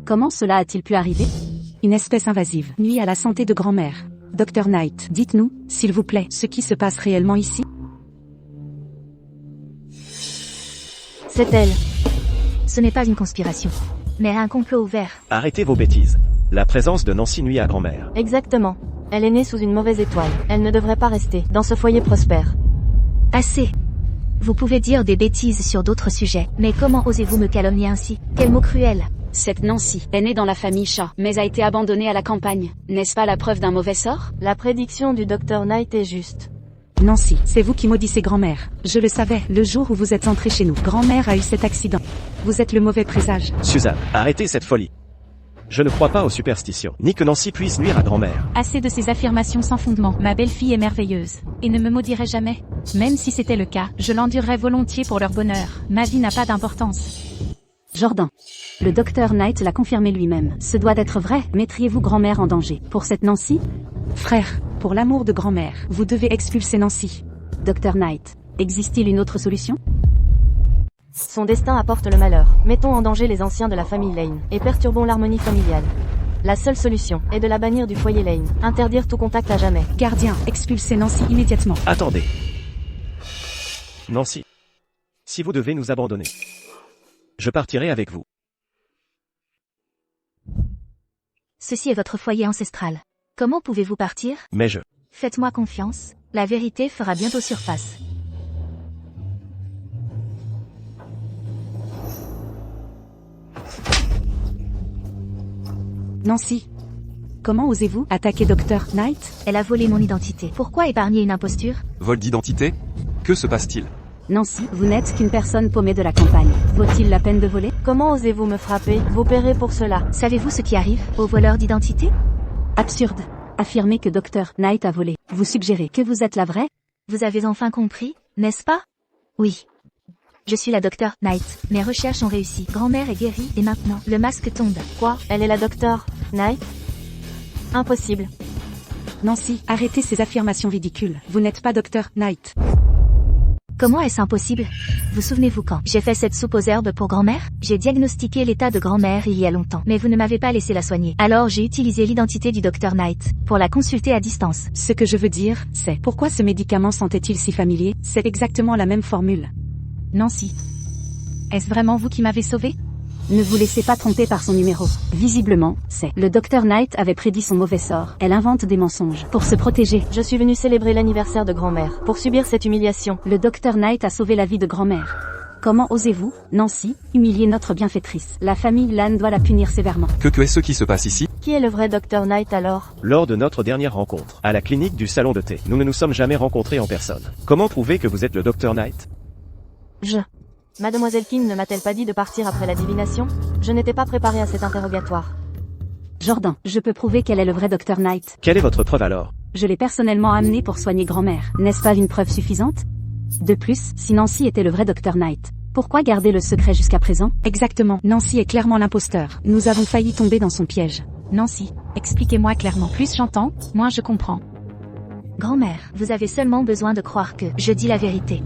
S7: Comment cela a-t-il pu arriver? Une espèce invasive nuit à la santé de grand-mère. Docteur Knight, dites-nous, s'il vous plaît, ce qui se passe réellement ici?
S12: C'est elle.
S2: Ce n'est pas une conspiration, mais un complot ouvert.
S6: Arrêtez vos bêtises. La présence de Nancy nuit à grand-mère.
S12: Exactement. Elle est née sous une mauvaise étoile. Elle ne devrait pas rester dans ce foyer prospère.
S2: Assez. Vous pouvez dire des bêtises sur d'autres sujets, mais comment osez-vous me calomnier ainsi? Quel mot cruel.
S7: Cette Nancy est née dans la famille Chat, mais a été abandonnée à la campagne. N'est-ce pas la preuve d'un mauvais sort?
S12: La prédiction du Dr Knight est juste.
S7: Nancy, c'est vous qui maudissez grand-mère. Je le savais, le jour où vous êtes entrée chez nous. Grand-mère a eu cet accident. Vous êtes le mauvais présage.
S6: Suzanne, arrêtez cette folie. Je ne crois pas aux superstitions, ni que Nancy puisse nuire à grand-mère.
S1: Assez de ces affirmations sans fondement. Ma belle-fille est merveilleuse. Et ne me maudirait jamais. Même si c'était le cas, je l'endurerais volontiers pour leur bonheur. Ma vie n'a pas d'importance.
S7: Jordan. Le docteur Knight l'a confirmé lui-même. Ce doit être vrai. Mettriez-vous grand-mère en danger pour cette Nancy?
S1: Frère, pour l'amour de grand-mère, vous devez expulser Nancy.
S7: Docteur Knight, existe-t-il une autre solution?
S12: Son destin apporte le malheur. Mettons en danger les anciens de la famille Lane, et perturbons l'harmonie familiale. La seule solution est de la bannir du foyer Lane. Interdire tout contact à jamais.
S1: Gardien, expulsez Nancy immédiatement.
S6: Attendez. Nancy. Si vous devez nous abandonner, je partirai avec vous.
S2: Ceci est votre foyer ancestral. Comment pouvez-vous partir?
S6: Mais je...
S2: Faites-moi confiance, la vérité fera bientôt surface.
S1: Nancy. Comment osez-vous attaquer Dr. Knight?
S2: Elle a volé mon identité. Pourquoi épargner une imposture?
S9: Vol d'identité? Que se passe-t-il?
S7: Nancy, vous n'êtes qu'une personne paumée de la campagne. Vaut-il la peine de voler?
S12: Comment osez-vous me frapper? Vous paierez pour cela.
S2: Savez-vous ce qui arrive aux voleurs d'identité?
S7: Absurde. Affirmer que Dr. Knight a volé. Vous suggérez que vous êtes la vraie?
S2: Vous avez enfin compris, n'est-ce pas? Oui. Je suis la Dr. Knight. Mes recherches ont réussi. Grand-mère est guérie et maintenant, le masque tombe.
S12: Quoi? Elle est la Dr. Knight? Impossible.
S1: Nancy, arrêtez ces affirmations ridicules. Vous n'êtes pas Dr. Knight.
S2: Comment est-ce impossible? Vous souvenez-vous quand j'ai fait cette soupe aux herbes pour grand-mère? J'ai diagnostiqué l'état de grand-mère il y a longtemps, mais vous ne m'avez pas laissé la soigner. Alors j'ai utilisé l'identité du Dr. Knight pour la consulter à distance.
S1: Ce que je veux dire, c'est pourquoi ce médicament sentait-il si familier? C'est exactement la même formule. Nancy. Est-ce vraiment vous qui m'avez sauvé?
S7: Ne vous laissez pas tromper par son numéro. Visiblement, c'est. Le Dr. Knight avait prédit son mauvais sort. Elle invente des mensonges pour se protéger.
S12: Je suis venue célébrer l'anniversaire de grand-mère, pour subir cette humiliation.
S7: Le Dr. Knight a sauvé la vie de grand-mère. Comment osez-vous, Nancy, humilier notre bienfaitrice? La famille Lane doit la punir sévèrement.
S9: Que est-ce qui se passe ici?
S12: Qui est le vrai Dr. Knight alors?
S6: Lors de notre dernière rencontre, à la clinique du salon de thé, nous ne nous sommes jamais rencontrés en personne. Comment prouver que vous êtes le Dr. Knight?
S12: Mademoiselle King ne m'a-t-elle pas dit de partir après la divination? Je n'étais pas préparée à cet interrogatoire.
S7: Jordan, je peux prouver qu'elle est le vrai Dr. Knight.
S6: Quelle est votre preuve alors?
S7: Je l'ai personnellement amenée pour soigner grand-mère. N'est-ce pas une preuve suffisante? De plus, si Nancy était le vrai Dr. Knight, pourquoi garder le secret jusqu'à présent?
S1: Exactement, Nancy est clairement l'imposteur. Nous avons failli tomber dans son piège. Nancy, expliquez-moi clairement. Plus j'entends, moins je comprends.
S2: Grand-mère, vous avez seulement besoin de croire que je dis la vérité.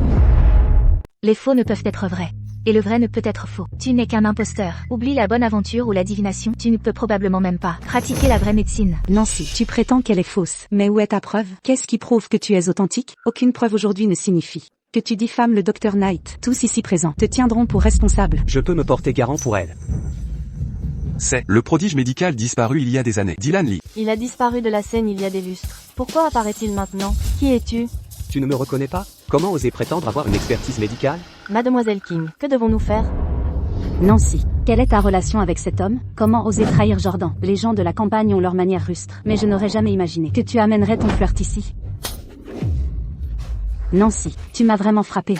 S2: Les faux ne peuvent être vrais. Et le vrai ne peut être faux. Tu n'es qu'un imposteur. Oublie la bonne aventure ou la divination. Tu ne peux probablement même pas pratiquer la vraie médecine.
S1: Nancy, tu prétends qu'elle est fausse. Mais où est ta preuve? Qu'est-ce qui prouve que tu es authentique? Aucune preuve aujourd'hui ne signifie que tu diffames le Dr. Knight. Tous ici présents te tiendront pour responsable.
S11: Je peux me porter garant pour elle.
S9: C'est le prodige médical disparu il y a des années. Dylan Lee.
S12: Il a disparu de la scène il y a des lustres. Pourquoi apparaît-il maintenant? Qui es-tu?
S11: Tu ne me reconnais pas? Comment oser prétendre avoir une expertise médicale?
S12: Mademoiselle King, que devons-nous faire?
S7: Nancy, quelle est ta relation avec cet homme? Comment oser trahir Jordan? Les gens de la campagne ont leur manière rustre, mais je n'aurais jamais imaginé que tu amènerais ton flirt ici. Nancy, tu m'as vraiment frappé.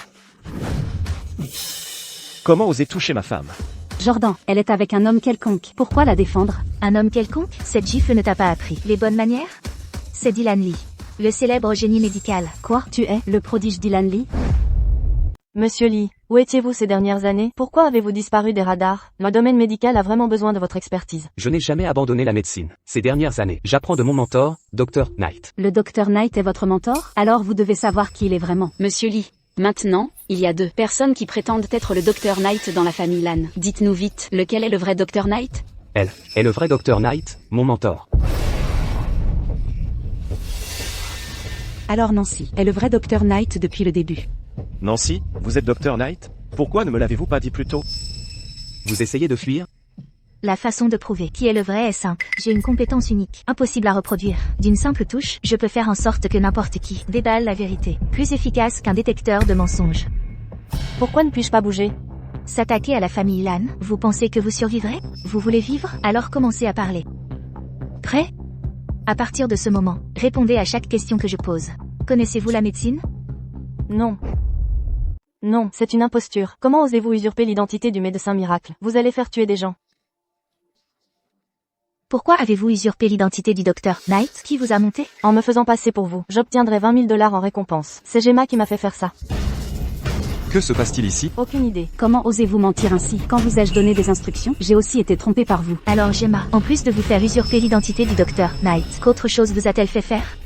S6: Comment oser toucher ma femme?
S7: Jordan, elle est avec un homme quelconque. Pourquoi la défendre?
S2: Un homme quelconque? Cette gifle ne t'a pas appris les bonnes manières? C'est Dylan Lee, le célèbre génie médical.
S7: Quoi? Tu es le prodige Dylan Lee?
S12: Monsieur Lee, où étiez-vous ces dernières années? Pourquoi avez-vous disparu des radars? Le domaine médical a vraiment besoin de votre expertise.
S11: Je n'ai jamais abandonné la médecine. Ces dernières années, j'apprends de mon mentor, Dr. Knight.
S7: Le Dr. Knight est votre mentor? Alors vous devez savoir qui il est vraiment.
S16: Monsieur Lee, maintenant, il y a deux personnes qui prétendent être le Dr. Knight dans la famille Lane. Dites-nous vite, lequel est le vrai Dr. Knight?
S11: Elle est le vrai Dr. Knight, mon mentor.
S1: Alors Nancy est le vrai Dr. Knight depuis le début.
S6: Nancy, vous êtes Dr. Knight? Pourquoi ne me l'avez-vous pas dit plus tôt?
S11: Vous essayez de fuir?
S2: La façon de prouver qui est le vrai est simple. J'ai une compétence unique, impossible à reproduire. D'une simple touche, je peux faire en sorte que n'importe qui déballe la vérité. Plus efficace qu'un détecteur de mensonges.
S12: Pourquoi ne puis-je pas bouger?
S2: S'attaquer à la famille Lane, vous pensez que vous survivrez? Vous voulez vivre? Alors commencez à parler. Prêt? À partir de ce moment, répondez à chaque question que je pose. Connaissez-vous la médecine?
S12: Non. Non, c'est une imposture. Comment osez-vous usurper l'identité du médecin miracle? Vous allez faire tuer des gens.
S2: Pourquoi avez-vous usurpé l'identité du docteur Knight? Qui vous a monté?
S12: En me faisant passer pour vous, j'obtiendrai 20 000 $ en récompense. C'est Gemma qui m'a fait faire ça.
S9: Que se passe-t-il ici?
S12: Aucune idée.
S7: Comment osez-vous mentir ainsi? Quand vous ai-je donné des instructions? J'ai aussi été trompée par vous.
S2: Alors Gemma, en plus de vous faire usurper l'identité du docteur Knight, qu'autre chose vous a-t-elle fait faire?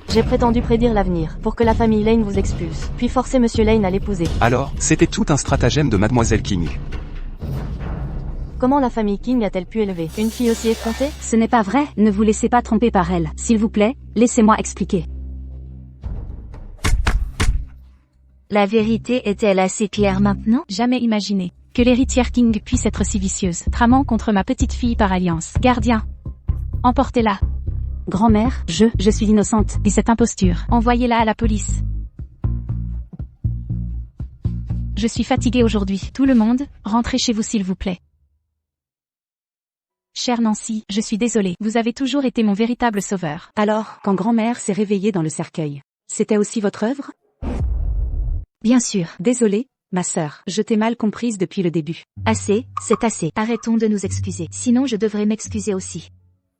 S12: J'ai prétendu prédire l'avenir, pour que la famille Lane vous expulse, puis forcer Monsieur Lane à l'épouser.
S9: Alors, c'était tout un stratagème de Mademoiselle King.
S12: Comment la famille King a-t-elle pu élever une fille aussi effrontée?
S7: Ce n'est pas vrai, ne vous laissez pas tromper par elle. S'il vous plaît, laissez-moi expliquer.
S2: La vérité est-elle assez claire maintenant?
S1: Jamais imaginé que l'héritière King puisse être si vicieuse, tramant contre ma petite fille par alliance. Gardien, emportez-la.
S7: Grand-mère, je suis innocente.
S1: Et cette imposture, envoyez-la à la police. Je suis fatiguée aujourd'hui. Tout le monde, rentrez chez vous s'il vous plaît. Chère Nancy, je suis désolée. Vous avez toujours été mon véritable sauveur.
S7: Alors, quand grand-mère s'est réveillée dans le cercueil, c'était aussi votre œuvre?
S2: Bien sûr.
S7: Désolée, ma sœur. Je t'ai mal comprise depuis le début.
S2: Assez, c'est assez. Arrêtons de nous excuser. Sinon je devrais m'excuser aussi.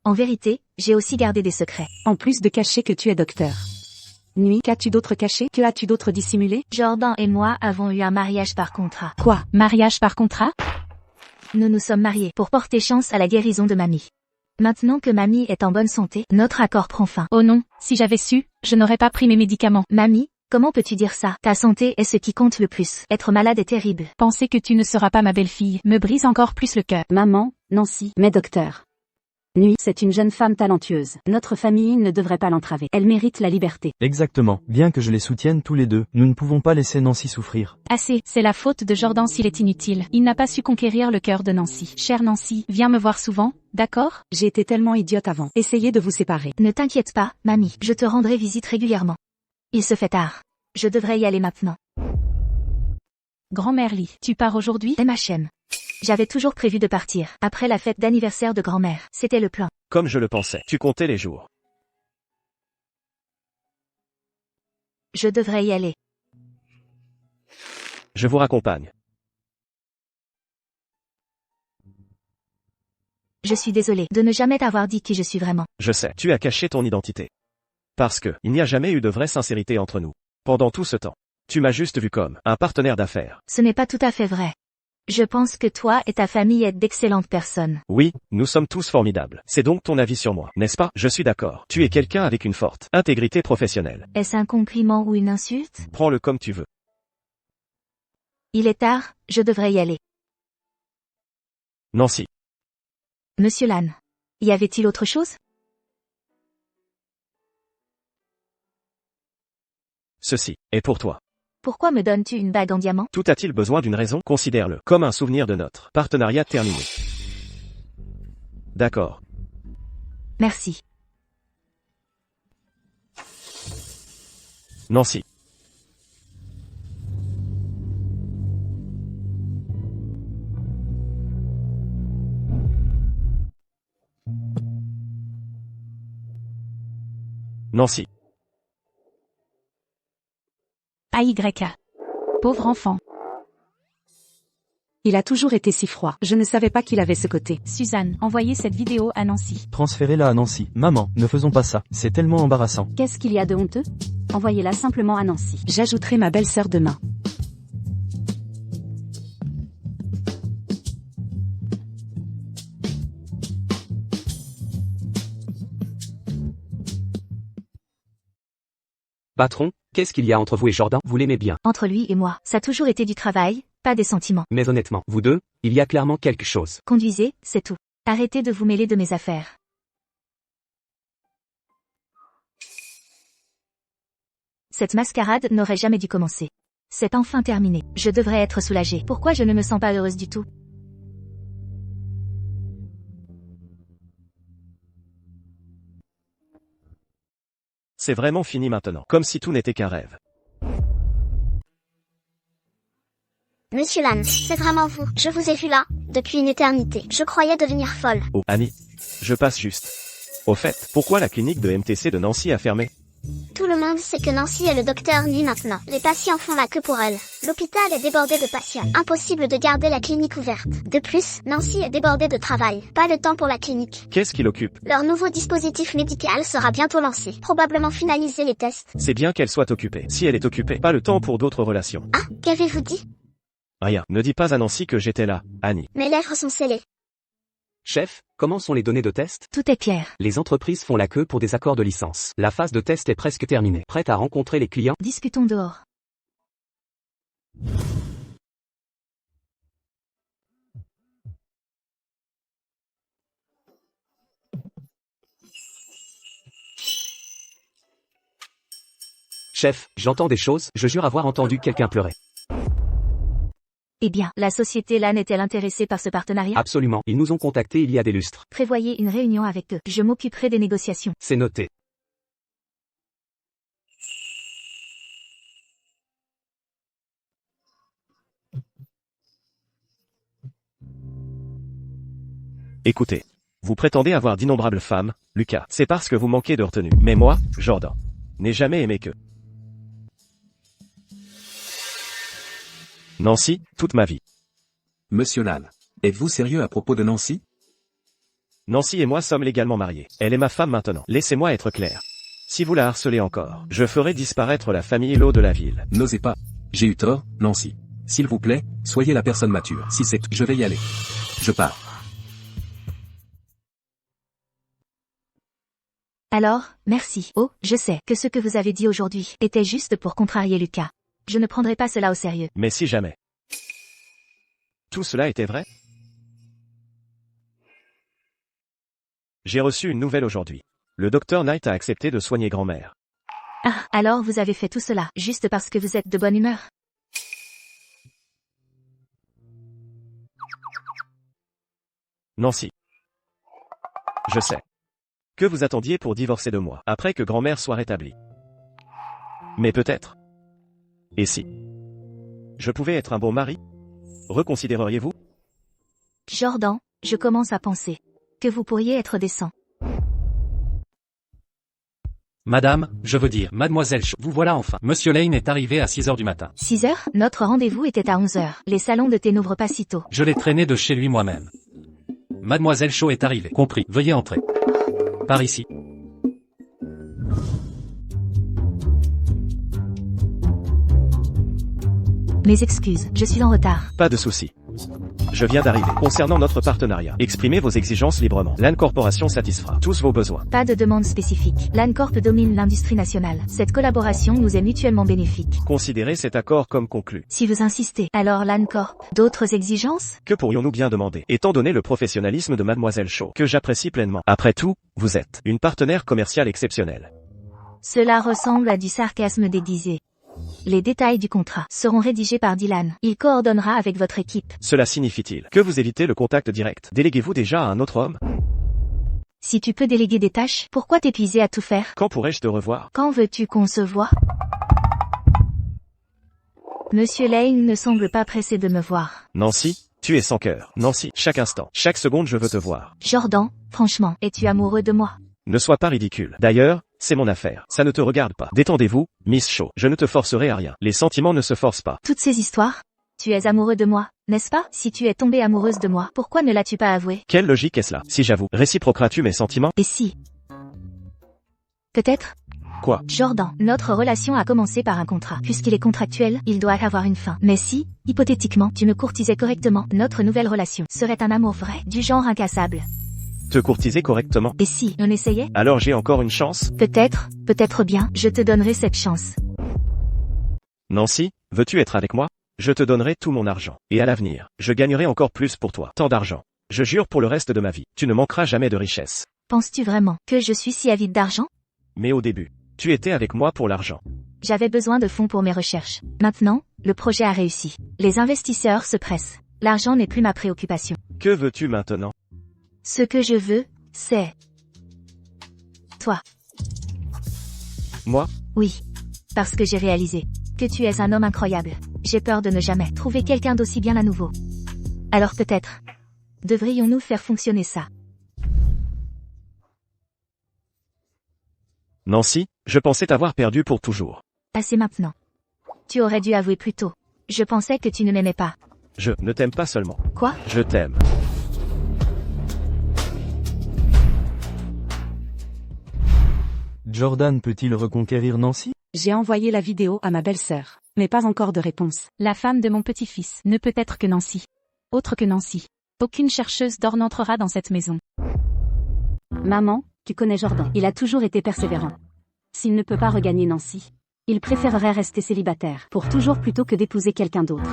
S2: En vérité, j'ai aussi gardé des secrets.
S7: En plus de cacher que tu es docteur. Nuit, qu'as-tu d'autre caché? Que as-tu d'autre dissimulé?
S2: Jordan et moi avons eu un mariage par contrat.
S1: Quoi? Mariage par contrat?
S2: Nous nous sommes mariés pour porter chance à la guérison de mamie. Maintenant que mamie est en bonne santé, notre accord prend fin.
S1: Oh non, si j'avais su, je n'aurais pas pris mes médicaments.
S2: Mamie, comment peux-tu dire ça? Ta santé est ce qui compte le plus. Être malade est terrible.
S1: Penser que tu ne seras pas ma belle-fille me brise encore plus le cœur.
S7: Maman, Nancy, mais docteur. Nuit, c'est une jeune femme talentueuse. Notre famille ne devrait pas l'entraver. Elle mérite la liberté.
S15: Exactement. Bien que je les soutienne tous les deux, nous ne pouvons pas laisser Nancy souffrir.
S1: Assez, c'est la faute de Jordan s'il est inutile. Il n'a pas su conquérir le cœur de Nancy. Chère Nancy, viens me voir souvent, d'accord?
S7: J'ai été tellement idiote avant. Essayez de vous séparer.
S2: Ne t'inquiète pas, mamie. Je te rendrai visite régulièrement. Il se fait tard. Je devrais y aller maintenant.
S1: Grand-mère Lee, tu pars aujourd'hui?
S2: MHM. J'avais toujours prévu de partir, après la fête d'anniversaire de grand-mère. C'était le plan.
S6: Comme je le pensais. Tu comptais les jours.
S2: Je devrais y aller.
S6: Je vous raccompagne.
S2: Je suis désolée de ne jamais t'avoir dit qui je suis vraiment.
S6: Je sais, tu as caché ton identité. Parce que, il n'y a jamais eu de vraie sincérité entre nous. Pendant tout ce temps. Tu m'as juste vu comme un partenaire d'affaires.
S2: Ce n'est pas tout à fait vrai. Je pense que toi et ta famille êtes d'excellentes personnes.
S6: Oui, nous sommes tous formidables. C'est donc ton avis sur moi, n'est-ce pas? Je suis d'accord. Tu es quelqu'un avec une forte intégrité professionnelle.
S2: Est-ce un compliment ou une insulte?
S6: Prends-le comme tu veux.
S2: Il est tard, je devrais y aller.
S6: Nancy.
S2: Monsieur Lane. Y avait-il autre chose?
S6: Ceci est pour toi.
S2: Pourquoi me donnes-tu une bague en diamant?
S6: Tout a-t-il besoin d'une raison? Considère-le comme un souvenir de notre partenariat terminé. D'accord.
S2: Merci.
S6: Nancy. Nancy.
S1: AYA. Pauvre enfant.
S7: Il a toujours été si froid. Je ne savais pas qu'il avait ce côté.
S1: Suzanne, envoyez cette vidéo à Nancy.
S15: Transférez-la à Nancy. Maman, ne faisons pas ça. C'est tellement embarrassant.
S7: Qu'est-ce qu'il y a de honteux? Envoyez-la simplement à Nancy. J'ajouterai ma belle-sœur demain.
S11: Patron, qu'est-ce qu'il y a entre vous et Jordan? Vous l'aimez bien.
S2: Entre lui et moi, ça a toujours été du travail, pas des sentiments.
S11: Mais honnêtement, vous deux, il y a clairement quelque chose.
S2: Conduisez, c'est tout. Arrêtez de vous mêler de mes affaires. Cette mascarade n'aurait jamais dû commencer. C'est enfin terminé. Je devrais être soulagée. Pourquoi je ne me sens pas heureuse du tout?
S6: C'est vraiment fini maintenant. Comme si tout n'était qu'un rêve.
S4: Monsieur Lane, c'est vraiment vous. Je vous ai vu là, depuis une éternité. Je croyais devenir folle.
S6: Oh, Annie. Je passe juste. Au fait, pourquoi la clinique de MTC de Nancy a fermé?
S4: Tout le monde sait que Nancy est le docteur Ni maintenant. Les patients font la queue pour elle. L'hôpital est débordé de patients. Impossible de garder la clinique ouverte. De plus, Nancy est débordée de travail. Pas le temps pour la clinique.
S6: Qu'est-ce qui l'occupe?
S4: Leur nouveau dispositif médical sera bientôt lancé. Probablement finaliser les tests.
S6: C'est bien qu'elle soit occupée. Si elle est occupée, pas le temps pour d'autres relations.
S4: Ah, qu'avez-vous dit?
S6: Rien. Ne dis pas à Nancy que j'étais là, Annie.
S4: Mes lèvres sont scellées.
S11: Chef, comment sont les données de test?
S2: Tout est clair.
S11: Les entreprises font la queue pour des accords de licence. La phase de test est presque terminée. Prête à rencontrer les clients?
S2: Discutons dehors.
S11: Chef, j'entends des choses, je jure avoir entendu quelqu'un pleurer.
S2: Eh bien, la société LAN est-elle intéressée par ce partenariat?
S11: Absolument, ils nous ont contactés il y a des lustres.
S2: Prévoyez une réunion avec eux. Je m'occuperai des négociations.
S11: C'est noté.
S6: Écoutez. Vous prétendez avoir d'innombrables femmes, Lucas. C'est parce que vous manquez de retenue. Mais moi, Jordan, n'ai jamais aimé que Nancy, toute ma vie.
S3: Monsieur Lan, êtes-vous sérieux à propos de Nancy?
S6: Nancy et moi sommes légalement mariés. Elle est ma femme maintenant. Laissez-moi être clair. Si vous la harcelez encore, je ferai disparaître la famille Lo de la ville.
S3: N'osez pas. J'ai eu tort, Nancy. S'il vous plaît, soyez la personne mature. Si c'est, je vais y aller. Je pars.
S2: Alors, merci. Oh, je sais que ce que vous avez dit aujourd'hui était juste pour contrarier Lucas. Je ne prendrai pas cela au sérieux.
S6: Mais si jamais. Tout cela était vrai? J'ai reçu une nouvelle aujourd'hui. Le docteur Knight a accepté de soigner grand-mère.
S2: Ah, alors vous avez fait tout cela, juste parce que vous êtes de bonne humeur?
S6: Nancy. Je sais. Que vous attendiez pour divorcer de moi, après que grand-mère soit rétablie. Mais peut-être. Et si je pouvais être un bon mari? Reconsidéreriez-vous?
S2: Jordan, je commence à penser que vous pourriez être décent.
S5: Madame, je veux dire, mademoiselle Shaw, vous voilà enfin. Monsieur Lane est arrivé à 6h du matin.
S2: 6h? Notre rendez-vous était à 11h. Les salons de thé n'ouvrent pas si tôt.
S5: Je l'ai traîné de chez lui moi-même. Mademoiselle Shaw est arrivée. Compris. Veuillez entrer. Par ici.
S2: Mes excuses, je suis en retard.
S6: Pas de souci. Je viens d'arriver. Concernant notre partenariat, exprimez vos exigences librement. LAN Corporation satisfera tous vos besoins.
S2: Pas de demande spécifique. LAN Corp domine l'industrie nationale. Cette collaboration nous est mutuellement bénéfique.
S6: Considérez cet accord comme conclu.
S2: Si vous insistez, alors LAN Corp, d'autres exigences?
S6: Que pourrions-nous bien demander, étant donné le professionnalisme de Mademoiselle Shaw, que j'apprécie pleinement. Après tout, vous êtes une partenaire commerciale exceptionnelle.
S2: Cela ressemble à du sarcasme déguisé. Les détails du contrat seront rédigés par Dylan. Il coordonnera avec votre équipe.
S6: Cela signifie-t-il que vous évitez le contact direct? Déléguez-vous déjà à un autre homme?
S2: Si tu peux déléguer des tâches, pourquoi t'épuiser à tout faire?
S6: Quand pourrais-je te revoir?
S2: Quand veux-tu qu'on se voie? Monsieur Lane ne semble pas pressé de me voir.
S6: Nancy, tu es sans cœur. Nancy, chaque instant, chaque seconde je veux te voir.
S2: Jordan, franchement, es-tu amoureux de moi?
S6: Ne sois pas ridicule. D'ailleurs, c'est mon affaire. Ça ne te regarde pas. Détendez-vous, Miss Shaw. Je ne te forcerai à rien. Les sentiments ne se forcent pas.
S2: Toutes ces histoires? Tu es amoureux de moi, n'est-ce pas? Si tu es tombée amoureuse de moi, pourquoi ne l'as-tu pas avoué?
S6: Quelle logique est-ce là? Si j'avoue, réciproqueras-tu mes sentiments?
S2: Et si? Peut-être?
S6: Quoi?
S2: Jordan, notre relation a commencé par un contrat. Puisqu'il est contractuel, il doit avoir une fin. Mais si, hypothétiquement, tu me courtisais correctement, notre nouvelle relation serait un amour vrai, du genre incassable.
S6: Te courtiser correctement?
S2: Et si on essayait?
S6: Alors j'ai encore une chance?
S2: Peut-être, peut-être bien, je te donnerai cette chance.
S6: Nancy, veux-tu être avec moi? Je te donnerai tout mon argent. Et à l'avenir, je gagnerai encore plus pour toi. Tant d'argent. Je jure pour le reste de ma vie, tu ne manqueras jamais de richesse.
S2: Penses-tu vraiment que je suis si avide d'argent?
S6: Mais au début, tu étais avec moi pour l'argent.
S2: J'avais besoin de fonds pour mes recherches. Maintenant, le projet a réussi. Les investisseurs se pressent. L'argent n'est plus ma préoccupation.
S6: Que veux-tu maintenant?
S2: Ce que je veux, c'est... toi.
S6: Moi?
S2: Oui. Parce que j'ai réalisé que tu es un homme incroyable. J'ai peur de ne jamais trouver quelqu'un d'aussi bien à nouveau. Alors peut-être devrions-nous faire fonctionner ça?
S6: Nancy, je pensais t'avoir perdu pour toujours.
S2: Assez maintenant. Tu aurais dû avouer plus tôt. Je pensais que tu ne m'aimais pas.
S6: Je ne t'aime pas seulement.
S2: Quoi?
S6: Je t'aime.
S15: Jordan peut-il reconquérir Nancy?
S7: J'ai envoyé la vidéo à ma belle-sœur, mais pas encore de réponse.
S1: La femme de mon petit-fils ne peut être que Nancy. Autre que Nancy. Aucune chercheuse d'or n'entrera dans cette maison.
S7: Maman, tu connais Jordan. Il a toujours été persévérant. S'il ne peut pas regagner Nancy, il préférerait rester célibataire pour toujours plutôt que d'épouser quelqu'un d'autre.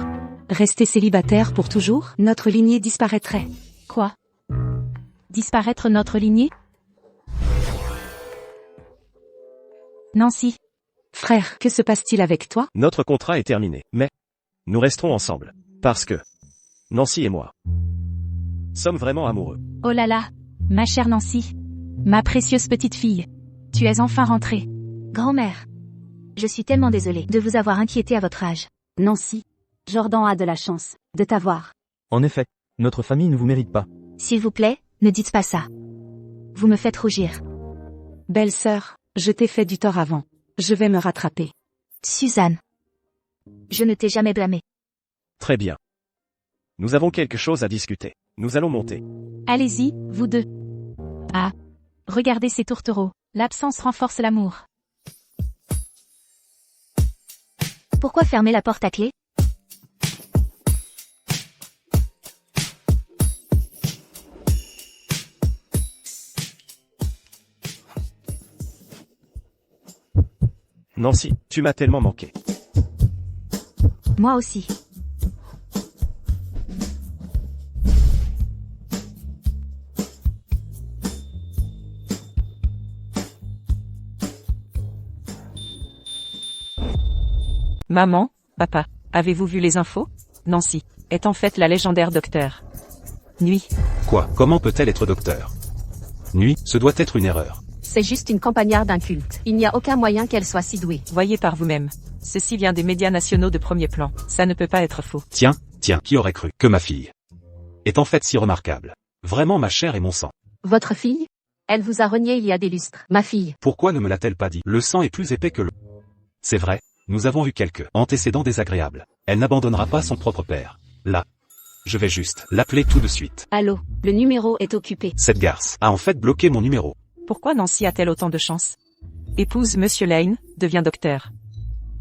S7: Rester célibataire pour toujours? Notre lignée disparaîtrait.
S1: Quoi? Disparaître notre lignée? Nancy.
S7: Frère, que se passe-t-il avec toi?
S6: Notre contrat est terminé, mais nous resterons ensemble. Parce que Nancy et moi sommes vraiment amoureux.
S1: Oh là là, ma chère Nancy. Ma précieuse petite fille. Tu es enfin rentrée.
S2: Grand-mère. Je suis tellement désolée de vous avoir inquiété à votre âge.
S7: Nancy. Jordan a de la chance de t'avoir.
S15: En effet, notre famille ne vous mérite pas.
S2: S'il vous plaît, ne dites pas ça. Vous me faites rougir.
S7: Belle-sœur, je t'ai fait du tort avant. Je vais me rattraper.
S2: Suzanne. Je ne t'ai jamais blâmé.
S6: Très bien. Nous avons quelque chose à discuter. Nous allons monter.
S1: Allez-y, vous deux. Ah. Regardez ces tourtereaux. L'absence renforce l'amour.
S2: Pourquoi fermer la porte à clé?
S6: Nancy, tu m'as tellement manqué.
S2: Moi aussi.
S8: Maman, papa, avez-vous vu les infos? Nancy est en fait la légendaire docteur Nuit.
S3: Quoi? Comment peut-elle être docteur? Nuit, ce doit être une erreur.
S10: C'est juste une campagnarde d'un culte. Il n'y a aucun moyen qu'elle soit si douée.
S8: Voyez par vous-même. Ceci vient des médias nationaux de premier plan. Ça ne peut pas être faux.
S3: Tiens, qui aurait cru que ma fille est en fait si remarquable? Vraiment ma chair et mon sang.
S10: Votre fille? Elle vous a renié il y a des lustres. Ma fille.
S3: Pourquoi ne me l'a-t-elle pas dit? Le sang est plus épais que le... C'est vrai, nous avons eu quelques antécédents désagréables. Elle n'abandonnera pas son propre père. Là. Je vais juste l'appeler tout de suite.
S7: Allô, le numéro est occupé.
S3: Cette garce a en fait bloqué mon numéro.
S8: Pourquoi Nancy a-t-elle autant de chance? Épouse Monsieur Lane, devient docteur.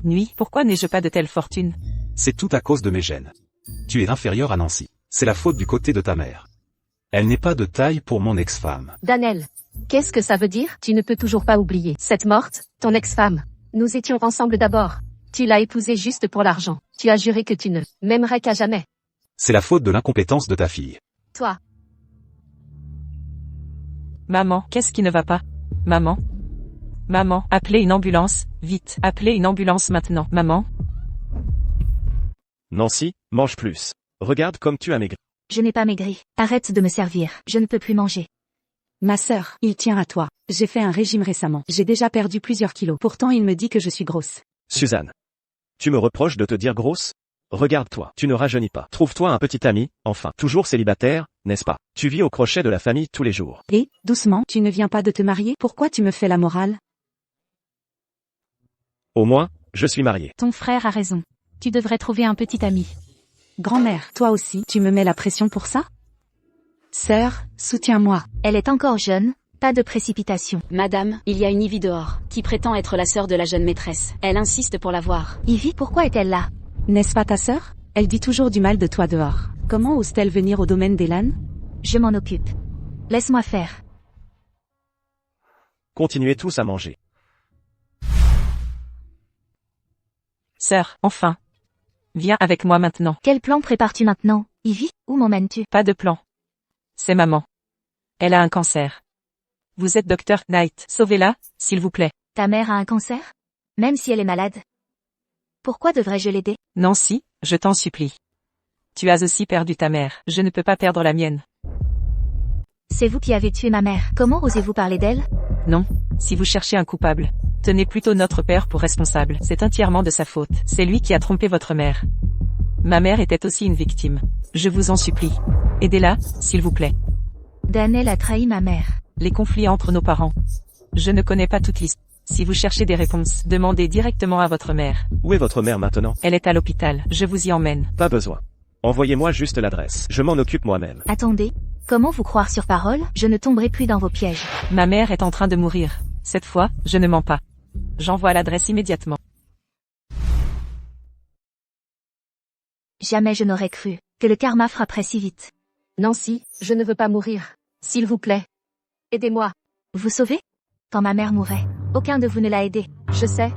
S8: Nuit, pourquoi n'ai-je pas de telle fortune?
S3: C'est tout à cause de mes gènes. Tu es inférieur à Nancy. C'est la faute du côté de ta mère. Elle n'est pas de taille pour mon ex-femme.
S10: Daniel. Qu'est-ce que ça veut dire? Tu ne peux toujours pas oublier. Cette morte, ton ex-femme. Nous étions ensemble d'abord. Tu l'as épousée juste pour l'argent. Tu as juré que tu ne m'aimerais qu'à jamais.
S3: C'est la faute de l'incompétence de ta fille.
S10: Toi.
S8: Maman, qu'est-ce qui ne va pas? Maman? Maman, appelez une ambulance, vite, appelez une ambulance maintenant. Maman?
S6: Nancy, mange plus. Regarde comme tu as maigri.
S2: Je n'ai pas maigri. Arrête de me servir. Je ne peux plus manger.
S7: Ma sœur, il tient à toi. J'ai fait un régime récemment. J'ai déjà perdu plusieurs kilos. Pourtant il me dit que je suis grosse.
S6: Suzanne. Tu me reproches de te dire grosse? Regarde-toi, tu ne rajeunis pas. Trouve-toi un petit ami, enfin, toujours célibataire, n'est-ce pas? Tu vis au crochet de la famille tous les jours.
S7: Et, doucement, tu ne viens pas de te marier? Pourquoi tu me fais la morale?
S6: Au moins, je suis marié.
S1: Ton frère a raison. Tu devrais trouver un petit ami.
S7: Grand-mère, toi aussi, tu me mets la pression pour ça? Sœur, soutiens-moi.
S2: Elle est encore jeune, pas de précipitation.
S16: Madame, il y a une Ivy dehors, qui prétend être la sœur de la jeune maîtresse. Elle insiste pour la voir.
S2: Ivy, pourquoi est-elle là?
S7: N'est-ce pas ta sœur? Elle dit toujours du mal de toi dehors. Comment ose-t-elle venir au domaine d'Elan?
S2: Je m'en occupe. Laisse-moi faire.
S6: Continuez tous à manger.
S8: Sœur, enfin. Viens avec moi maintenant.
S2: Quel plan prépares-tu maintenant, Ivy? Où m'emmènes-tu?
S8: Pas de plan. C'est maman. Elle a un cancer. Vous êtes docteur Knight. Sauvez-la, s'il vous plaît.
S2: Ta mère a un cancer? Même si elle est malade? Pourquoi devrais-je l'aider?
S8: Nancy, je t'en supplie. Tu as aussi perdu ta mère. Je ne peux pas perdre la mienne.
S2: C'est vous qui avez tué ma mère. Comment osez-vous parler d'elle?
S8: Non, si vous cherchez un coupable, tenez plutôt notre père pour responsable. C'est entièrement de sa faute. C'est lui qui a trompé votre mère. Ma mère était aussi une victime. Je vous en supplie. Aidez-la, s'il vous plaît.
S2: Daniel a trahi ma mère.
S8: Les conflits entre nos parents. Je ne connais pas toute l'histoire. Si vous cherchez des réponses, demandez directement à votre mère.
S6: Où est votre mère maintenant?
S8: Elle est à l'hôpital, je vous y emmène.
S6: Pas besoin. Envoyez-moi juste l'adresse, je m'en occupe moi-même.
S2: Attendez. Comment vous croire sur parole? Je ne tomberai plus dans vos pièges.
S8: Ma mère est en train de mourir. Cette fois, je ne mens pas. J'envoie l'adresse immédiatement.
S2: Jamais je n'aurais cru que le karma frapperait si vite.
S10: Nancy, je ne veux pas mourir. S'il vous plaît. Aidez-moi.
S2: Vous sauvez? Quand ma mère mourait, aucun de vous ne l'a aidé.
S10: Je sais.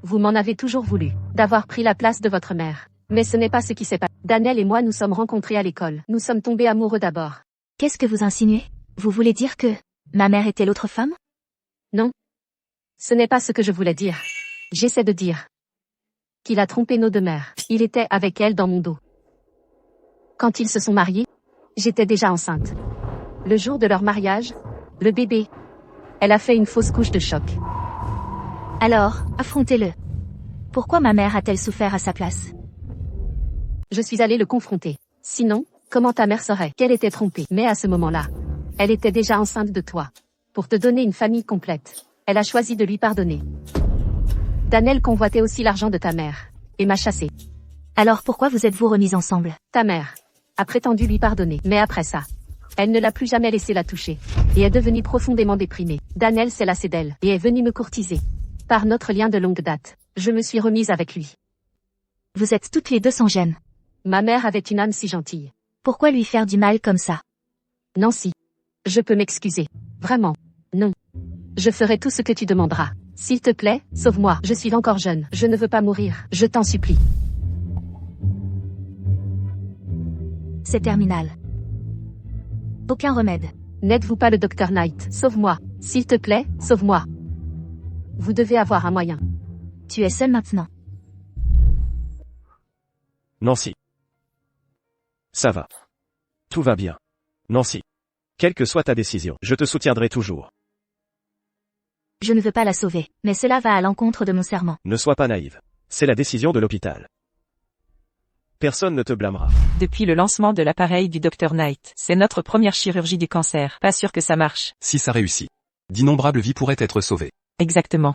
S10: Vous m'en avez toujours voulu, d'avoir pris la place de votre mère. Mais ce n'est pas ce qui s'est passé. Daniel et moi nous sommes rencontrés à l'école. Nous sommes tombés amoureux d'abord.
S2: Qu'est-ce que vous insinuez? Vous voulez dire que ma mère était l'autre femme?
S10: Non. Ce n'est pas ce que je voulais dire. J'essaie de dire qu'il a trompé nos deux mères. Il était avec elle dans mon dos. Quand ils se sont mariés, j'étais déjà enceinte. Le jour de leur mariage, le bébé, elle a fait une fausse couche de choc.
S2: Alors, affrontez-le. Pourquoi ma mère a-t-elle souffert à sa place?
S10: Je suis allée le confronter. Sinon, comment ta mère saurait qu'elle était trompée? Mais à ce moment-là, elle était déjà enceinte de toi. Pour te donner une famille complète, elle a choisi de lui pardonner. Daniel convoitait aussi l'argent de ta mère, et m'a chassée.
S2: Alors pourquoi vous êtes-vous remis ensemble?
S10: Ta mère a prétendu lui pardonner, mais après ça, elle ne l'a plus jamais laissé la toucher, et est devenue profondément déprimée. Daniel s'est lassé d'elle, et est venu me courtiser. Par notre lien de longue date, je me suis remise avec lui.
S2: Vous êtes toutes les deux sans gêne.
S10: Ma mère avait une âme si gentille.
S2: Pourquoi lui faire du mal comme ça?
S10: Nancy, je peux m'excuser. Vraiment. Non. Je ferai tout ce que tu demanderas. S'il te plaît, sauve-moi. Je suis encore jeune. Je ne veux pas mourir. Je t'en supplie.
S2: C'est terminal. Aucun remède.
S10: N'êtes-vous pas le Dr Knight? Sauve-moi. S'il te plaît, sauve-moi. Vous devez avoir un moyen.
S2: Tu es seul maintenant.
S6: Nancy. Ça va. Tout va bien. Nancy. Quelle que soit ta décision, je te soutiendrai toujours.
S2: Je ne veux pas la sauver, mais cela va à l'encontre de mon serment.
S6: Ne sois pas naïve. C'est la décision de l'hôpital. Personne ne te blâmera.
S8: Depuis le lancement de l'appareil du Dr Knight, c'est notre première chirurgie du cancer. Pas sûr que ça marche.
S9: Si ça réussit, d'innombrables vies pourraient être sauvées.
S8: Exactement.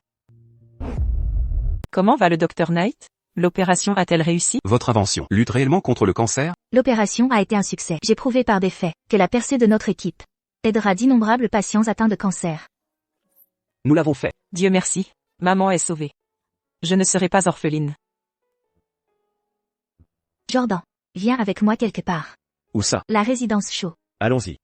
S8: Comment va le Dr Knight? L'opération a-t-elle réussi?
S9: Votre invention lutte réellement contre le cancer?
S2: L'opération a été un succès. J'ai prouvé par des faits que la percée de notre équipe aidera d'innombrables patients atteints de cancer.
S11: Nous l'avons fait.
S8: Dieu merci. Maman est sauvée. Je ne serai pas orpheline.
S2: Jordan, viens avec moi quelque part.
S6: Où ça?
S2: La résidence Shaw.
S6: Allons-y.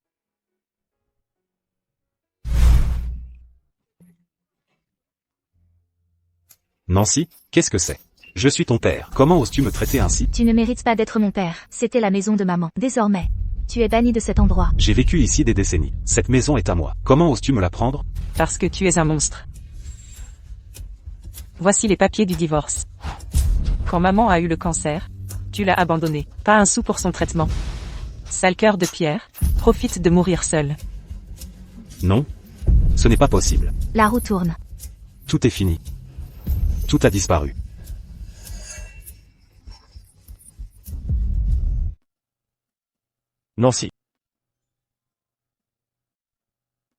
S9: Nancy, qu'est-ce que c'est? Je suis ton père. Comment oses-tu me traiter ainsi?
S2: Tu ne mérites pas d'être mon père. C'était la maison de maman. Désormais, tu es banni de cet endroit.
S9: J'ai vécu ici des décennies. Cette maison est à moi. Comment oses-tu me la prendre?
S8: Parce que tu es un monstre. Voici les papiers du divorce. Quand maman a eu le cancer, tu l'as abandonnée. Pas un sou pour son traitement. Sale cœur de pierre, profite de mourir seul.
S9: Non. Ce n'est pas possible.
S2: La roue tourne.
S9: Tout est fini. Tout a disparu.
S6: Nancy.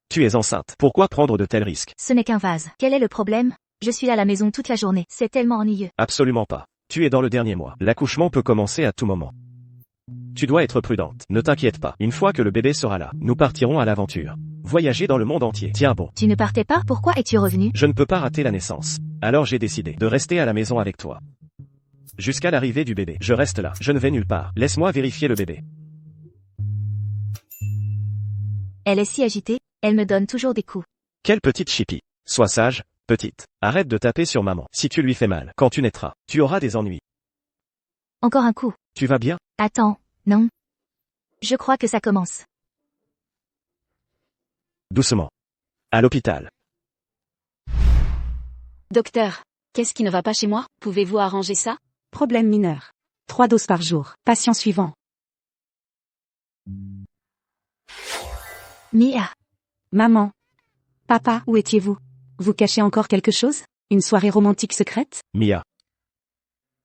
S6: Tu es enceinte. Pourquoi prendre de tels risques?
S2: Ce n'est qu'un vase. Quel est le problème? Je suis à la maison toute la journée. C'est tellement ennuyeux.
S6: Absolument pas. Tu es dans le dernier mois. L'accouchement peut commencer à tout moment. Tu dois être prudente. Ne t'inquiète pas. Une fois que le bébé sera là, nous partirons à l'aventure. Voyager dans le monde entier. Tiens bon.
S2: Tu ne partais pas? Pourquoi es-tu revenu?
S6: Je ne peux pas rater la naissance. Alors j'ai décidé de rester à la maison avec toi. Jusqu'à l'arrivée du bébé. Je reste là. Je ne vais nulle part. Laisse-moi vérifier le bébé.
S2: Elle est si agitée, elle me donne toujours des coups.
S6: Quelle petite chipie. Sois sage, petite. Arrête de taper sur maman. Si tu lui fais mal, quand tu naîtras, tu auras des ennuis.
S2: Encore un coup.
S6: Tu vas bien?
S2: Attends, non. Je crois que ça commence.
S6: Doucement. À l'hôpital.
S16: Docteur, qu'est-ce qui ne va pas chez moi? Pouvez-vous arranger ça?
S7: Problème mineur. 3 doses par jour. Patient suivant.
S2: Mia.
S7: Maman. Papa, où étiez-vous? Vous cachez encore quelque chose? Une soirée romantique secrète?
S6: Mia.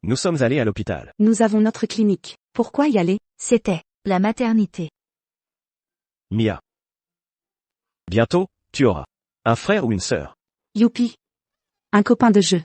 S6: Nous sommes allés à l'hôpital.
S7: Nous avons notre clinique. Pourquoi y aller?
S2: C'était la maternité.
S6: Mia. Bientôt, tu auras un frère ou une sœur.
S7: Youpi. Un copain de jeu.